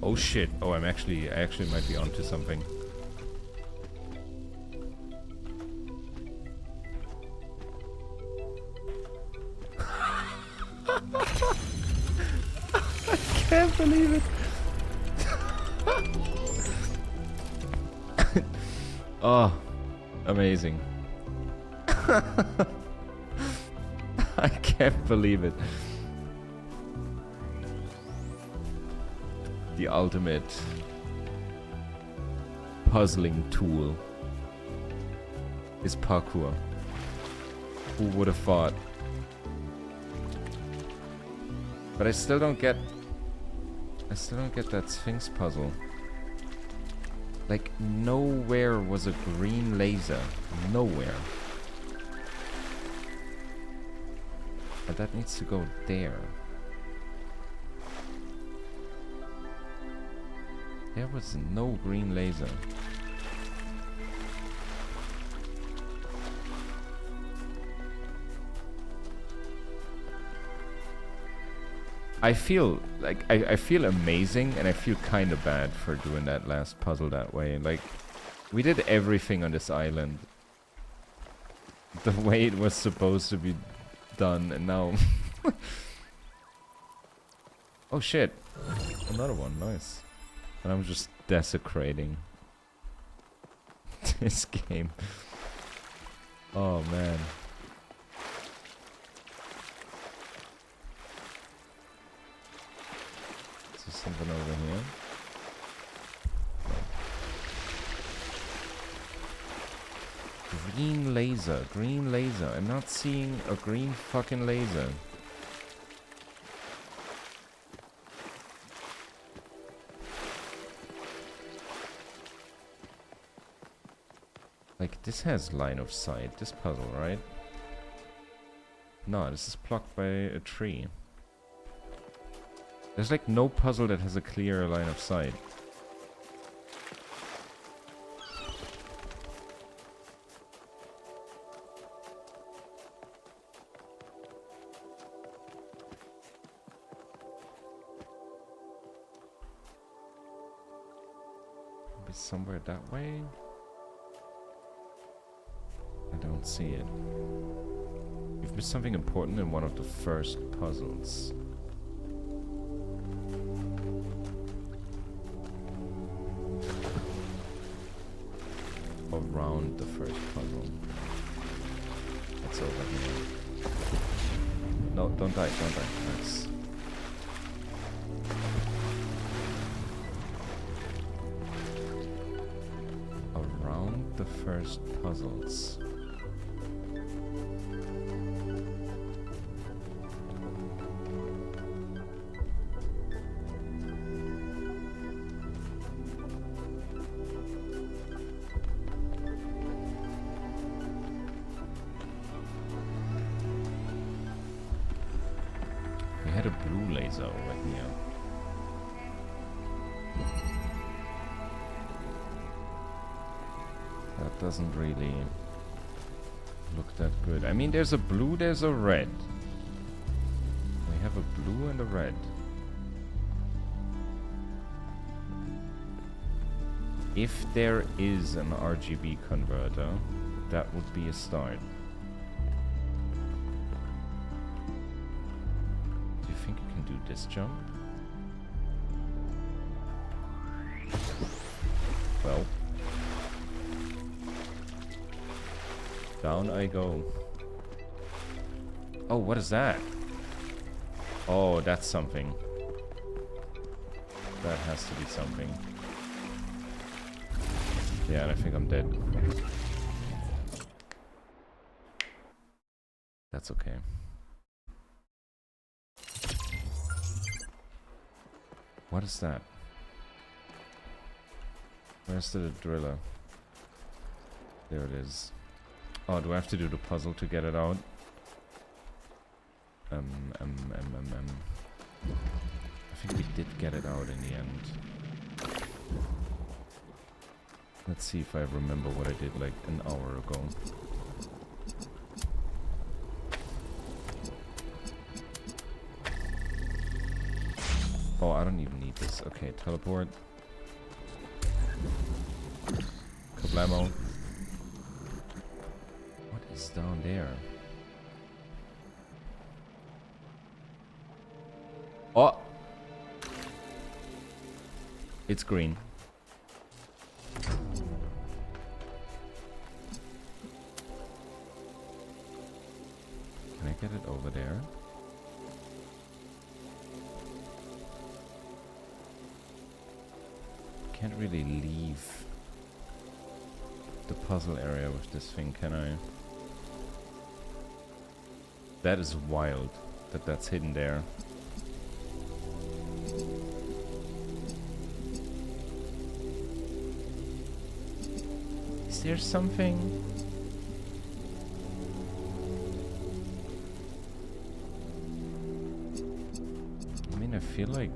Oh shit. Oh, I actually might be onto something. I can't believe it. Oh, amazing. I can't believe it. The ultimate puzzling tool is parkour. Who would have thought? But I still don't get that Sphinx puzzle. Like, nowhere was a green laser. Nowhere. But that needs to go there. There was no green laser. I feel like I feel amazing and I feel kind of bad for doing that last puzzle that way. Like, we did everything on this island the way it was supposed to be done, and now oh shit, another one. Nice. And I'm just desecrating this game. Oh man. Is something over here? Green laser, green laser. I'm not seeing a green fucking laser. Like, this has line of sight, this puzzle, right? No, this is blocked by a tree. There's like no puzzle that has a clear line of sight. Maybe somewhere that way? I don't see it. You've missed something important in one of the first puzzles. Around the first puzzle. It's over here. No, don't die, don't die. Nice. Around the first puzzles. Over here. That doesn't really look that good. I mean, there's a blue, there's a red. We have a blue and a red. If there is an RGB converter, that would be a start. This jump. Well, down I go. Oh, what is that? Oh, that's something. That has to be something. Yeah, and I think I'm dead. That's okay. What is that? Where's the driller? There it is. Oh, do I have to do the puzzle to get it out? I think we did get it out in the end. Let's see if I remember what I did like an hour ago. Oh, I don't even need this. Okay, teleport. Kablamo. What is down there? Oh! It's green. Can I get it over there? Can't really leave the puzzle area with this thing, can I? That is wild that that's hidden there. Is there something? I mean, I feel like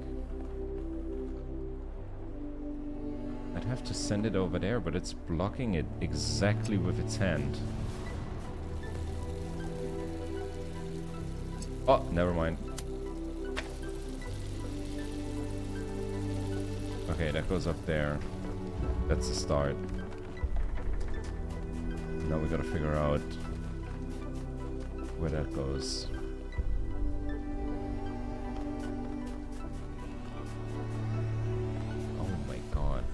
I'd have to send it over there, but it's blocking it exactly with its hand. Oh, never mind. Okay, that goes up there. That's the start. Now we gotta figure out where that goes. Oh my god.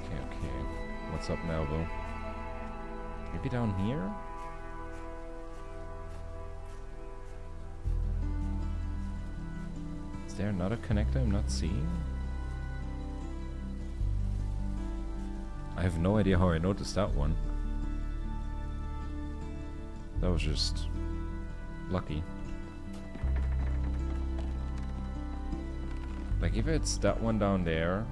Okay. What's up, Melville? Maybe down here? Is there another connector I'm not seeing? I have no idea how I noticed that one. That was just lucky. Like if it's that one down there.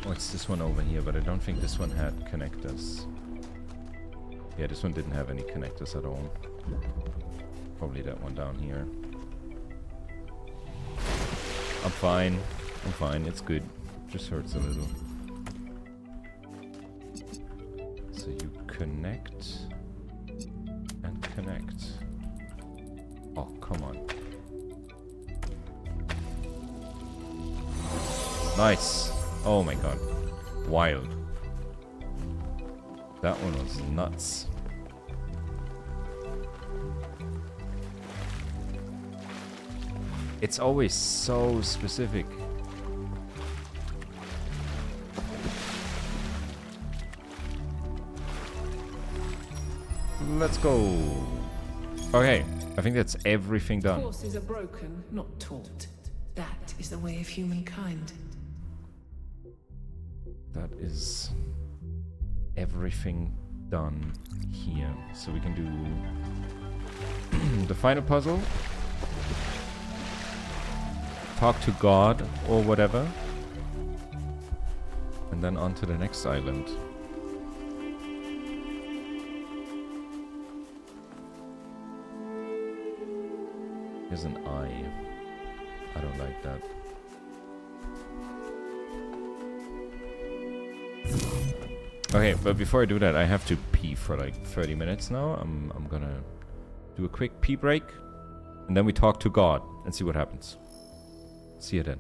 Oh, it's this one over here, but I don't think this one had connectors. Yeah, this one didn't have any connectors at all. Probably that one down here. I'm fine. I'm fine. It's good. Just hurts a little. So you connect and connect. Oh, come on. Nice. Oh my god. Wild. That one was nuts. It's always so specific. Let's go. Okay, I think that's everything done. Forces are broken, not taught. That is the way of humankind. That is everything done here. So we can do the final puzzle. Talk to God or whatever. And then on to the next island. Here's an eye. I don't like that. Okay, but before I do that, I have to pee for like 30 minutes now. I'm gonna do a quick pee break, and then we talk to God and see what happens. See you then.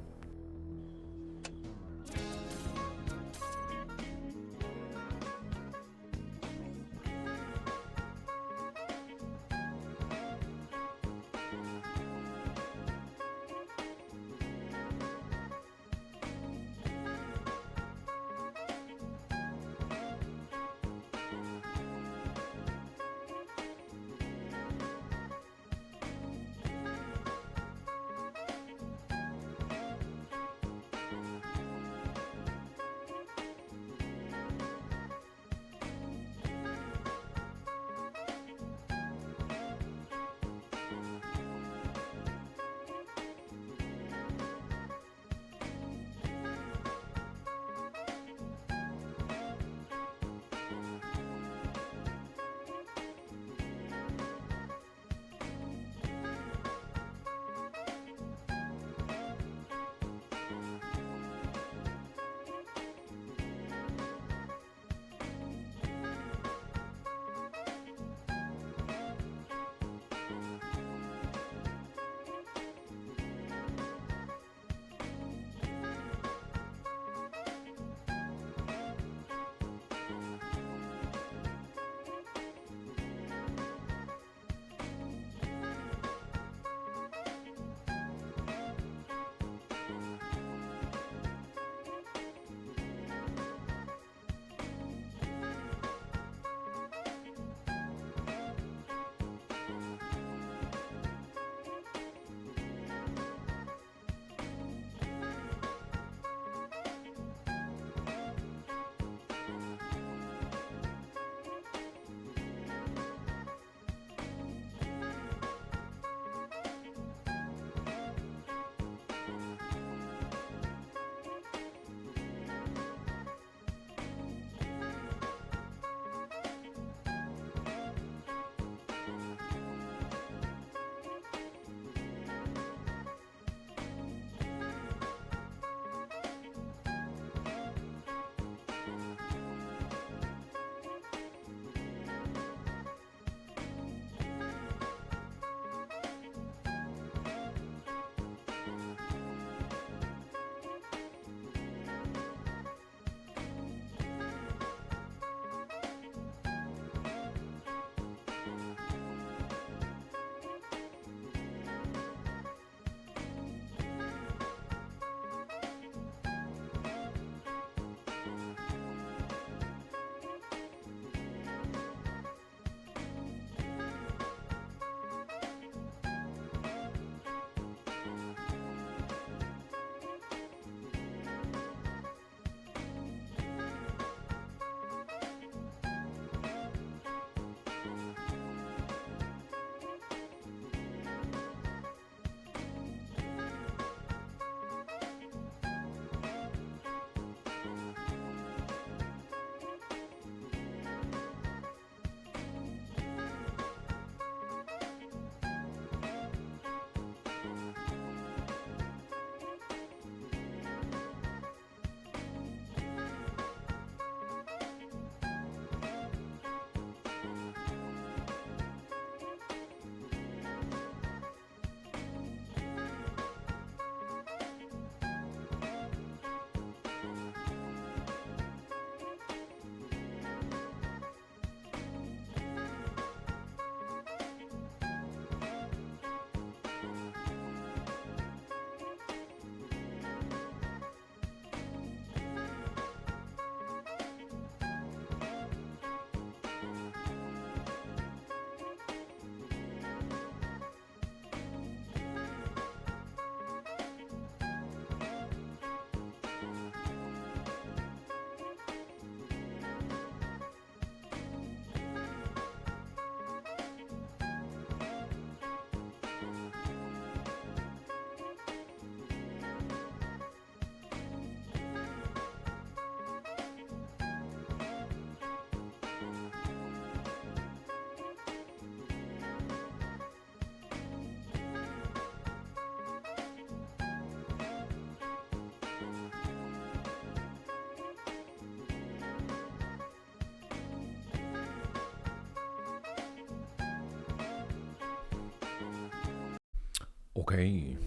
Okay.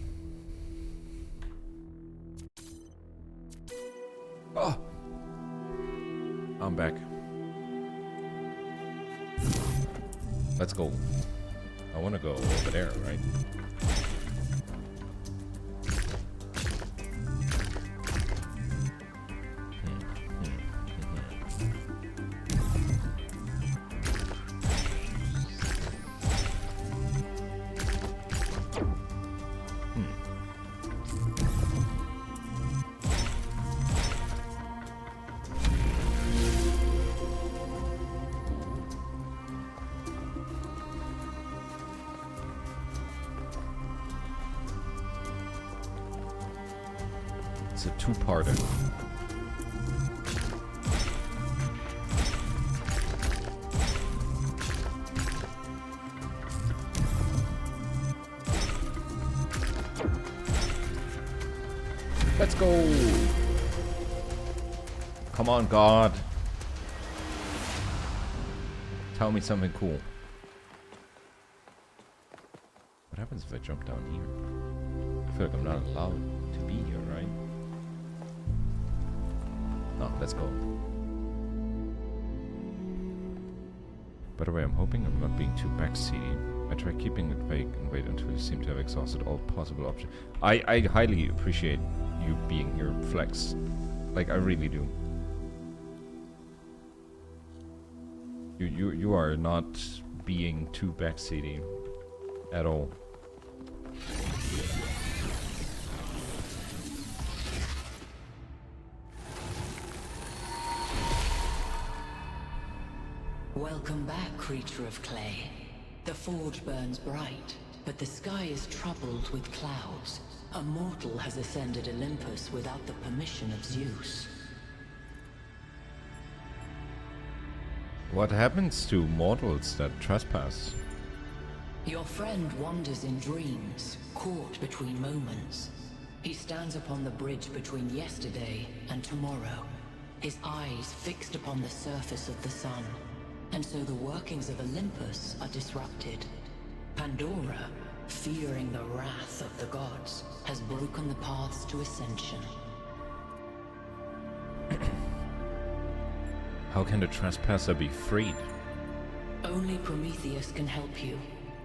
Oh! I'm back. Let's go. I want to go over there, right? It's a two-parter. Let's go! Come on, God. Tell me something cool. What happens if I jump down here? I feel like I'm not allowed to be here, right? No, let's go. By the way, I'm hoping I'm not being too backseaty. I try keeping it vague and wait until you seem to have exhausted all possible options. I highly appreciate you being here, Flex. Like, I really do. You are not being too backseaty at all. Welcome back, creature of clay. The forge burns bright, but the sky is troubled with clouds. A mortal has ascended Olympus without the permission of Zeus. What happens to mortals that trespass? Your friend wanders in dreams, caught between moments. He stands upon the bridge between yesterday and tomorrow, his eyes fixed upon the surface of the sun. And so the workings of Olympus are disrupted. Pandora, fearing the wrath of the gods, has broken the paths to ascension. How can the trespasser be freed? Only Prometheus can help you,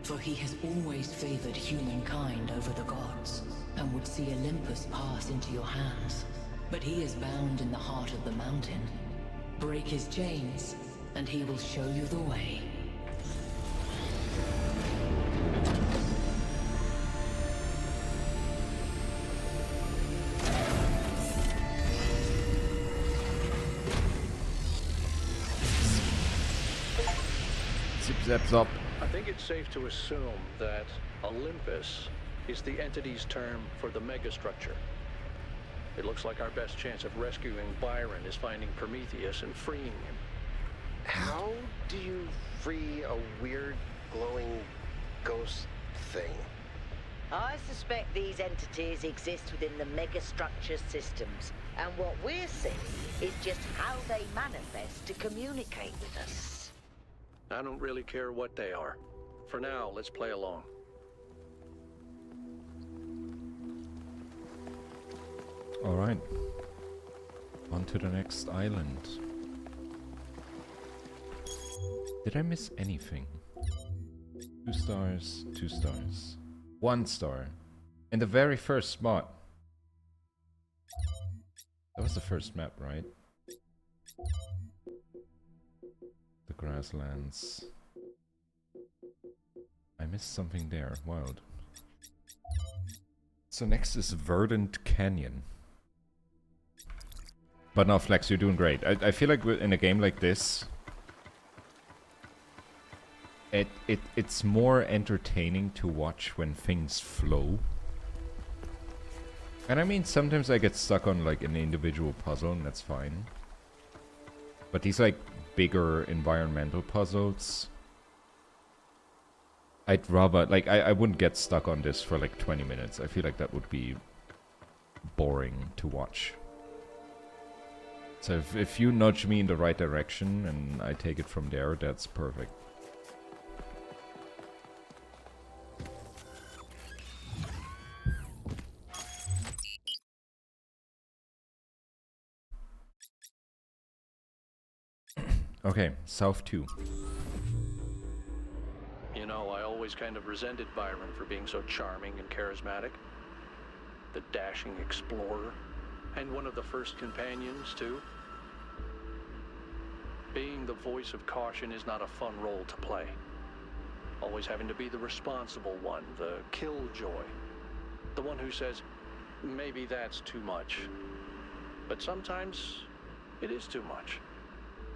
for he has always favored humankind over the gods, and would see Olympus pass into your hands. But he is bound in the heart of the mountain. Break his chains, and he will show you the way. Zip zap zop. I think it's safe to assume that Olympus is the entity's term for the megastructure. It looks like our best chance of rescuing Byron is finding Prometheus and freeing him. How do you free a weird, glowing ghost thing? I suspect these entities exist within the megastructure systems, and what we're seeing is just how they manifest to communicate with us. I don't really care what they are. For now, let's play along. Alright. On to the next island. Did I miss anything? 2 stars, 2 stars. 1 star. In the very first spot. That was the first map, right? The grasslands. I missed something there. Wild. So next is Verdant Canyon. But no, Flex, you're doing great. I feel like in a game like this, it's more entertaining to watch when things flow. And I mean, sometimes I get stuck on like an individual puzzle, and that's fine. But these like bigger environmental puzzles, I'd rather, like, I wouldn't get stuck on this for like 20 minutes. I feel like that would be boring to watch. So if you nudge me in the right direction and I take it from there, that's perfect. Okay, South 2. You know, I always kind of resented Byron for being so charming and charismatic. The dashing explorer, and one of the first companions, too. Being the voice of caution is not a fun role to play. Always having to be the responsible one, the killjoy. The one who says, maybe that's too much. But sometimes it is too much.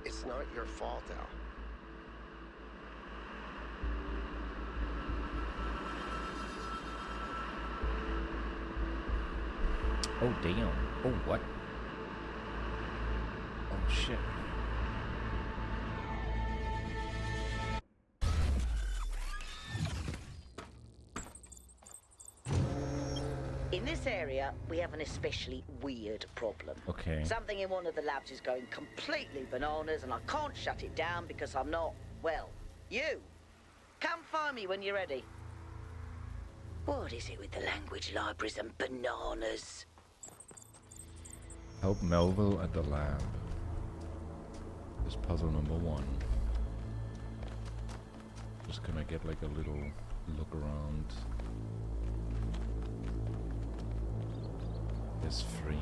It's not your fault, Al. Oh, damn. Oh, what? Oh, shit. In this area, we have an especially weird problem. Okay. Something in one of the labs is going completely bananas, and I can't shut it down because I'm not, well, you. Come find me when you're ready. What is it with the language libraries and bananas? Help Melville at the lab. This is puzzle number 1. Just gonna get like a little look around. There's 3.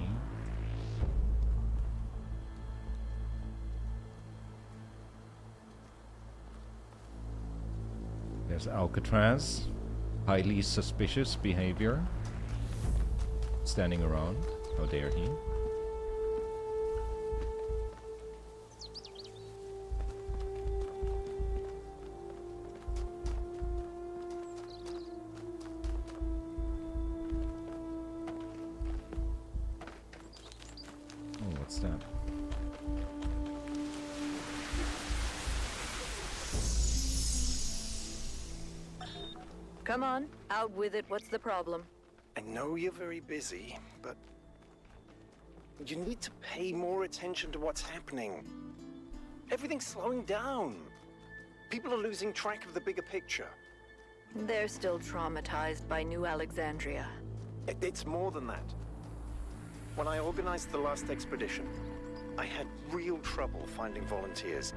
There's Alcatraz. Highly suspicious behavior. Standing around. How dare he? Oh, what's that? Come on, out with it. What's the problem? I know you're very busy, but you need to pay more attention to what's happening. Everything's slowing down. People are losing track of the bigger picture. They're still traumatized by New Alexandria. It's more than that. When I organized the last expedition, I had real trouble finding volunteers.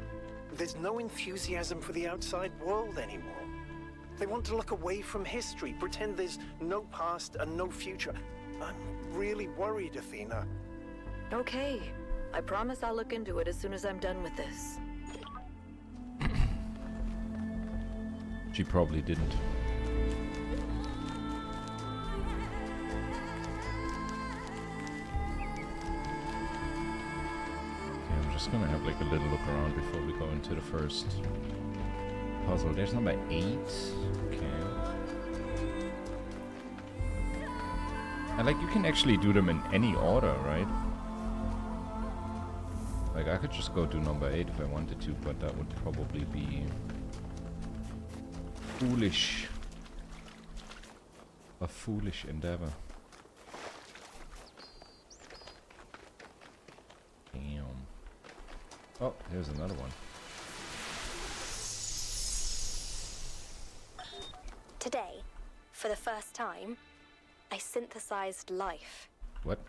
There's no enthusiasm for the outside world anymore. They want to look away from history, pretend there's no past and no future. I'm really worried, Athena. Okay. I promise I'll look into it as soon as I'm done with this. She probably didn't. Okay, I'm just gonna have like a little look around before we go into the first puzzle. There's number 8. Okay. And like you can actually do them in any order, right? Like I could just go to number 8 if I wanted to, but that would probably be foolish. A foolish endeavor. Damn. Oh, here's another one. Today, for the first time, I synthesized life. What?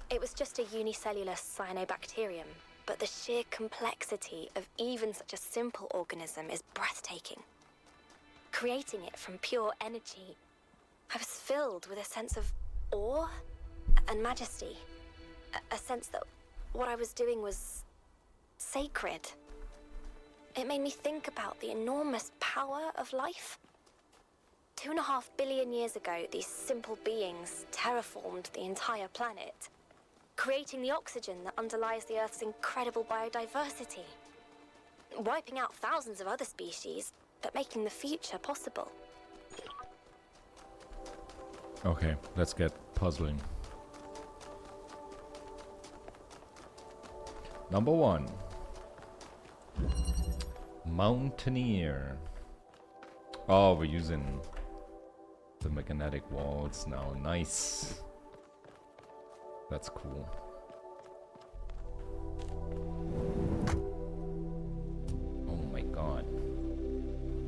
It was just a unicellular cyanobacterium, but the sheer complexity of even such a simple organism is breathtaking. Creating it from pure energy, I was filled with a sense of awe and majesty. A sense that what I was doing was sacred. It made me think about the enormous power of life. 2.5 billion years ago, these simple beings terraformed the entire planet, creating the oxygen that underlies the Earth's incredible biodiversity, wiping out thousands of other species, but making the future possible. Okay, let's get puzzling. Number 1. Mountaineer. Oh, we're using the magnetic walls now. Nice. That's cool. Oh my god.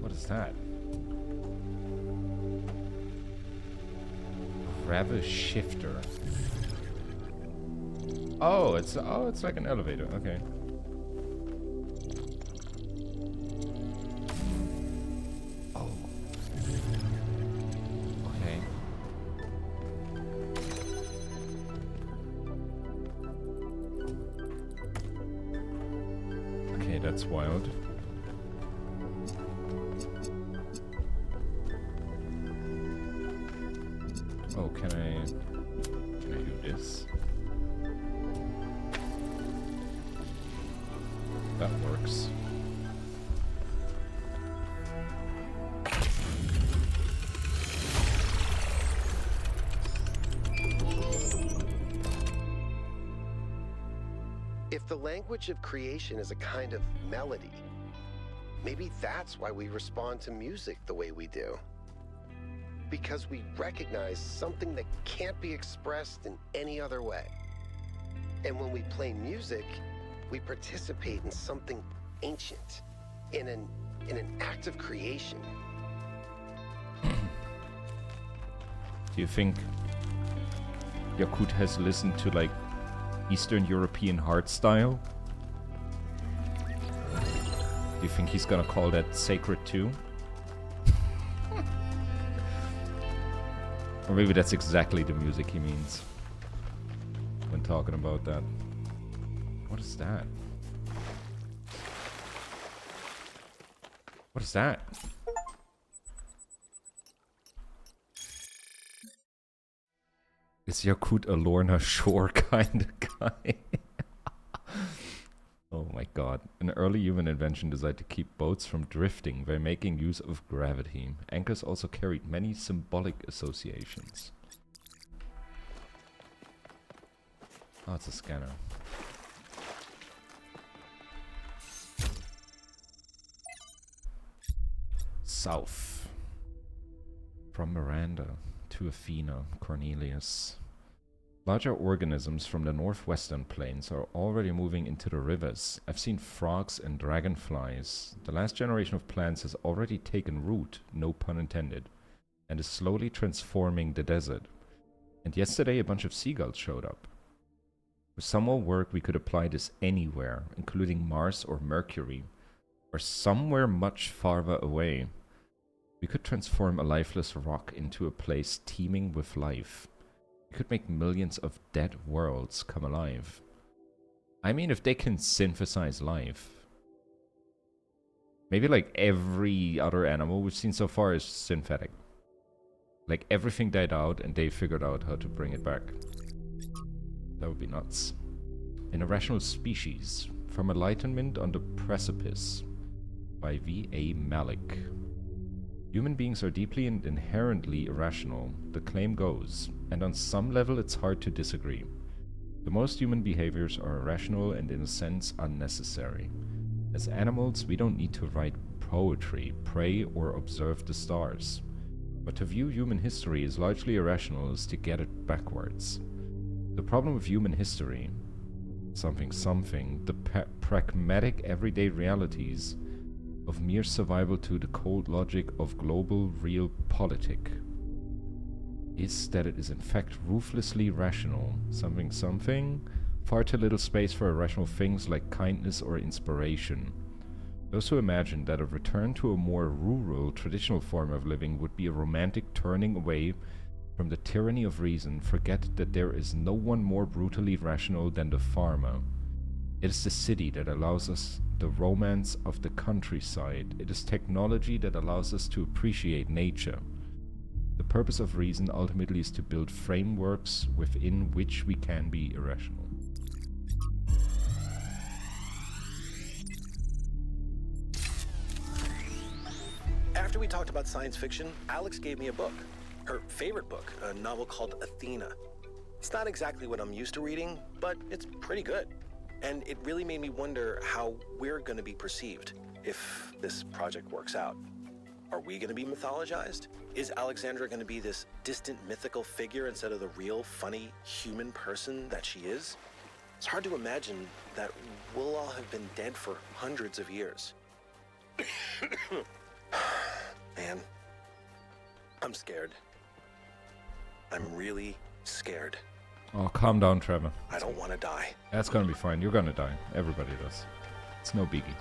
What is that? Gravis shifter. Oh, it's like an elevator. Okay. that's wild. Oh, can I do this? That works. If the language of creation is a kind of melody, maybe that's why we respond to music the way we do. Because we recognize something that can't be expressed in any other way. And when we play music, we participate in something ancient, in an act of creation. Do you think Yakut has listened to like Eastern European hardstyle? Do you think he's gonna call that sacred too? Or maybe that's exactly the music he means when talking about that. What is that? What is that? Is Yakut a Lorna Shore kind of guy? Oh my god. An early human invention designed to keep boats from drifting by making use of gravity. Anchors also carried many symbolic associations. Oh, it's a scanner. South. From Miranda to Athena, Cornelius. Larger organisms from the northwestern plains are already moving into the rivers. I've seen frogs and dragonflies. The last generation of plants has already taken root, no pun intended, and is slowly transforming the desert. And yesterday a bunch of seagulls showed up. With some more work we could apply this anywhere, including Mars or Mercury, or somewhere much farther away. We could transform a lifeless rock into a place teeming with life. We could make millions of dead worlds come alive. I mean, if they can synthesize life. Maybe like every other animal we've seen so far is synthetic. Like everything died out and they figured out how to bring it back. That would be nuts. An Irrational Species. From Enlightenment on the Precipice. By V.A. Malik. Human beings are deeply and inherently irrational, the claim goes, and on some level it's hard to disagree. The most human behaviors are irrational and in a sense unnecessary. As animals, we don't need to write poetry, pray, or observe the stars. But to view human history as largely irrational is to get it backwards. The problem with human history, the pragmatic everyday realities of mere survival to the cold logic of global real politic, is that it is in fact ruthlessly rational. Far too little space for irrational things like kindness or inspiration. Those who imagine that a return to a more rural, traditional form of living would be a romantic turning away from the tyranny of reason forget that there is no one more brutally rational than the farmer. It is the city that allows us the romance of the countryside. It is technology that allows us to appreciate nature. The purpose of reason ultimately is to build frameworks within which we can be irrational. After we talked about science fiction, Alex gave me a book. Her favorite book, a novel called Athena. It's not exactly what I'm used to reading, but it's pretty good. And it really made me wonder how we're going to be perceived if this project works out. Are we going to be mythologized? Is Alexandra going to be this distant mythical figure instead of the real, funny, human person that she is? It's hard to imagine that we'll all have been dead for hundreds of years. Man, I'm scared. I'm really scared. Oh, calm down, Trevor. I don't want to die. That's gonna be fine. You're gonna die. Everybody does. It's no biggie.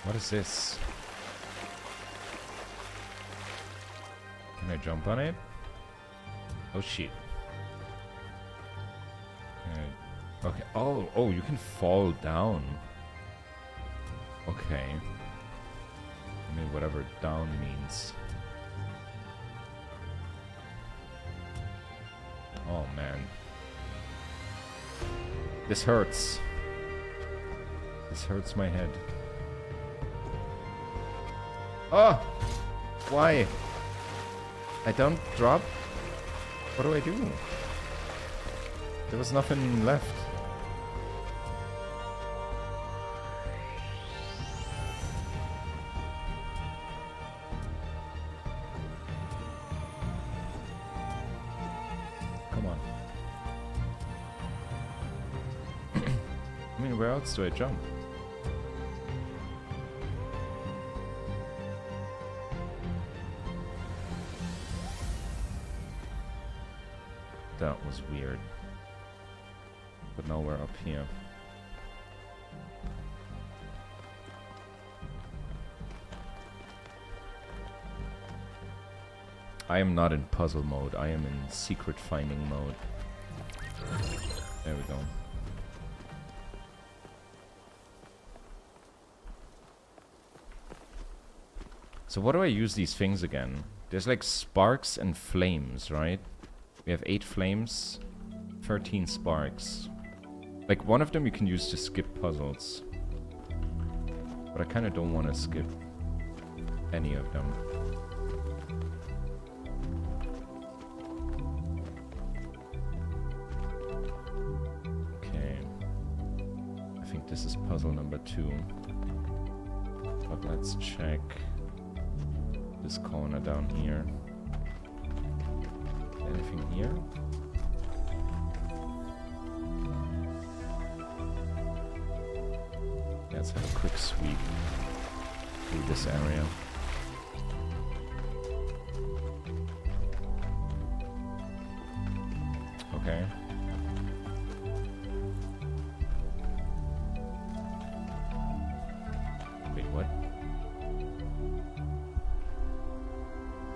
What is this? Can I jump on it? Oh shit. Okay. Oh, you can fall down. Okay. I mean, whatever down means. Oh man. This hurts. This hurts my head. Oh! Why? I don't drop? What do I do? There was nothing left. Come on. I mean, where else do I jump? That was weird. But now we're up here. I am not in puzzle mode, I am in secret finding mode. There we go. So what do I use these things again? There's like sparks and flames, right? We have 8 flames, 13 sparks. Like one of them you can use to skip puzzles. But I kind of don't want to skip any of them. Okay. I think this is puzzle number 2. But let's check this corner down here. Anything here? Let's have a quick sweep through this area. Okay. Wait, what?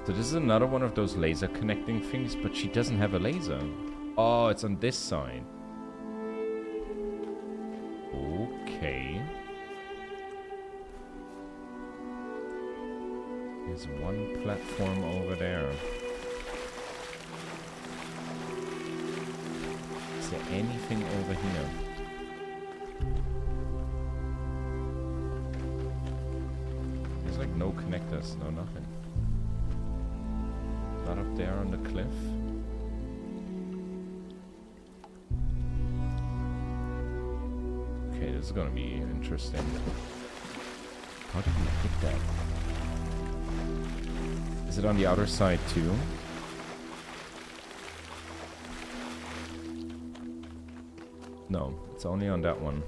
So this is another one of those laser connecting things, but she doesn't have a laser. Oh, it's on this side. Okay. There's one platform over there. Is there anything over here? There's like no connectors, no nothing. Not up there on the cliff. Okay, this is gonna be interesting. How did we hit that? Is it on the other side too? No, it's only on that one.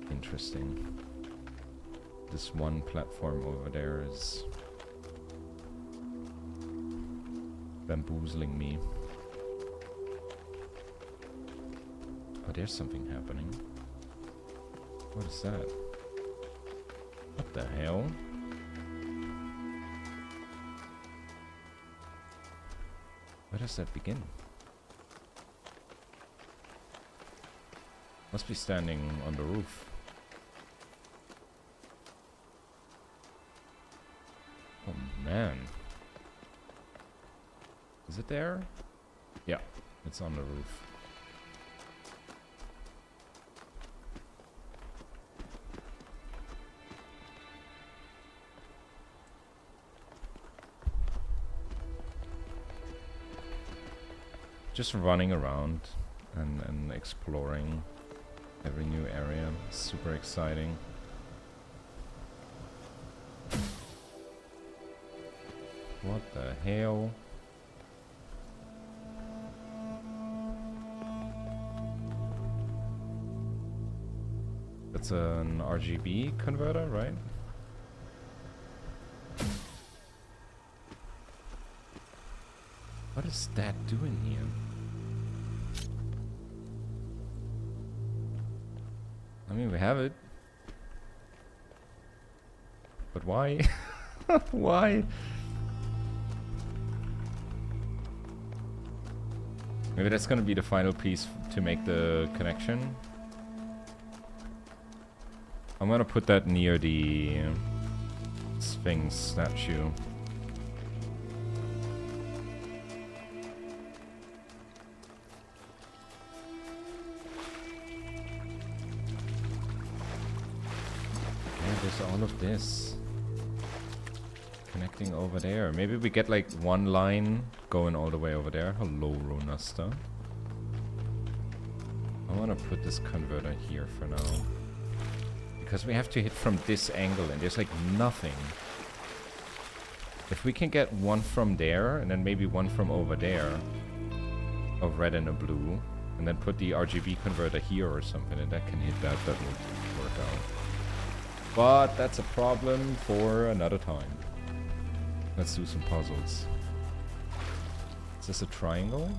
Interesting. This one platform over there is bamboozling me. Oh, there's something happening. What is that? What the hell? Where does that begin? Must be standing on the roof. Oh man. Is it there? Yeah, it's on the roof. Just running around and exploring every new area. Super exciting. What the hell? That's an RGB converter, right? What is that doing here? I mean, we have it. But why? Why? Maybe that's gonna be the final piece to make the connection. I'm gonna put that near the Sphinx statue. Yeah, there's all of this connecting over there. Maybe we get like one line going all the way over there. Hello, Ronasta. I want to put this converter here for now. Because we have to hit from this angle and there's like nothing. If we can get one from there and then maybe one from over there of red and a blue and then put the RGB converter here or something and that can hit that, that will work out. But that's a problem for another time. Let's do some puzzles. Is this a triangle?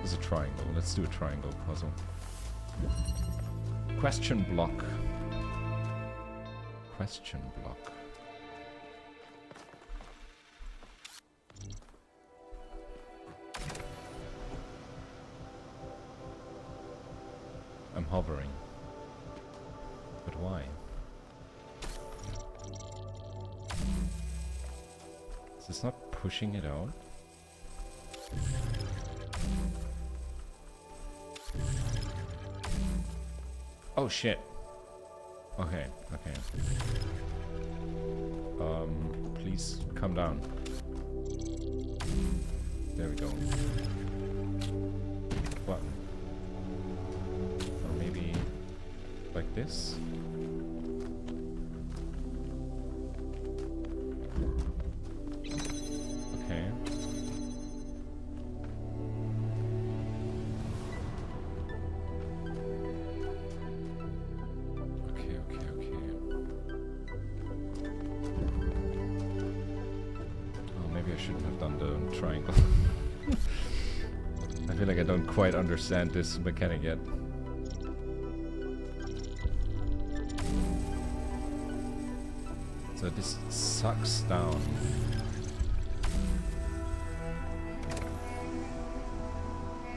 This is a triangle. Let's do a triangle puzzle. Question block. Question block. I'm hovering. But why? Is this not pushing it out? Oh shit. Okay, okay. Please come down. There we go. What? Or maybe like this? Okay. Triangle. I feel like I don't quite understand this mechanic yet. So this sucks down.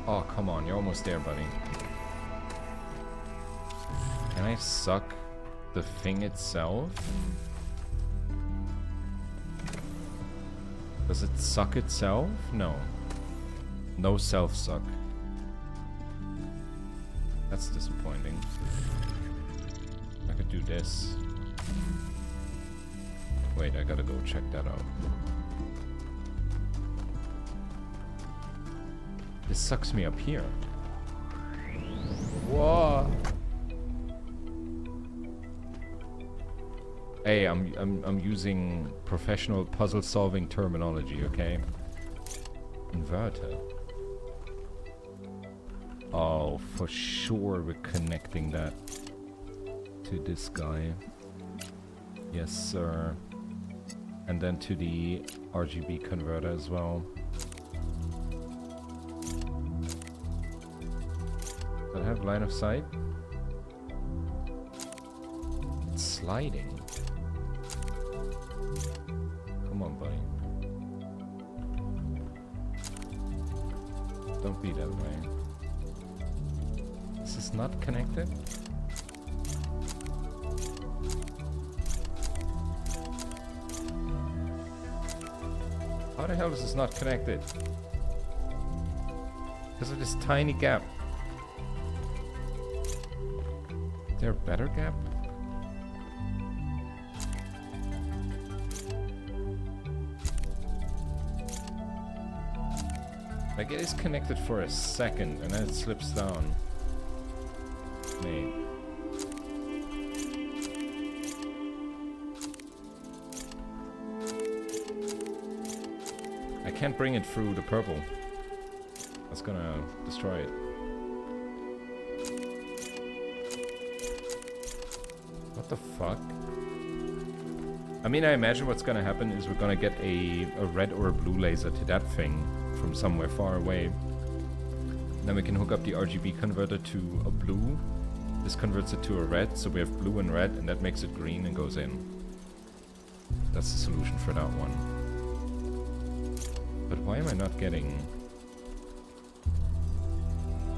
Oh, come on, you're almost there, buddy. Can I suck the thing itself? Does it suck itself? No. No self-suck. That's disappointing. I could do this. Wait, I gotta go check that out. This sucks me up here. Whoa! Hey, I'm using professional puzzle-solving terminology, okay? Inverter. Oh, for sure we're connecting that to this guy. Yes, sir. And then to the RGB converter as well. Does it have line of sight? It's sliding. Come on, buddy. Don't be that way. This is not connected? How the hell is this not connected? Because of this tiny gap. Is there a better gap? Like, it is connected for a second and then it slips down. Mate. I can't bring it through the purple. That's gonna destroy it. What the fuck? I mean, I imagine what's gonna happen is we're gonna get a red or a blue laser to that thing from somewhere far away. Then we can hook up the RGB converter to a blue. This converts it to a red, so we have blue and red, and that makes it green and goes in. That's the solution for that one. But why am I not getting...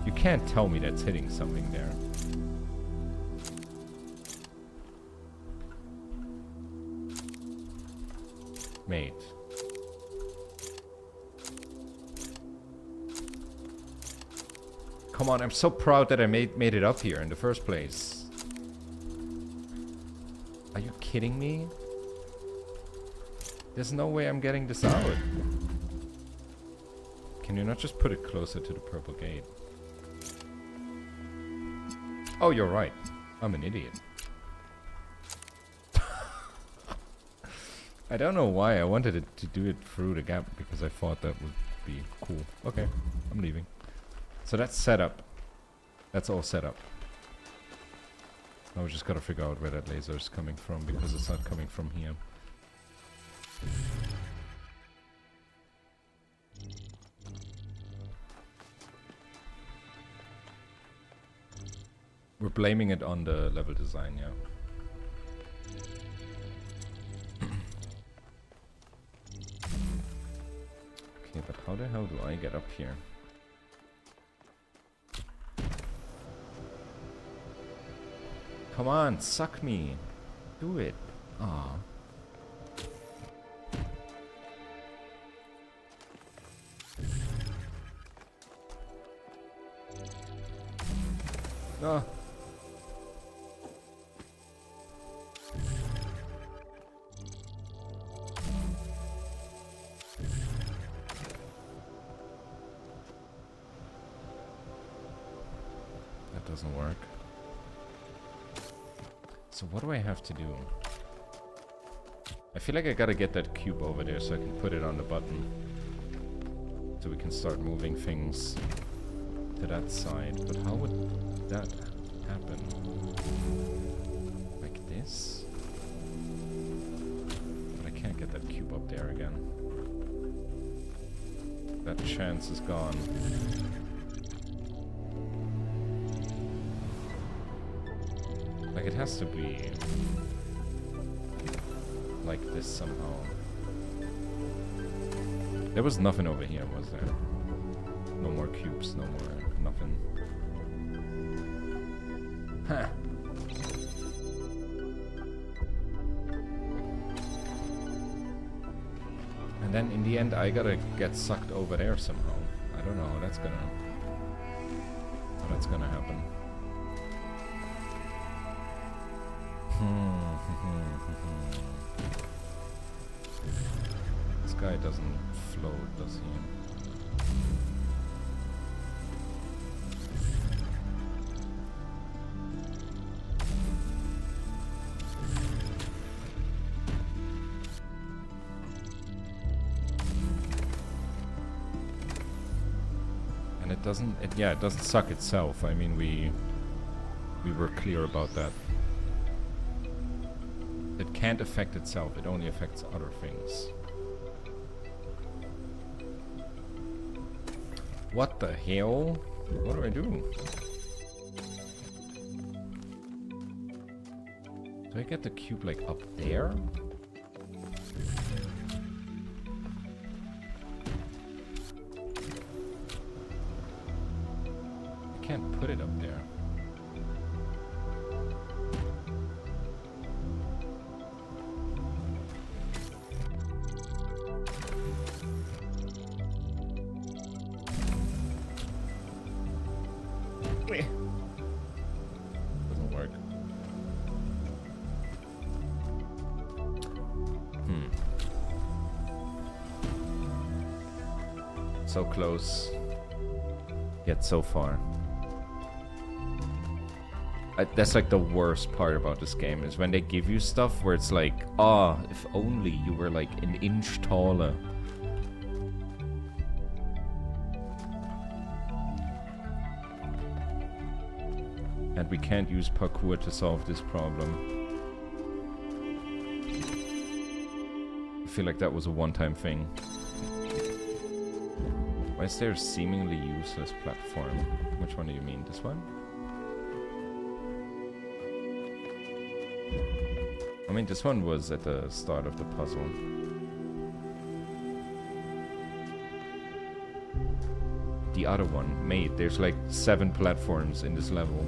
You can't tell me that's hitting something there. Mate. Come on, I'm so proud that I made it up here in the first place. Are you kidding me? There's no way I'm getting this out. Can you not just put it closer to the purple gate? Oh, you're right. I'm an idiot. I don't know why I wanted it to do it through the gap, because I thought that would be cool. Okay, I'm leaving. So that's set up. That's all set up. Now we just gotta figure out where that laser is coming from, because it's not coming from here. We're blaming it on the level design, yeah. Okay, but how the hell do I get up here? Come on, suck me. Do it. Aw. Ah. That doesn't work. So what do I have to do? I feel like I gotta get that cube over there so I can put it on the button. So we can start moving things to that side. But how would that happen? Like this? But I can't get that cube up there again. That chance is gone. Like it has to be like this somehow. There was nothing over here, was there? No more cubes, no more nothing. Huh. And then in the end I gotta get sucked over there somehow. I don't know how that's gonna happen. This guy doesn't float, does he? And it doesn't, it doesn't suck itself. I mean, we were clear about that. It can't affect itself, it only affects other things. What the hell? What do I do? Do I get the cube like up there? I can't put it up there. Doesn't work. So close, yet so far. That's like the worst part about this game, is when they give you stuff where it's like, ah, if only you were like an inch taller. And we can't use parkour to solve this problem. I feel like that was a one-time thing. Why is there a seemingly useless platform? Which one do you mean? This one? I mean, this one was at the start of the puzzle. the other one made. There's like 7 platforms in this level.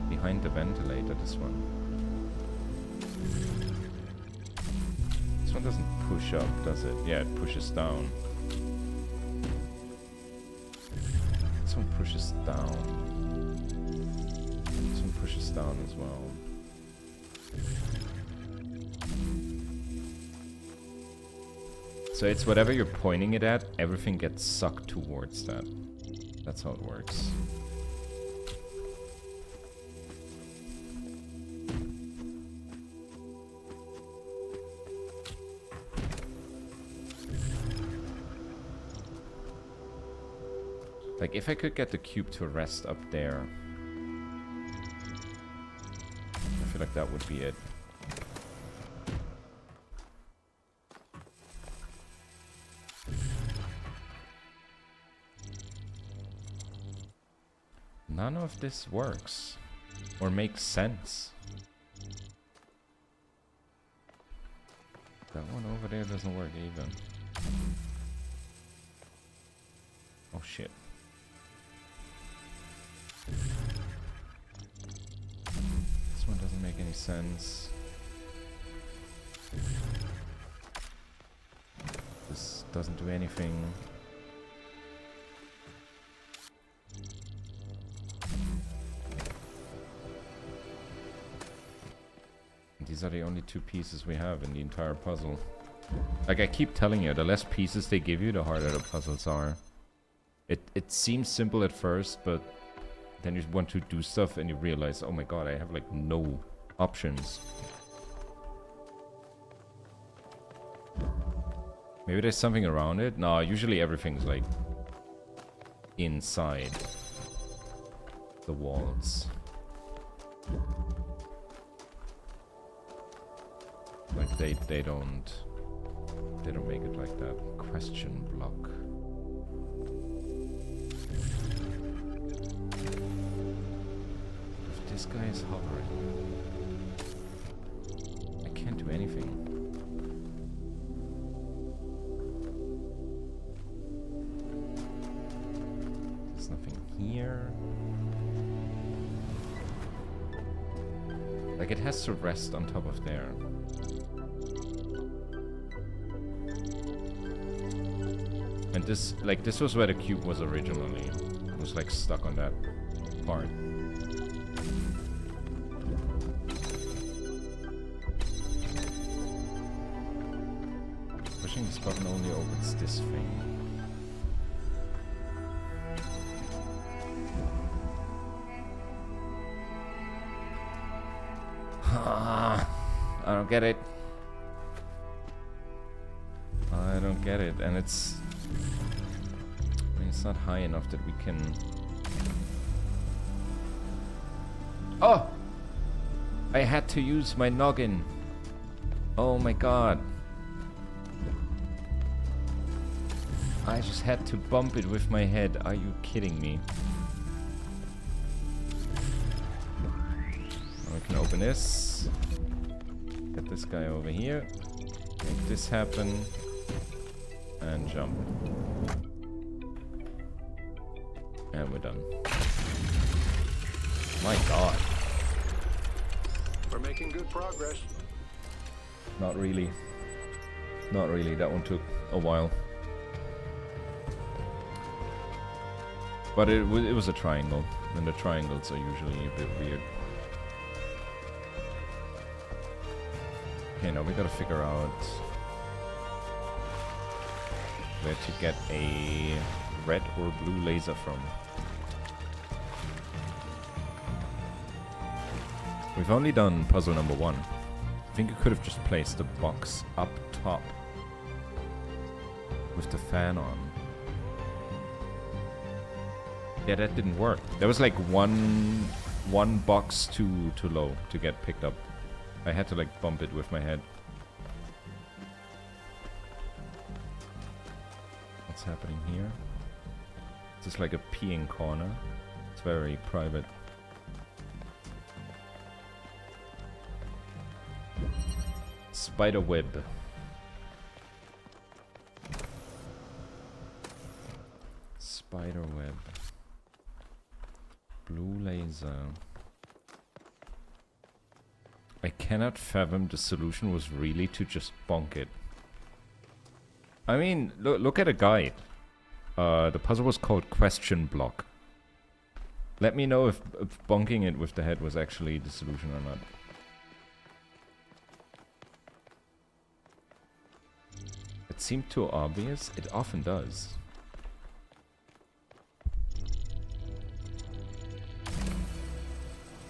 Behind the ventilator, this one. This one doesn't push up, does it? Yeah, it pushes down. This one pushes down. This one pushes down as well. So it's whatever you're pointing it at, everything gets sucked towards that. That's how it works. Like, if I could get the cube to rest up there, I feel like that would be it. None of this works or makes sense. That one over there doesn't work either. Oh shit. This one doesn't make any sense. This doesn't do anything. These are the only 2 pieces we have in the entire puzzle. Like I keep telling you, the less pieces they give you, the harder the puzzles are. It seems simple at first, but then you want to do stuff and you realize, oh my god, I have like no options. Maybe there's something around it? No, usually everything's like inside the walls. Like they don't make it like that. Question block. If this guy is hovering, I can't do anything. There's nothing here. Like it has to rest on top of there. And this, like, this was where the cube was originally. It was, like, stuck on that part. Pushing this button only opens this thing. I don't get it. I don't get it, and it's not high enough that we can... Oh! I had to use my noggin. Oh my god. I just had to bump it with my head. Are you kidding me? We can open this. Get this guy over here. Make this happen. And jump. And we're done. My god. We're making good progress. Not really. Not really. That one took a while. But it was a triangle. And the triangles are usually a bit weird. Okay, now we gotta figure out where to get a red or blue laser from. We've only done puzzle number 1. I think you could have just placed the box up top with the fan on. Yeah, that didn't work. There was like one box too low to get picked up. I had to like bump it with my head. What's happening here? It's just like a peeing corner. It's very private. Spider web. Spider web. Blue laser. I cannot fathom the solution was really to just bonk it. I mean, look at a guide. The puzzle was called Question Block. Let me know if bonking it with the head was actually the solution or not. It seemed too obvious. It often does.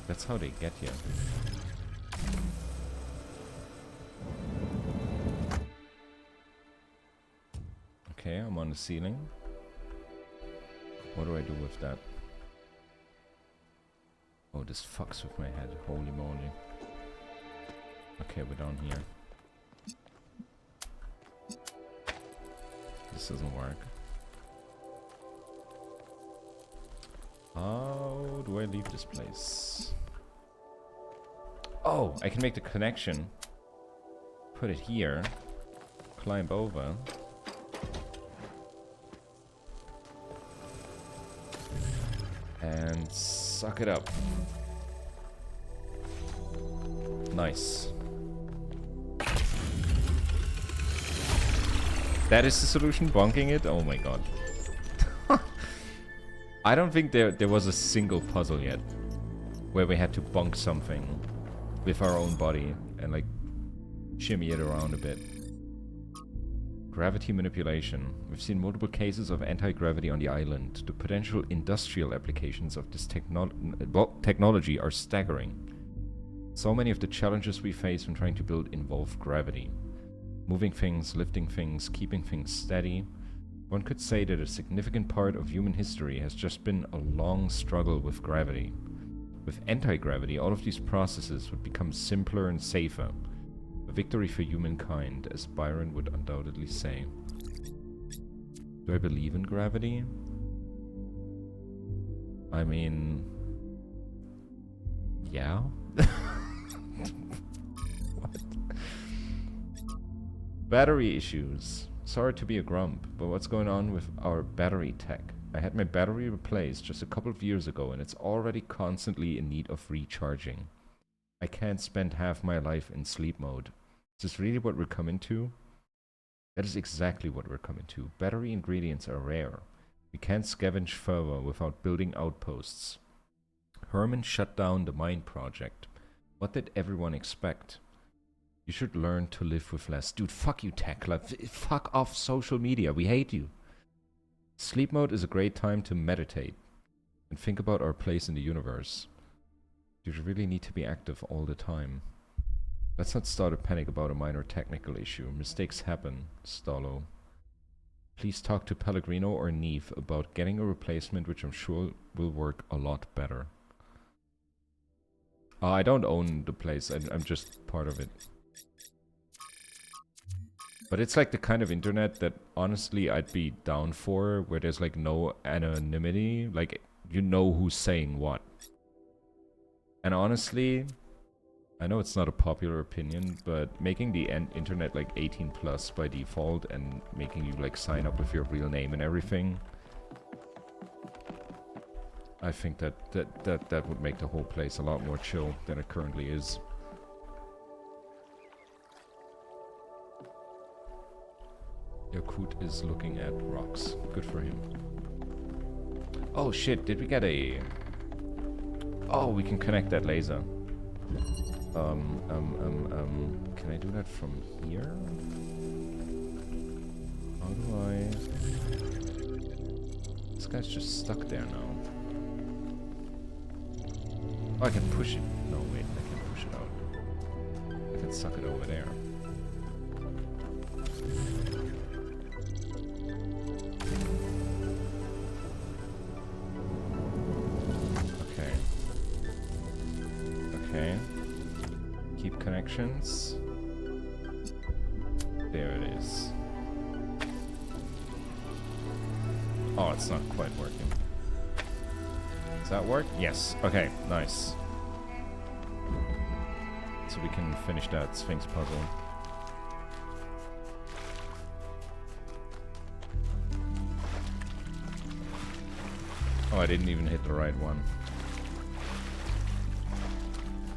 That's how they get you. Okay, I'm on the ceiling. What do I do with that? Oh, this fucks with my head. Holy moly. Okay, we're down here. This doesn't work. How do I leave this place? Oh, I can make the connection. Put it here. Climb over. And suck it up. Nice. That is the solution? Bonking it? Oh my god. I don't think there was a single puzzle yet where we had to bonk something with our own body and like shimmy it around a bit. Gravity manipulation. We've seen multiple cases of anti-gravity on the island. The potential industrial applications of this technology are staggering. So many of the challenges we face when trying to build involve gravity. Moving things, lifting things, keeping things steady. One could say that a significant part of human history has just been a long struggle with gravity. With anti-gravity, all of these processes would become simpler and safer. A victory for humankind, as Byron would undoubtedly say. Do I believe in gravity? I mean... yeah? What? Battery issues. Sorry to be a grump, but what's going on with our battery tech? I had my battery replaced just a couple of years ago and it's already constantly in need of recharging. I can't spend half my life in sleep mode. Is this really what we're coming to? That is exactly what we're coming to. Battery ingredients are rare. We can't scavenge further without building outposts. Herman shut down the mine project. What did everyone expect? You should learn to live with less. Dude, fuck you, Tekla. Fuck off social media. We hate you. Sleep mode is a great time to meditate and think about our place in the universe. You really need to be active all the time. Let's not start a panic about a minor technical issue. Mistakes happen, Stalo. Please talk to Pellegrino or Neve about getting a replacement which I'm sure will work a lot better. I don't own the place, I'm just part of it. But it's like the kind of internet that honestly I'd be down for, where there's like no anonymity, like you know who's saying what. And honestly, I know it's not a popular opinion, but making the internet like 18 plus by default and making you like sign up with your real name and everything, I think that would make the whole place a lot more chill than it currently is. Yakut is looking at rocks. Good for him. Oh shit, did we get a... Oh, we can connect that laser. Can I do that from here? How do I... This guy's just stuck there now. Oh, I can push it. No, wait, I can push it out. I can suck it over there. Okay. Okay. Keep connections. There it is. Oh, it's not quite working. Does that work? Yes. Okay, nice. So we can finish that Sphinx puzzle. Oh, I didn't even hit the right one.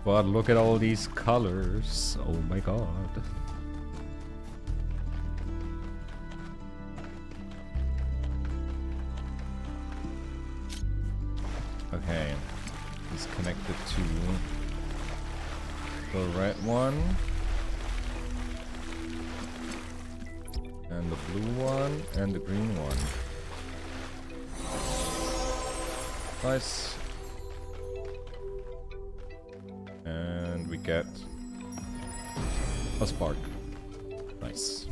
But look at all these colors. Oh my god. Okay. He's connected to the red one. And the blue one. And the green one. Nice. And we get a spark. Nice.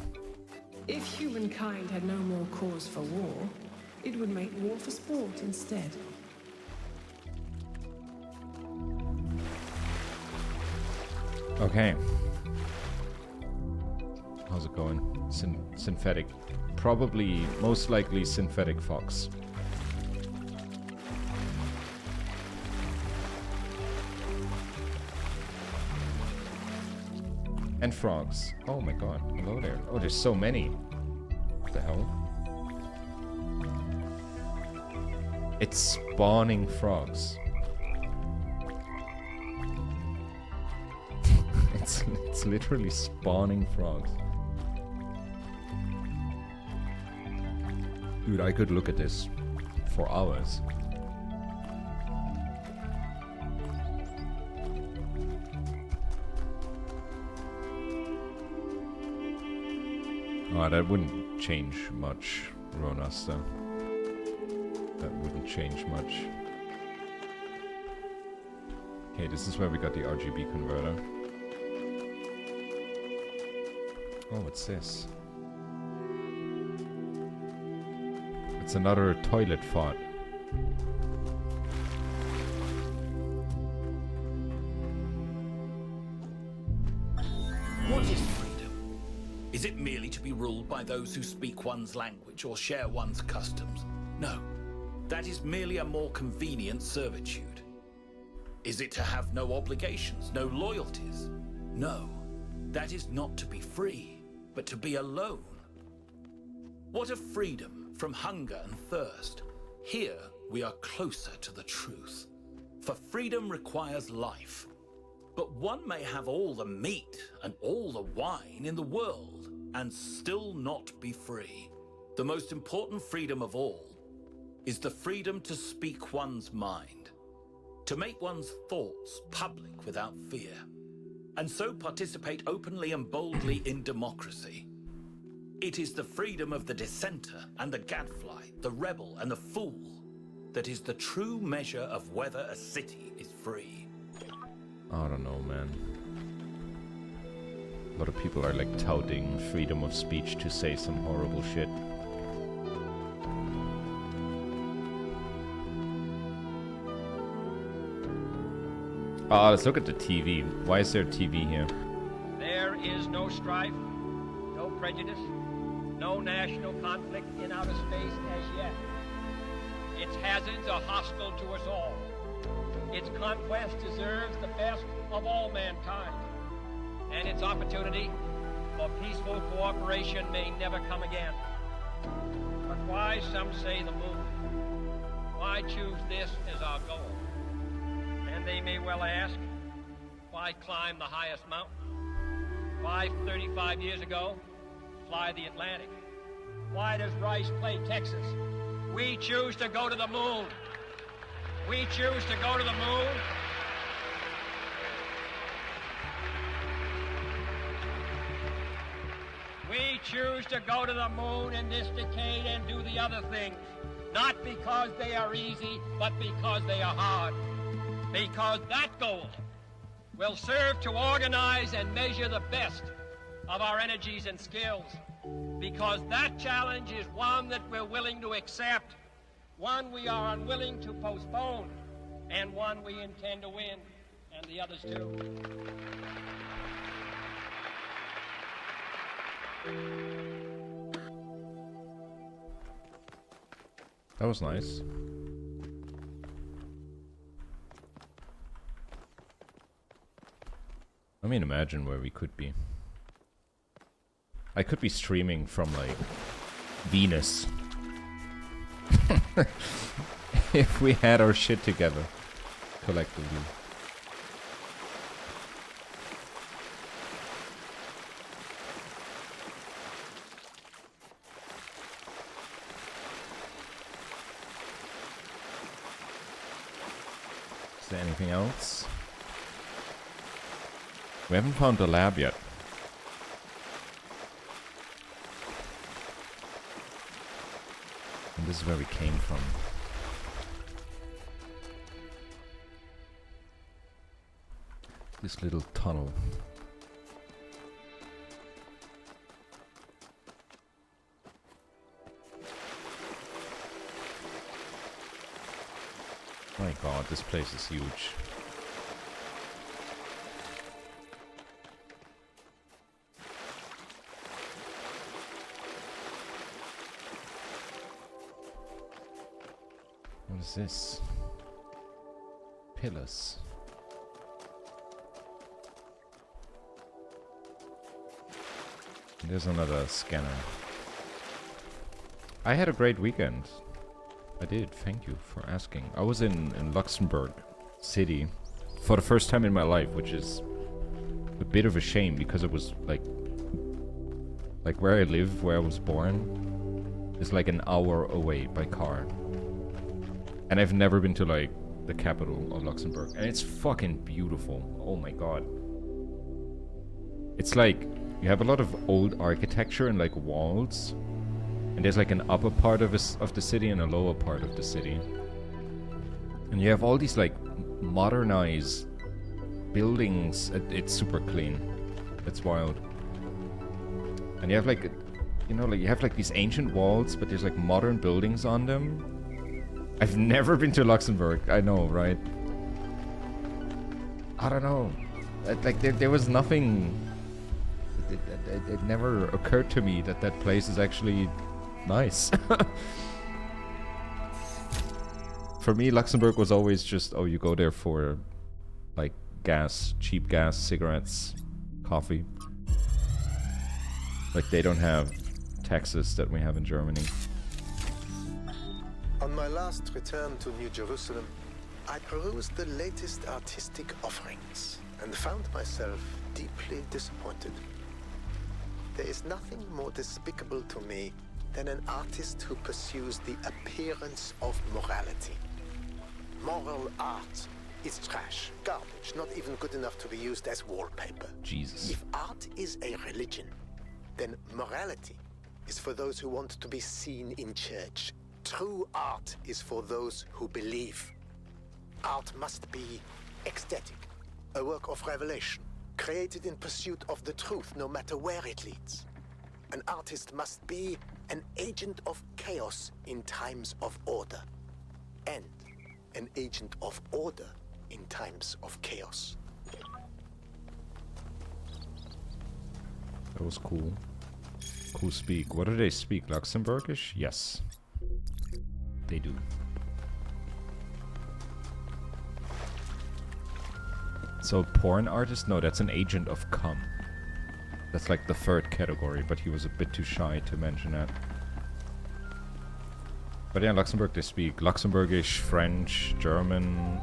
If humankind had no more cause for war, it would make war for sport instead. Okay. How's it going? Synthetic. Probably, most likely synthetic fox. And frogs. Oh my god. Hello there. Oh, there's so many. What the hell? It's spawning frogs. It's literally spawning frogs. Dude, I could look at this for hours. Oh, that wouldn't change much, Ronasta. That wouldn't change much. Okay, this is where we got the RGB converter. Oh, what's this? It's another toilet fart. What is freedom? Is it merely to be ruled by those who speak one's language or share one's customs? No. That is merely a more convenient servitude. Is it to have no obligations, no loyalties? No. That is not to be free, but to be alone. What of freedom from hunger and thirst? Here we are closer to the truth. For freedom requires life. But one may have all the meat and all the wine in the world and still not be free. The most important freedom of all is the freedom to speak one's mind, to make one's thoughts public without fear, and so participate openly and boldly in democracy. It is the freedom of the dissenter and the gadfly, the rebel and the fool, that is the true measure of whether a city is free. I don't know, man. A lot of people are like touting freedom of speech to say some horrible shit. Let's look at the TV. Why is there TV here? There is no strife, no prejudice, no national conflict in outer space as yet. Its hazards are hostile to us all. Its conquest deserves the best of all mankind. And its opportunity for peaceful cooperation may never come again. But why, some say, the moon? Why choose this as our goal? And they may well ask, why climb the highest mountain? Why, 35 years ago, fly the Atlantic? Why does Rice play Texas? We choose to go to the moon. We choose to go to the moon. We choose to go to the moon in this decade and do the other things. Not because they are easy, but because they are hard. Because that goal will serve to organize and measure the best of our energies and skills. Because that challenge is one that we're willing to accept, one we are unwilling to postpone, and one we intend to win, and the others too. That was nice. I mean, imagine where we could be. I could be streaming from, like, Venus. if we had our shit together collectively. Is there anything else? We haven't found the lab yet. And this is where we came from. This little tunnel. My god, this place is huge. What is this? Pillars. There's another scanner. I had a great weekend. I did, thank you for asking. I was in Luxembourg City for the first time in my life, which is a bit of a shame because it was like where I live, where I was born, is like an hour away by car. And I've never been to like the capital of Luxembourg, and it's fucking beautiful. Oh my god. It's like you have a lot of old architecture and like walls. And there's like an upper part of the city and a lower part of the city. And you have all these like modernized buildings. It's super clean. It's wild. And you have like, you know, like you have like these ancient walls, but there's like modern buildings on them. I've never been to Luxembourg. I know, right? I don't know. Like there was nothing. It never occurred to me that that place is actually nice. For me, Luxembourg was always just, oh, you go there for like gas, cheap gas, cigarettes, coffee. Like they don't have taxes that we have in Germany. On my last return to New Jerusalem, I perused the latest artistic offerings and found myself deeply disappointed. There is nothing more despicable to me than an artist who pursues the appearance of morality. Moral art is trash, garbage, not even good enough to be used as wallpaper. Jesus. If art is a religion, then morality is for those who want to be seen in church. True art is for those who believe. Art must be ecstatic, a work of revelation, created in pursuit of the truth, no matter where it leads. An artist must be an agent of chaos in times of order, and an agent of order in times of chaos. That was cool. Cool speak. What do they speak? Luxembourgish? Yes. They do. So porn artist? No, that's an agent of cum. That's like the third category, but he was a bit too shy to mention that. But yeah, Luxembourg they speak Luxembourgish, French, German.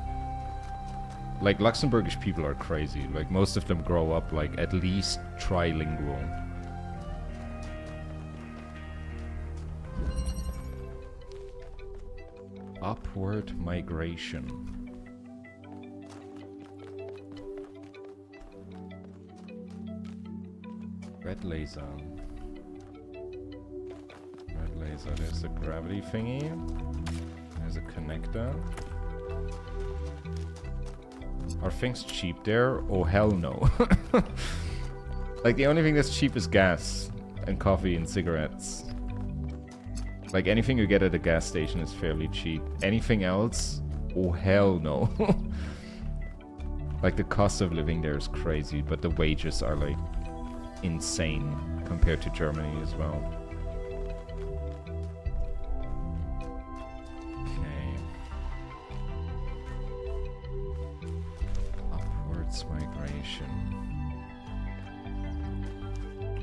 Like Luxembourgish people are crazy. Like most of them grow up like at least trilingual. Upward migration. Red laser. Red laser. There's a gravity thingy. There's a connector. Are things cheap there? Oh hell no. Like the only thing that's cheap is gas and coffee and cigarettes. Like anything you get at a gas station is fairly cheap. Anything else? Oh hell no. Like the cost of living there is crazy, but the wages are like insane compared to Germany as well. Okay. Upwards migration.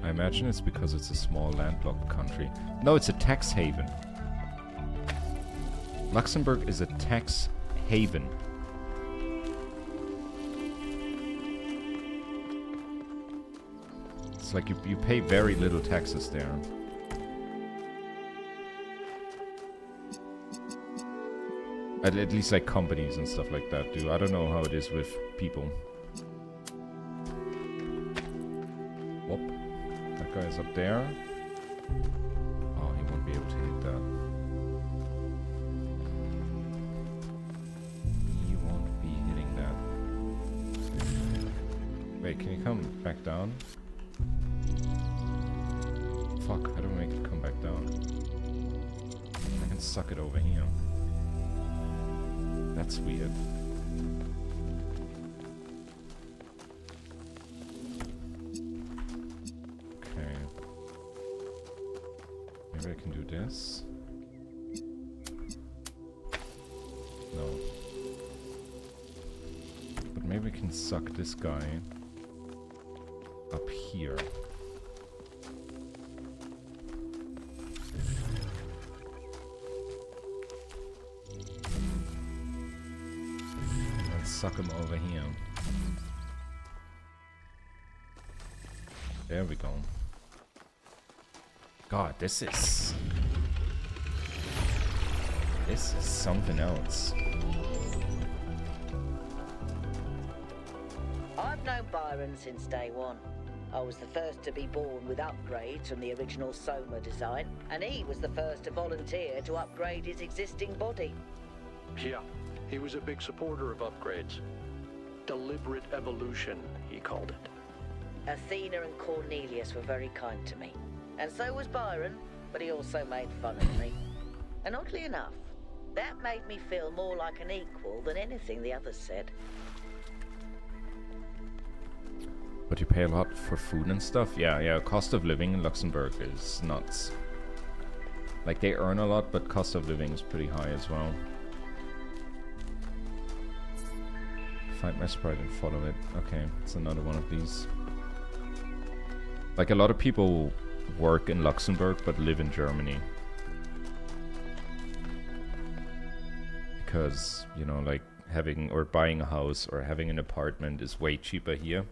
I imagine it's because it's a small landlocked country. No, it's a tax haven. Luxembourg is a tax haven. It's like you pay very little taxes there. At least like companies and stuff like that do. I don't know how it is with people. Whoop. That guy's up there. Oh, he won't be able to hit that. He won't be hitting that. Wait, can you come back down? Fuck, how do I make it come back down? I can suck it over here. That's weird. Okay. Maybe I can do this. No. But maybe we can suck this guy up here. Suck him over here. There we go. God, this is something else. I've known Byron since day one. I was the first to be born with upgrades from the original Soma design, and he was the first to volunteer to upgrade his existing body. Yeah. He was a big supporter of upgrades. Deliberate evolution, he called it. Athena and Cornelius were very kind to me. And so was Byron, but he also made fun of me. And oddly enough, that made me feel more like an equal than anything the others said. But you pay a lot for food and stuff? Yeah, cost of living in Luxembourg is nuts. Like, they earn a lot, but cost of living is pretty high as well. Find my sprite and follow it. Okay, it's another one of these. Like, a lot of people work in Luxembourg but live in Germany. Because, you know, like having or buying a house or having an apartment is way cheaper here.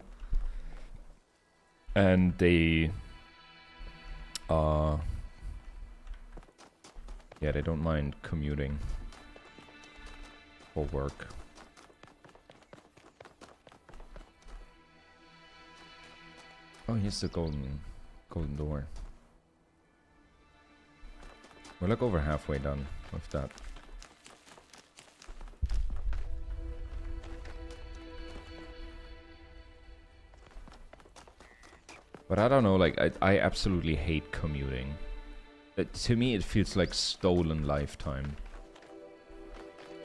And they yeah, they don't mind commuting for work. Oh, here's the golden door. We're like over halfway done with that. But I don't know, like, I absolutely hate commuting. To me, it feels like stolen lifetime.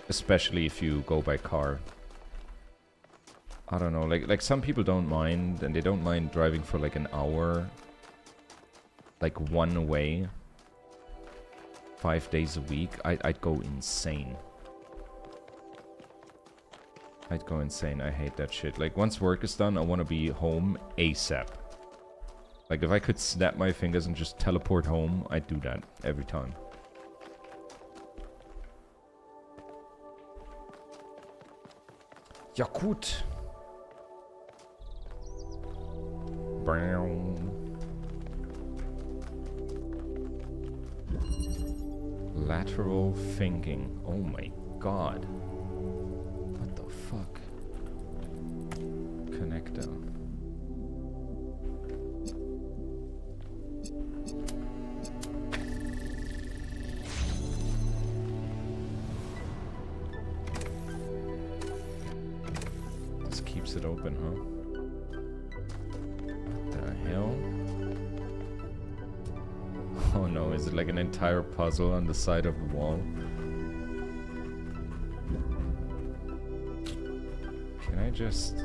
Especially if you go by car. I don't know, like some people don't mind, and they don't mind driving for like an hour. Like one way. 5 days a week. I'd go insane. I'd go insane. I hate that shit. Like, once work is done, I want to be home ASAP. Like, if I could snap my fingers and just teleport home, I'd do that every time. Ja, gut. Brown. Lateral thinking. Oh my god. What the fuck? Connector. This keeps it open, huh? What the hell? Oh no, is it like an entire puzzle on the side of the wall? Can I just...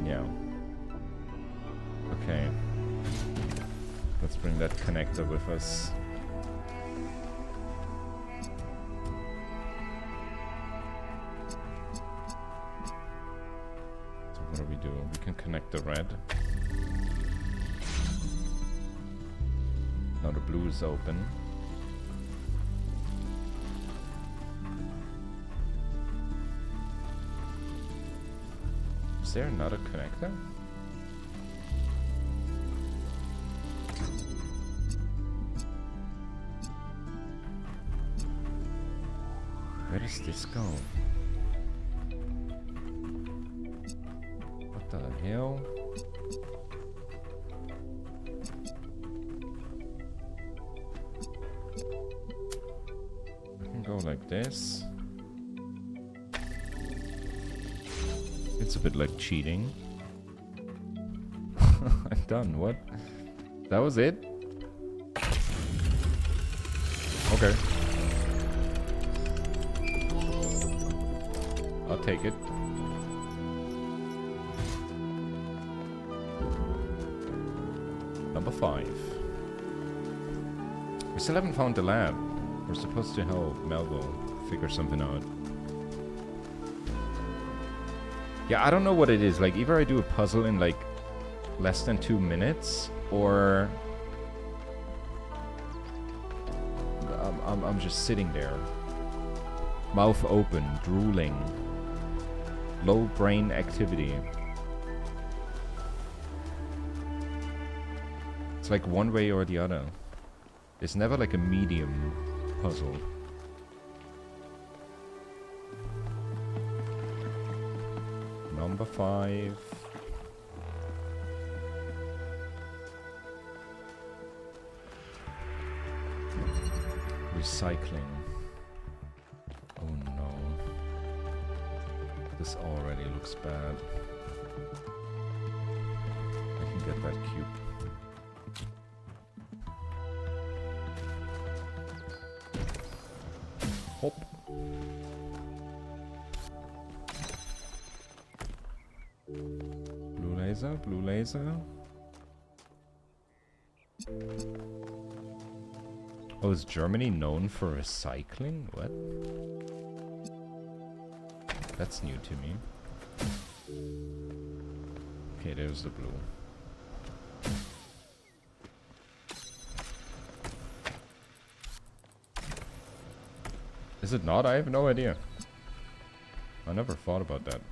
Yeah. Okay. Let's bring that connector with us. So what do we do? We can connect the red. Now the blue is open. Is there another connector? Where does this go? What the hell? I can go like this. It's a bit like cheating. I'm done. What? That was it? Okay. I'll take it. Number 5. We still haven't found the lab. We're supposed to help Melville figure something out. Yeah, I don't know what it is. Like, either I do a puzzle in like less than 2 minutes, or I'm just sitting there, mouth open, drooling, low brain activity. It's like one way or the other. It's never like a medium puzzle. Number 5. Recycling. Oh no. This already looks bad. I can get that cube. Hop. Blue laser, blue laser. Oh, is Germany known for recycling? What? That's new to me. Okay, there's the blue. Is it not? I have no idea. I never thought about that.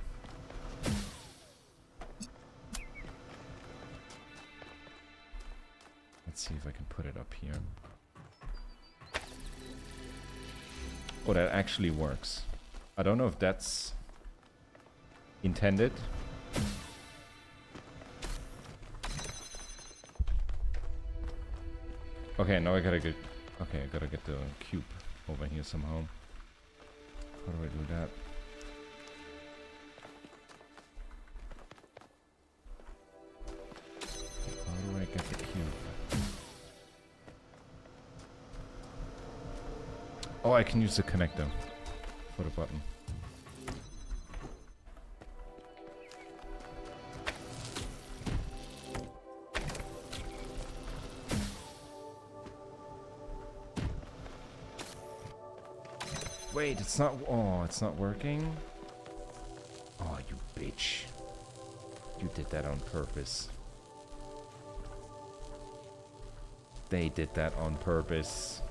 Let's see if I can put it up here. Oh, that actually works. I don't know if that's intended. Okay, now I gotta get... Okay, I gotta get the cube over here somehow. How do I do that? How do I get the cube? Oh, I can use the connector for the button. Wait, it's not... Oh, it's not working? Oh, you bitch. You did that on purpose. They did that on purpose.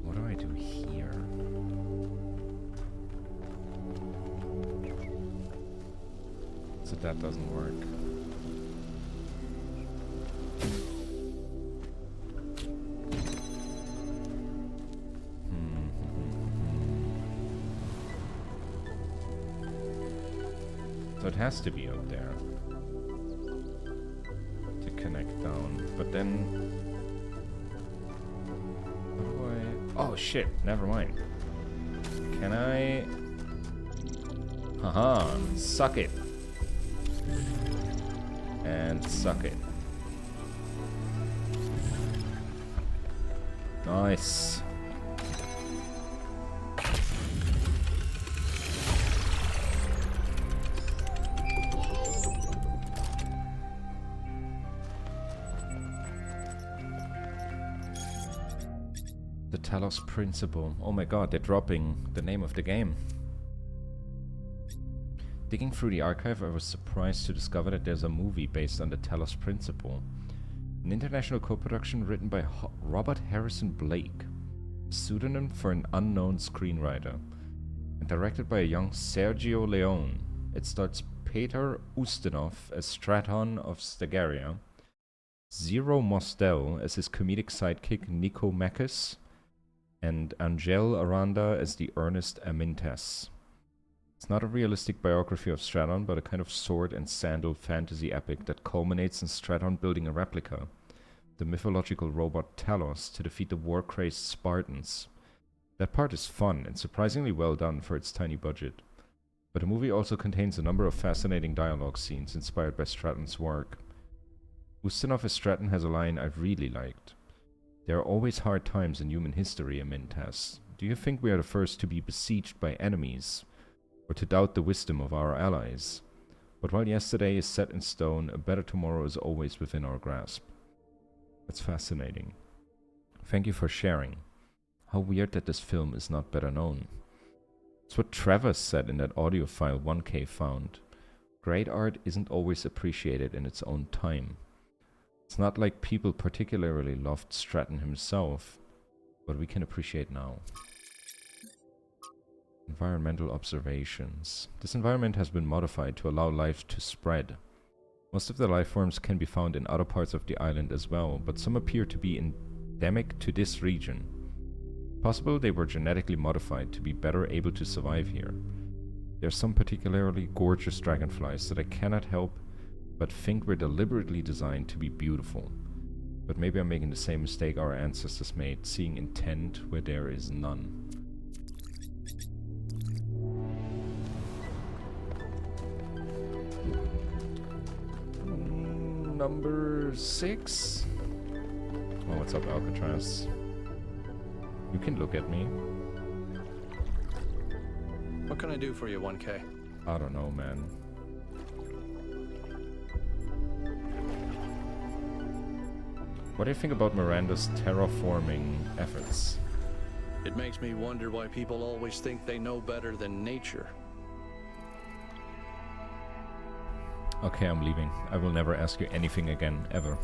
What do I do here? So that doesn't work. So it has to be up there to connect down, but then how do I... Oh shit, never mind. Can I... Haha, suck it. And suck it. Nice. The Talos principle. Oh my god, they're dropping the name of the game. Digging through the archive, I was surprised to discover that there's a movie based on the Talos principle. An international co-production written by Robert Harrison Blake. pseudonym for an unknown screenwriter, and directed by a young Sergio Leone. It stars Peter Ustinov as Straton of Stagaria, Zero Mostel as his comedic sidekick Nico Makis, and Angel Aranda as the earnest Amintas. It's not a realistic biography of Straton, but a kind of sword and sandal fantasy epic that culminates in Straton building a replica, the mythological robot Talos, to defeat the war-crazed Spartans. That part is fun and surprisingly well done for its tiny budget. But the movie also contains a number of fascinating dialogue scenes inspired by Straton's work. Ustinov as Straton has a line I really liked. "There are always hard times in human history, Amintas. Do you think we are the first to be besieged by enemies, or to doubt the wisdom of our allies? But while yesterday is set in stone, a better tomorrow is always within our grasp." That's fascinating. Thank you for sharing. How weird that this film is not better known. It's what Travis said in that audio file 1K found. Great art isn't always appreciated in its own time. It's not like people particularly loved Straton himself, but we can appreciate now. Environmental observations. This environment has been modified to allow life to spread. Most of the life forms can be found in other parts of the island as well, but some appear to be endemic to this region. Possible they were genetically modified to be better able to survive here. There are some particularly gorgeous dragonflies that I cannot help but think were deliberately designed to be beautiful. But maybe I'm making the same mistake our ancestors made, seeing intent where there is none. Number 6? Oh, what's up, Alcatraz? You can look at me. What can I do for you, 1K? I don't know, man. What do you think about Miranda's terraforming efforts? It makes me wonder why people always think they know better than nature. Okay, I'm leaving. I will never ask you anything again, ever.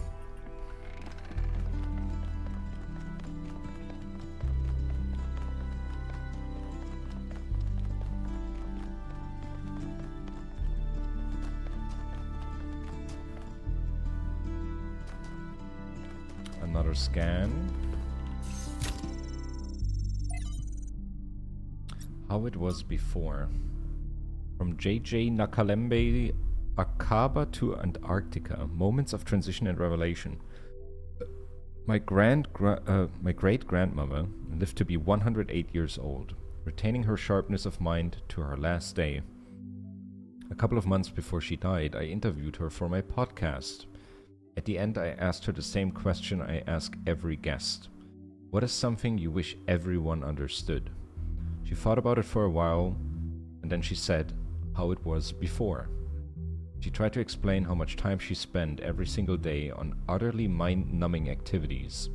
Another scan. How it was before. From JJ Nakalembe, Akaba to Antarctica. Moments of transition and revelation. My great-grandmother lived to be 108 years old, retaining her sharpness of mind to her last day. A couple of months before she died, I interviewed her for my podcast. At the end, I asked her the same question I ask every guest. What is something you wish everyone understood? She thought about it for a while, and then she said how it was before. She tried to explain how much time she spent every single day on utterly mind-numbing activities,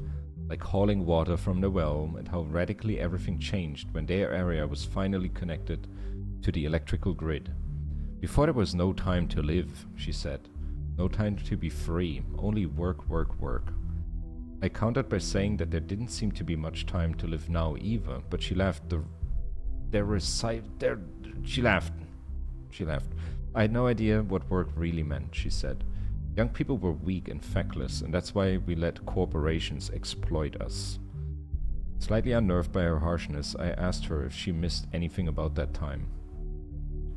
like hauling water from the well, and how radically everything changed when their area was finally connected to the electrical grid. Before there was no time to live, she said. No time to be free, only work, work, work. I countered by saying that there didn't seem to be much time to live now either, but she laughed. She laughed. I had no idea what work really meant, she said. Young people were weak and feckless, and that's why we let corporations exploit us. Slightly unnerved by her harshness, I asked her if she missed anything about that time.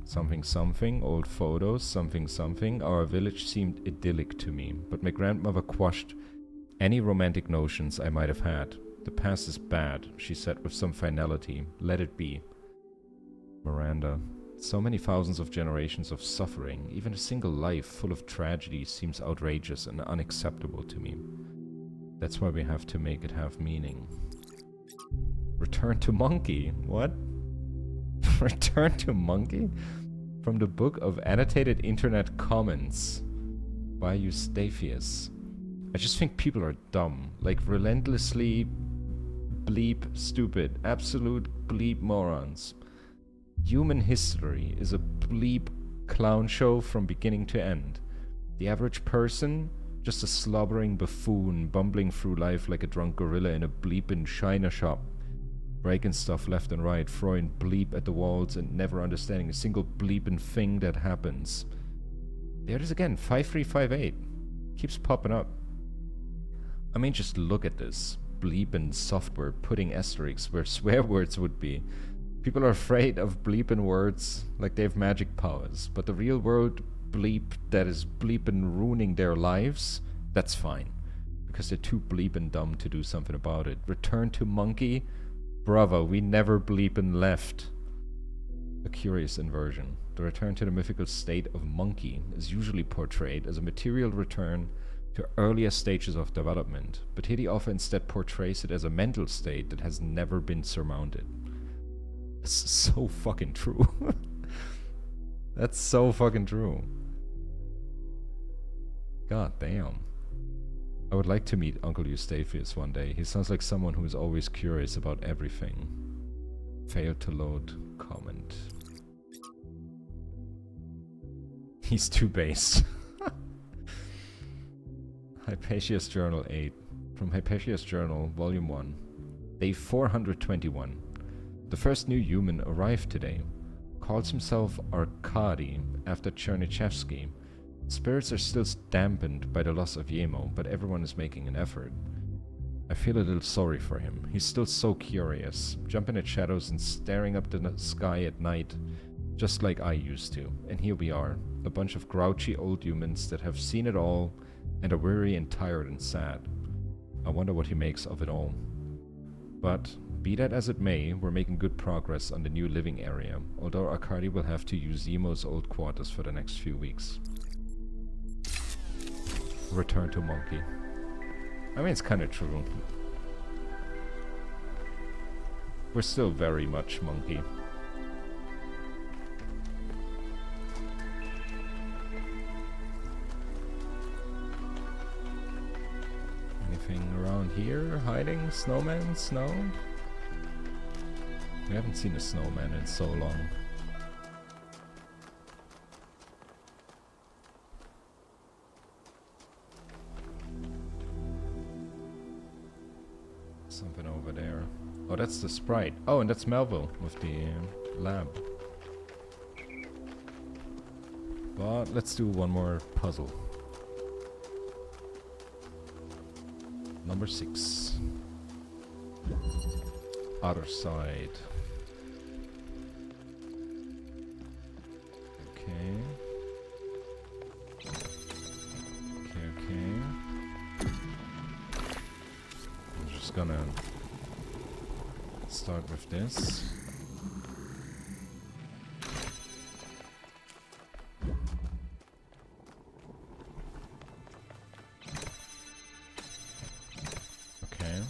Something something, old photos, something something, our village seemed idyllic to me, but my grandmother quashed any romantic notions I might have had. The past is bad, she said with some finality. Let it be. Miranda, so many thousands of generations of suffering, even a single life full of tragedy seems outrageous and unacceptable to me. That's why we have to make it have meaning. Return to Monkey? What? Return to Monkey? From the Book of Annotated Internet Comments by Eustathius. I just think people are dumb, like relentlessly bleep stupid, absolute bleep morons. Human history is a bleep clown show from beginning to end. The average person, just a slobbering buffoon bumbling through life like a drunk gorilla in a bleepin' china shop. breaking stuff left and right, throwing bleep at the walls and never understanding a single bleeping thing that happens. There it is again, 5358. Keeps popping up. I mean, just look at this. Bleeping software putting asterisks where swear words would be. People are afraid of bleeping words like they have magic powers, but the real world bleep that is bleeping ruining their lives, that's fine. Because they're too bleeping dumb to do something about it. Return to monkey? Bravo, we never bleeping left. A curious inversion. The return to the mythical state of monkey is usually portrayed as a material return to earlier stages of development, but here the author instead portrays it as a mental state that has never been surmounted. That's so fucking true. That's so fucking true. God damn. I would like to meet Uncle Eustathius one day. He sounds like someone who is always curious about everything. Failed to load comment. He's too based. Hypatia's Journal 8. From Hypatia's Journal, Volume 1. Day 421. The first new human arrived today. Calls himself Arkady after Chernyshevsky. Spirits are still dampened by the loss of Yemo, but everyone is making an effort. I feel a little sorry for him. He's still so curious, jumping at shadows and staring up the sky at night, just like I used to. And here we are, a bunch of grouchy old humans that have seen it all and are weary and tired and sad. I wonder what he makes of it all. But, be that as it may, we're making good progress on the new living area, although Arkady will have to use Zemo's old quarters for the next few weeks. Return to monkey. I mean, it's kind of true. We're still very much monkey. Anything around here? Hiding? Snowman? Snow? We haven't seen a snowman in so long. Something over there. Oh, that's the sprite. Oh, and that's Melville with the lab. But let's do one more puzzle. Number 6. Other side. Okay. Okay. I'm just gonna start with this. Okay.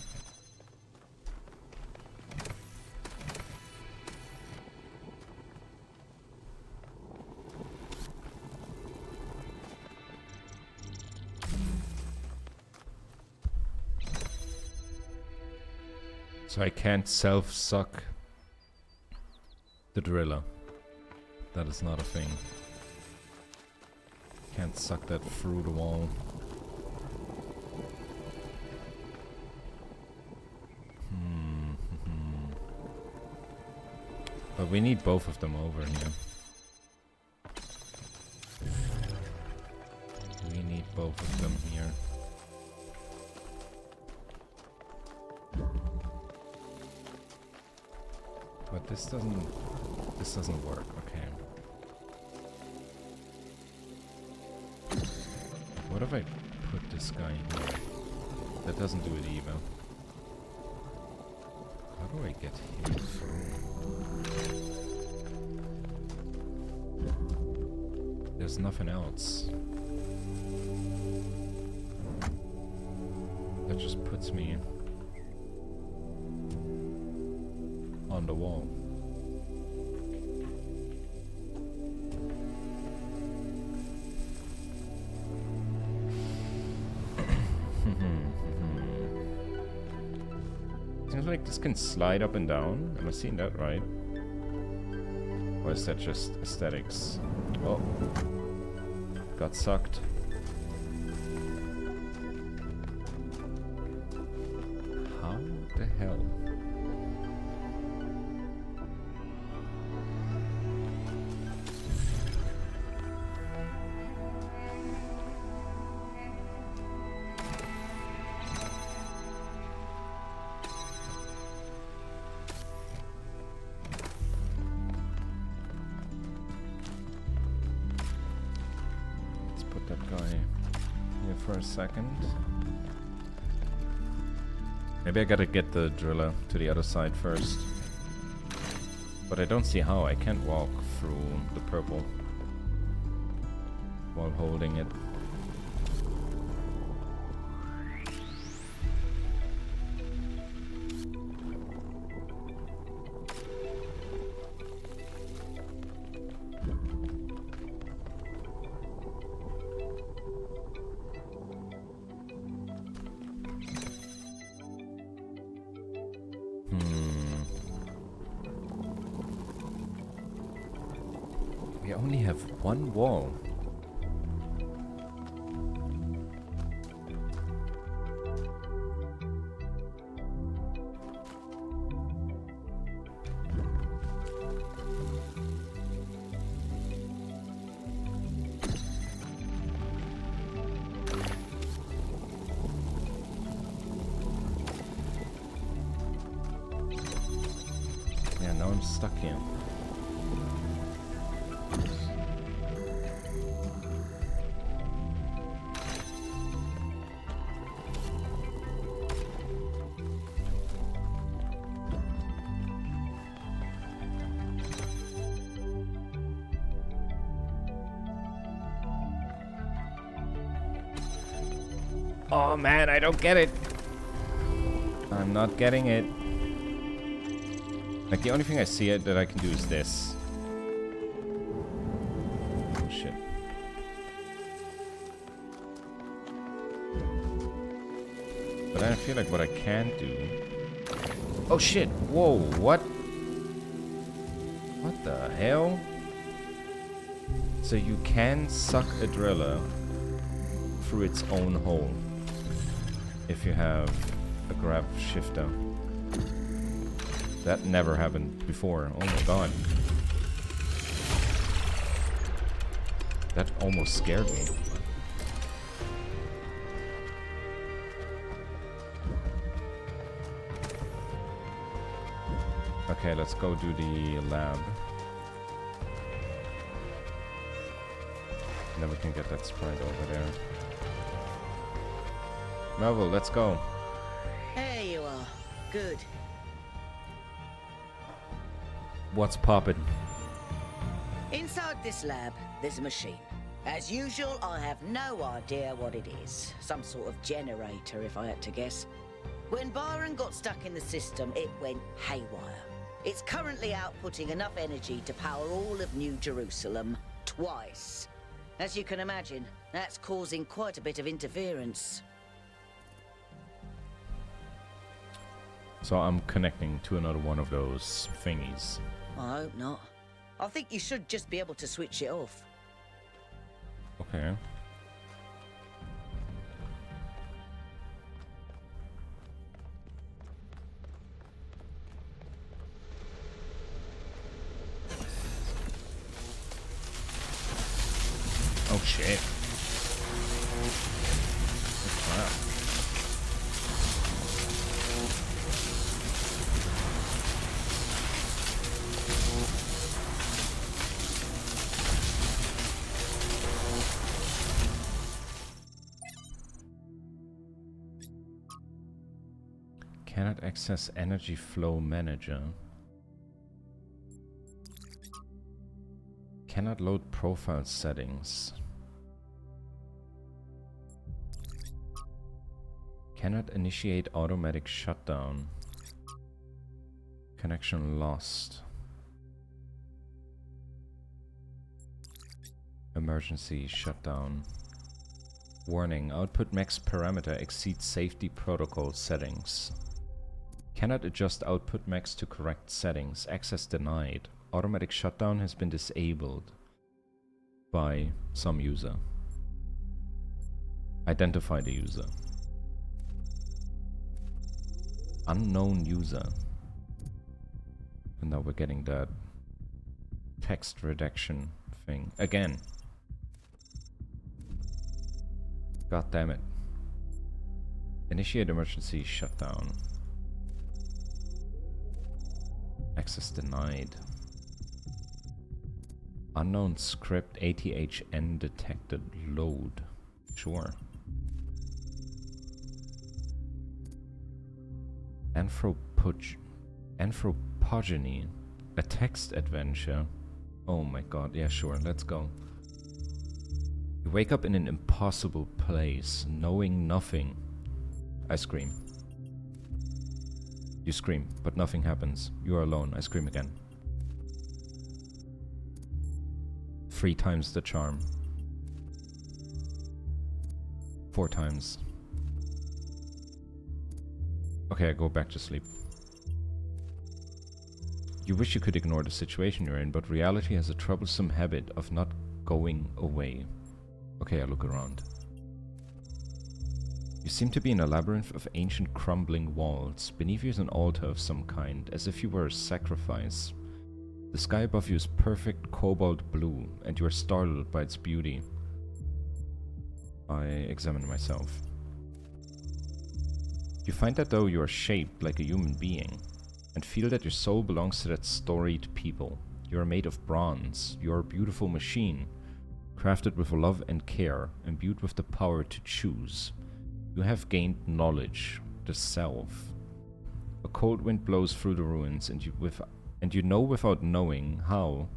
So I can't self-suck the driller. That is not a thing. Can't suck that through the wall. But we need both of them over here. We need both of them here. But this doesn't work, okay. What if I put this guy here? That doesn't do it either. How do I get him through? There's nothing else. That just puts me on the wall. Seems like this can slide up and down. Am I seeing that right? Or is that just aesthetics? Oh. Got sucked. How the hell? a second. Maybe I gotta get the driller to the other side first. But I don't see how. I can't walk through the purple while holding it. We only have one wall. Yeah, now I'm stuck here. Oh man, I don't get it. I'm not getting it. Like, the only thing I see it that I can do is this. Oh, shit. But I feel like what I can do... Oh shit! Whoa, what? What the hell? So you can suck a driller through its own hole if you have a grab shifter. That never happened before. Oh my god. That almost scared me. Okay, let's go do the lab. And then we can get that sprite over there. Melville, let's go. There you are. Good. What's poppin'? Inside this lab, there's a machine. As usual, I have no idea what it is. Some sort of generator, if I had to guess. When Byron got stuck in the system, it went haywire. It's currently outputting enough energy to power all of New Jerusalem twice. As you can imagine, that's causing quite a bit of interference. So I'm connecting to another one of those thingies. I hope not. I think you should just be able to switch it off. Okay. Oh shit. Oh, crap. Cannot access energy flow manager. Cannot load profile settings. Cannot initiate automatic shutdown. Connection lost. Emergency shutdown. Warning, output max parameter exceeds safety protocol settings. Cannot adjust output max to correct settings. Access denied. Automatic shutdown has been disabled by some user. Identify the user. Unknown user. And now we're getting that text redaction thing again. God damn it. Initiate emergency shutdown. Access denied. Unknown script ATHN detected. Load. Sure. Anthropogeny. A text adventure. Oh my god, yeah, sure, let's go. You wake up in an impossible place, knowing nothing. I scream. You scream, but nothing happens. You are alone. I scream again. 3 times the charm. 4 times. Okay, I go back to sleep. You wish you could ignore the situation you're in, but reality has a troublesome habit of not going away. Okay, I look around. You seem to be in a labyrinth of ancient crumbling walls. Beneath you is an altar of some kind, as if you were a sacrifice. The sky above you is perfect cobalt blue, and you are startled by its beauty. I examine myself. You find that though you are shaped like a human being, and feel that your soul belongs to that storied people. You are made of bronze. You are a beautiful machine, crafted with love and care, imbued with the power to choose. You have gained knowledge, the self. A cold wind blows through the ruins, and you know without knowing how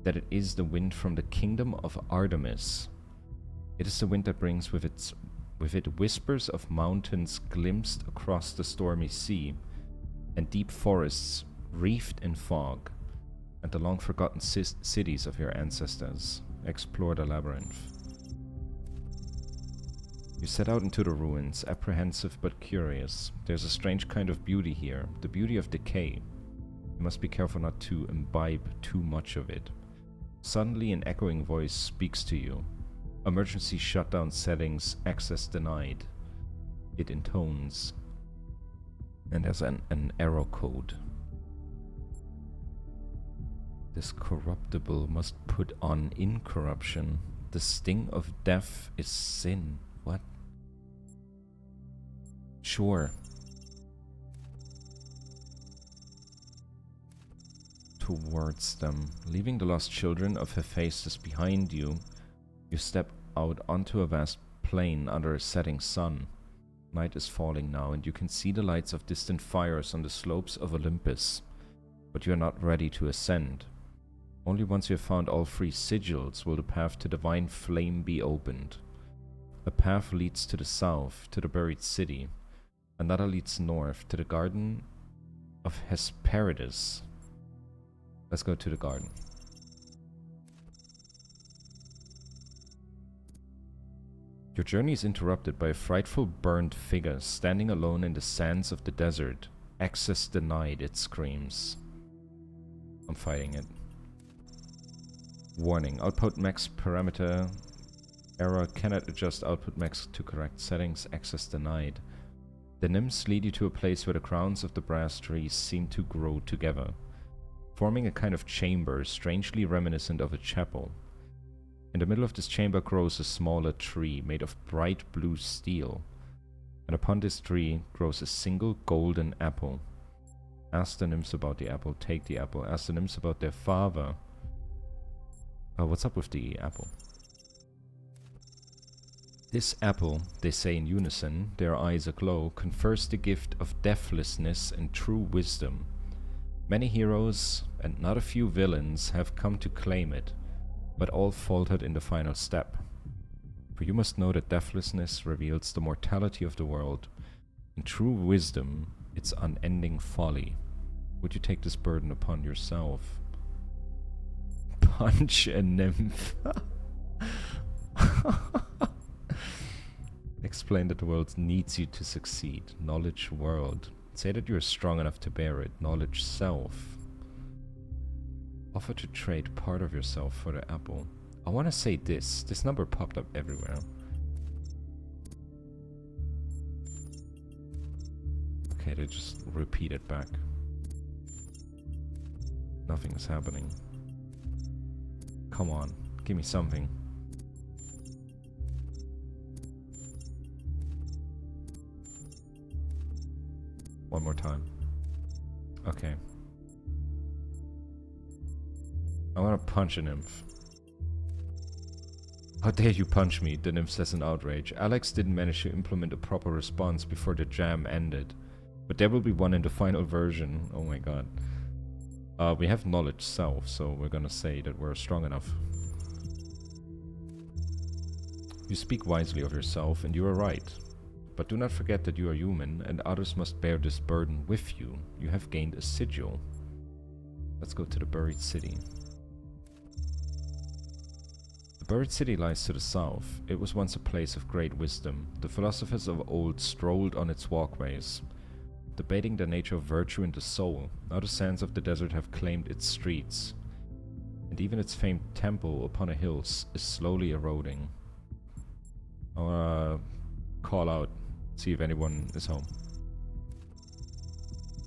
that it is the wind from the kingdom of Artemis. It is the wind that brings with it whispers of mountains glimpsed across the stormy sea, and deep forests wreathed in fog, and the long-forgotten cities of your ancestors. Explore the labyrinth. You set out into the ruins, apprehensive but curious. There's a strange kind of beauty here, the beauty of decay. You must be careful not to imbibe too much of it. Suddenly an echoing voice speaks to you. Emergency shutdown settings, access denied. It intones. And there's an error code. This corruptible must put on incorruption. The sting of death is sin. What? Sure. Towards them. Leaving the lost children of Hephaestus behind you, you step out onto a vast plain under a setting sun. Night is falling now, and you can see the lights of distant fires on the slopes of Olympus, but you are not ready to ascend. Only once you have found all 3 sigils will the path to divine flame be opened. A path leads to the south, to the buried city. Another leads north, to the garden of Hesperides. Let's go to the garden. Your journey is interrupted by a frightful burnt figure standing alone in the sands of the desert. Access denied, it screams. I'm fighting it. Warning, output max parameter error, cannot adjust output max to correct settings, access denied. The nymphs lead you to a place where the crowns of the brass trees seem to grow together, forming a kind of chamber strangely reminiscent of a chapel. In the middle of this chamber grows a smaller tree made of bright blue steel, and upon this tree grows a single golden apple. Ask the nymphs about the apple, take the apple. Ask the nymphs about their father. Oh, what's up with the apple? This apple, they say in unison, their eyes aglow, confers the gift of deathlessness and true wisdom. Many heroes, and not a few villains, have come to claim it, but all faltered in the final step. For you must know that deathlessness reveals the mortality of the world, and true wisdom, its unending folly. Would you take this burden upon yourself? Punch a nymph. Explain that the world needs you to succeed. Knowledge world. Say that you are strong enough to bear it. Knowledge self. Offer to trade part of yourself for the apple. I want to say this. This number popped up everywhere. Okay, they just repeat it back. Nothing is happening. Come on, give me something. One more time. Okay. I want to punch a nymph. How dare you punch me, the nymph says in outrage. Alex didn't manage to implement a proper response before the jam ended. But there will be one in the final version. Oh my god. We have knowledge self, so we're gonna say that we're strong enough. You speak wisely of yourself, and you are right. But do not forget that you are human, and others must bear this burden with you. You have gained a sigil. Let's go to the buried city. The buried city lies to the south. It was once a place of great wisdom. The philosophers of old strolled on its walkways, debating the nature of virtue and the soul. Now the sands of the desert have claimed its streets, and even its famed temple upon a hill is slowly eroding. I'll call out, see if anyone is home.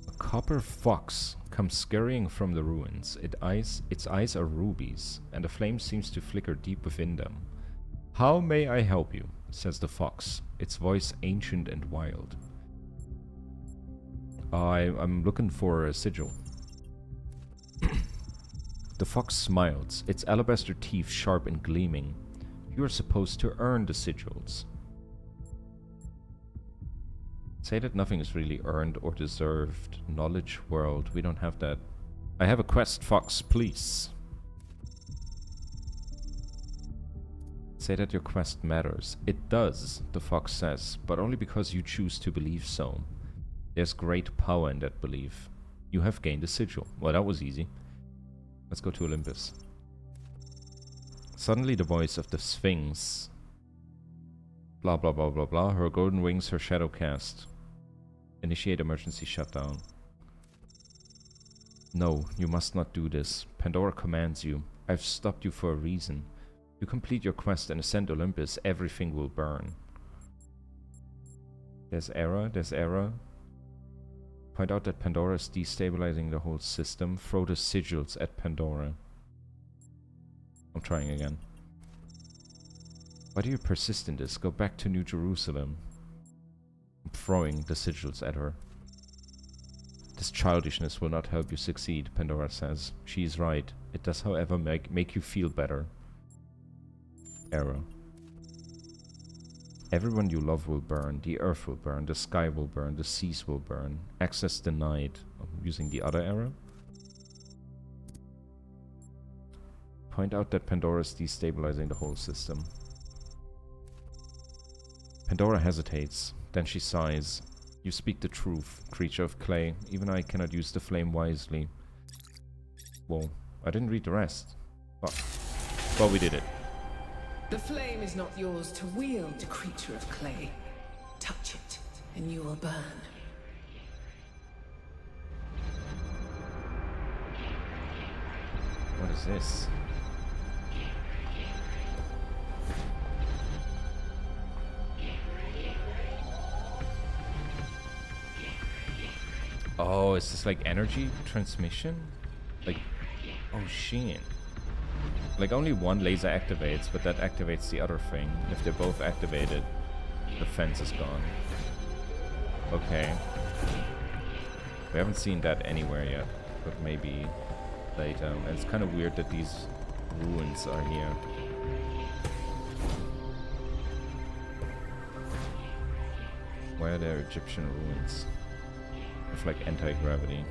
A copper fox comes scurrying from the ruins. Its eyes are rubies, and a flame seems to flicker deep within them. How may I help you? Says the fox, its voice ancient and wild. I'm looking for a sigil. The fox smiles, its alabaster teeth sharp and gleaming. You are supposed to earn the sigils. Say that nothing is really earned or deserved. Knowledge world, we don't have that. I have a quest, fox, please. Say that your quest matters. It does, the fox says, but only because you choose to believe so. There's great power in that belief. You have gained a sigil. Well, that was easy. Let's go to Olympus. Suddenly the voice of the Sphinx. Blah blah blah blah blah. Her golden wings, her shadow cast. Initiate emergency shutdown. No, you must not do this. Pandora commands you. I've stopped you for a reason. You complete your quest and ascend Olympus, everything will burn. There's error, there's error. Point out that Pandora is destabilizing the whole system. Throw the sigils at Pandora. I'm trying again. Why do you persist in this? Go back to New Jerusalem. I'm throwing the sigils at her. This childishness will not help you succeed, Pandora says. She is right. It does, however, make you feel better. Error. Everyone you love will burn. The earth will burn. The sky will burn. The seas will burn. Access denied. I'm using the other error. Point out that Pandora is destabilizing the whole system. Pandora hesitates. Then she sighs. You speak the truth, creature of clay. Even I cannot use the flame wisely. Whoa. I didn't read the rest. Oh. Well, we did it. The flame is not yours to wield, creature of clay. Touch it, and you will burn. What is this? Oh, is this like energy transmission? Like, oh shit. Like only one laser activates, but that activates the other thing. If they're both activated, the fence is gone. Okay. We haven't seen that anywhere yet, but maybe later. And it's kind of weird that these ruins are here. Why are there Egyptian ruins? With like anti-gravity.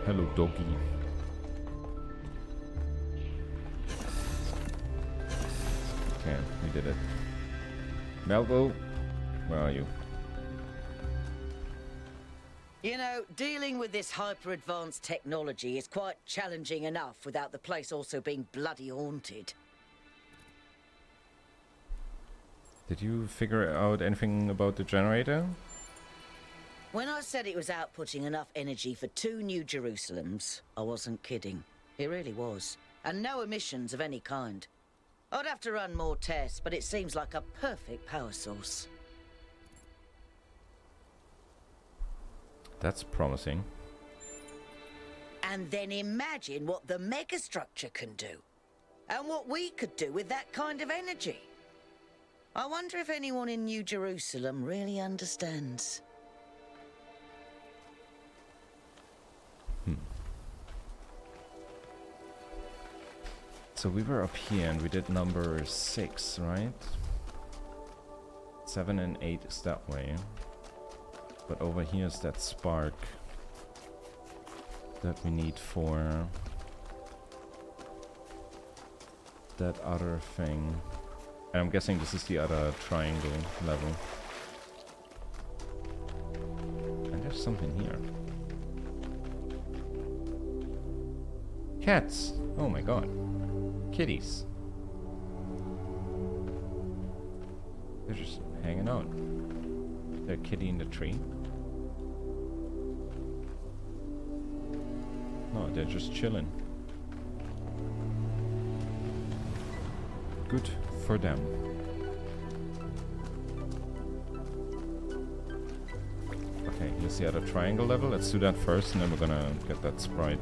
Hello, doggy. Okay, we did it. Melville, where are you? You know, dealing with this hyper-advanced technology is quite challenging enough without the place also being bloody haunted. Did you figure out anything about the generator? When I said it was outputting enough energy for 2 New Jerusalems, I wasn't kidding. It really was. And no emissions of any kind. I'd have to run more tests, but it seems like a perfect power source. That's promising. And then imagine what the megastructure can do. And what we could do with that kind of energy. I wonder if anyone in New Jerusalem really understands. So we were up here and we did number 6, right? 7 and 8 is that way. But over here is that spark that we need for that other thing. And I'm guessing this is the other triangle level. And there's something here. Cats! Oh my god. Kitties. They're just hanging out. They're a kitty in the tree. No, they're just chilling. Good for them. Okay, here's the other triangle level. Let's do that first, and then we're gonna get that sprite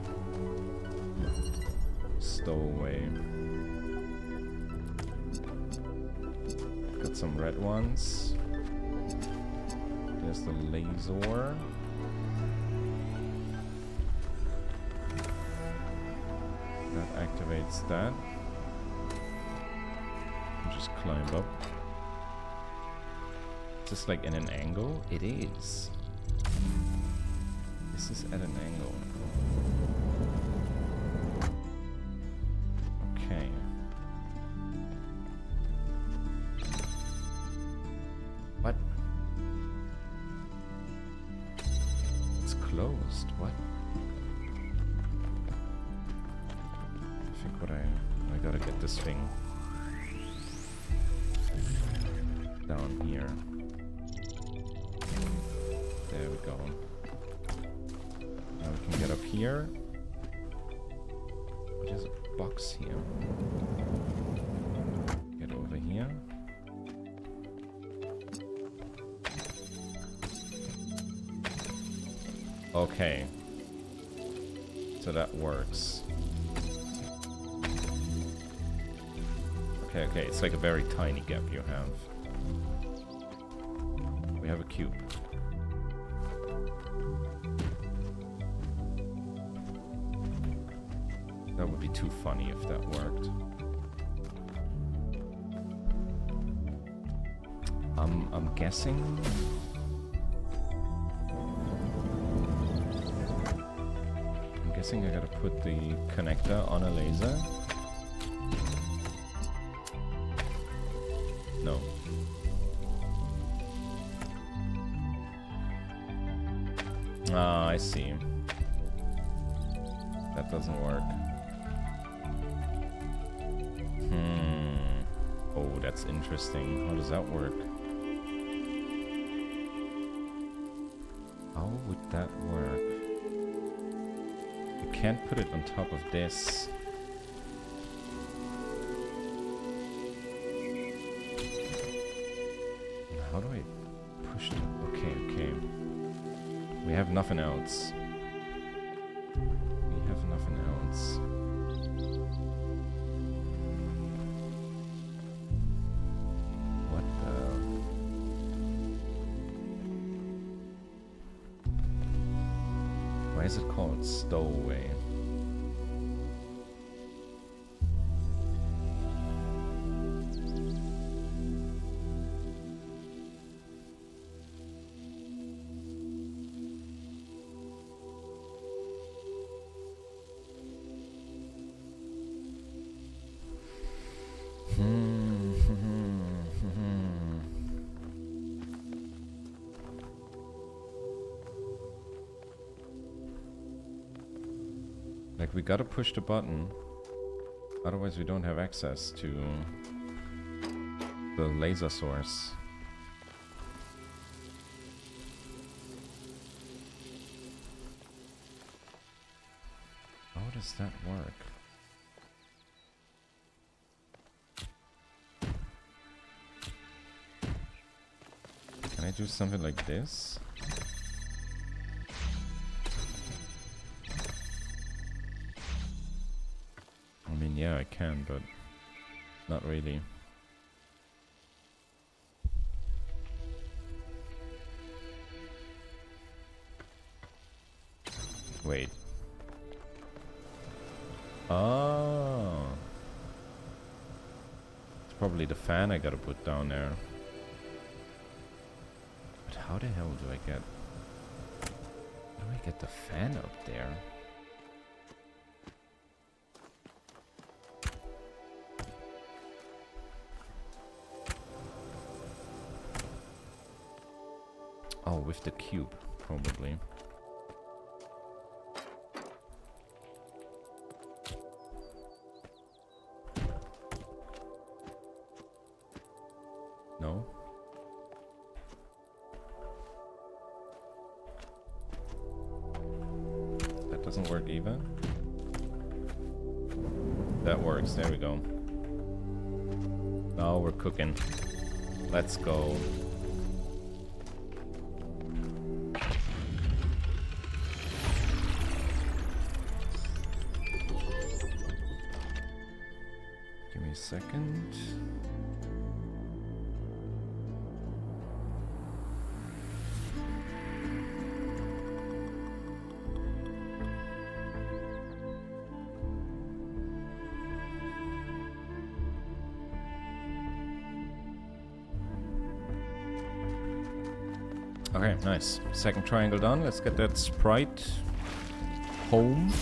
stowaway. Got some red ones. There's the laser. That activates that. Just climb up. Is this like in an angle? It is. This is at an angle. Okay. What? It's closed. What? I think what I gotta get this thing down here. There we go. Now we can get up here. Oh, there's a box here. Get over here. Okay. So that works. Okay, it's like a very tiny gap you have. We have a cube. That would be too funny if that worked. I'm guessing. I'm guessing I gotta put the connector on a laser. No. Ah, I see. That doesn't work. Oh, that's interesting. How does that work? How would that work? You can't put it on top of this. How do I push it? Okay. We have nothing else. We have nothing else. What the? Why is it called stowaway? Like, we gotta push the button, otherwise we don't have access to the laser source. How does that work? Can I do something like this? I mean, yeah, I can, but not really. Wait. Oh. It's probably the fan I gotta put down there. But how the hell do I get get the fan up there. Oh, with the cube, probably. No? That doesn't work either. That works, there we go. Now we're cooking. Let's go. Give me a second. Okay, nice. Second triangle done. Let's get that sprite home.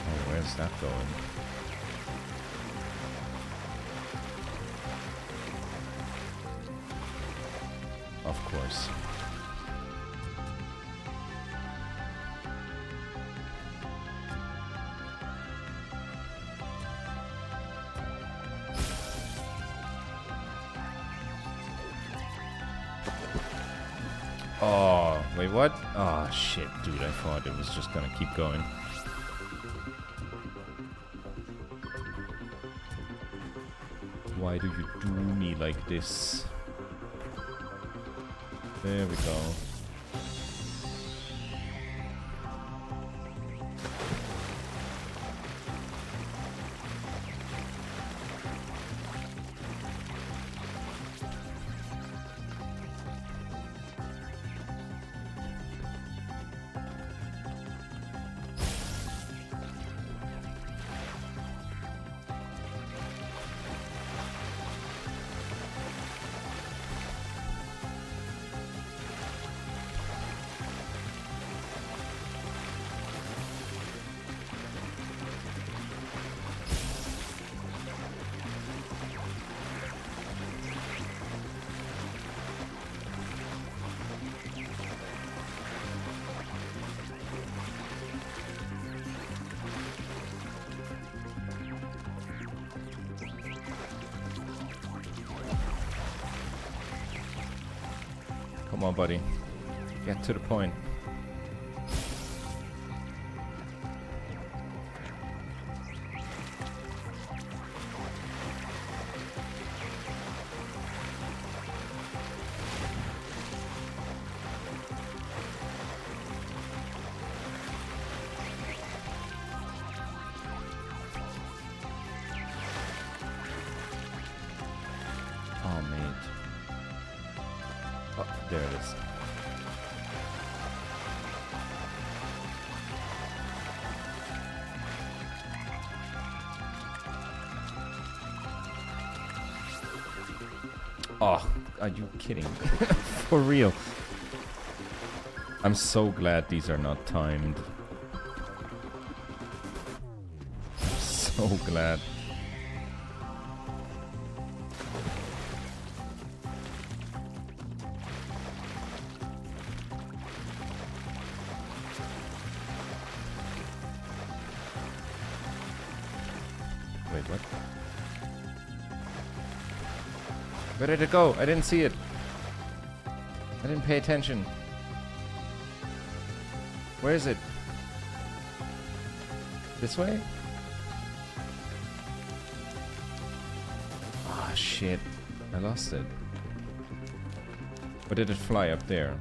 Oh, where's that going? Of course. Oh, wait, what? Oh, shit, dude, I thought it was just gonna keep going. Why do you do me like this? There we go. Come on, buddy. Get to the point. Oh, mate. Oh, there it is. Oh, are you kidding? For real. I'm so glad these are not timed. So glad. Wait, what? Where did it go? I didn't see it. I didn't pay attention. Where is it? This way? Ah, shit. I lost it. Or did it fly up there?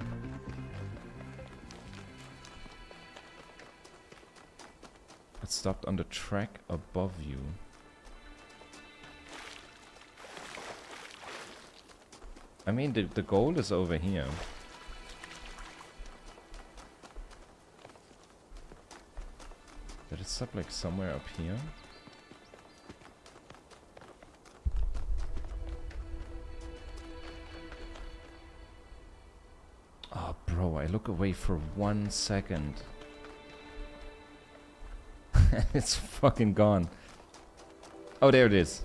It stopped on the track above you. I mean, the goal is over here. Did it stop like somewhere up here? Oh, bro, I look away for 1 second. It's fucking gone. Oh, there it is.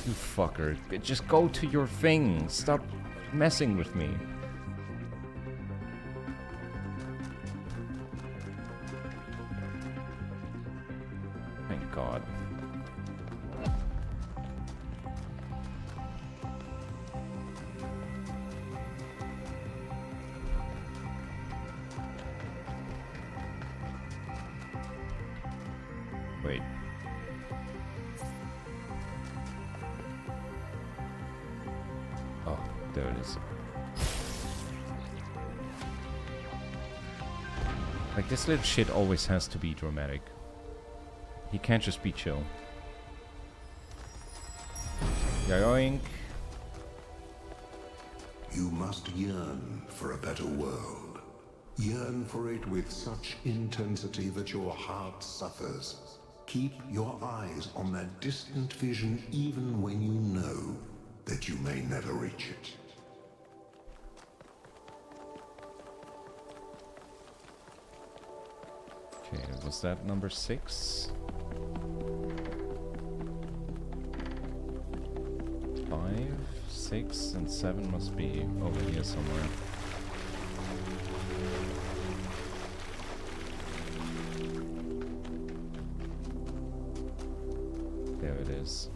You fucker. Just go to your thing. Stop messing with me. Thank God. Wait. Oh, there it is. Like, this little shit always has to be dramatic. He can't just be chill. Yoink. You must yearn for a better world. Yearn for it with such intensity that your heart suffers. Keep your eyes on that distant vision even when you know that you may never reach it. Okay, was that number 6? 5, 6, and 7 must be over here somewhere. There it is.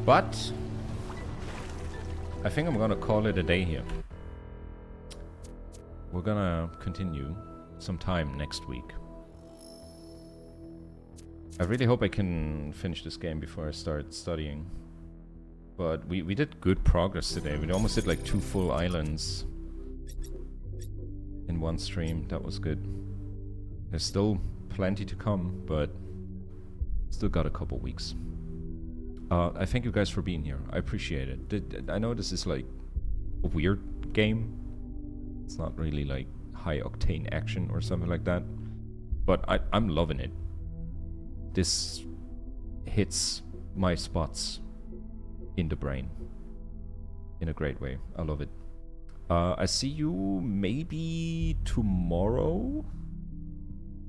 But I think I'm gonna call it a day here. We're gonna continue sometime next week. I really hope I can finish this game before I start studying. But we did good progress today. We almost did like 2 full islands in one stream. That was good. There's still plenty to come, but still got a couple weeks. I thank you guys for being here. I appreciate it. I know this is like a weird game. It's not really like high octane action or something like that. But I'm loving it. This hits my spots in the brain in a great way. I love it. I see you maybe tomorrow.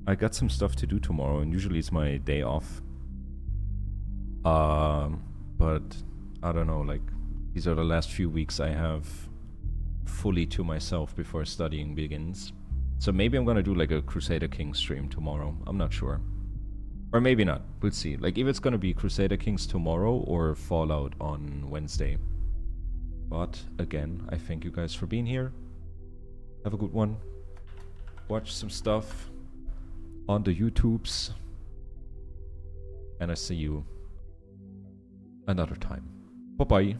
I got some stuff to do tomorrow, and usually it's my day off. But I don't know, like, these are the last few weeks I have fully to myself before studying begins. So maybe I'm gonna do like a Crusader Kings stream tomorrow. I'm not sure. Or maybe not. We'll see. Like, if it's gonna be Crusader Kings tomorrow or Fallout on Wednesday. But again, I thank you guys for being here. Have a good one. Watch some stuff on the YouTubes. And I see you another time. Bye-bye.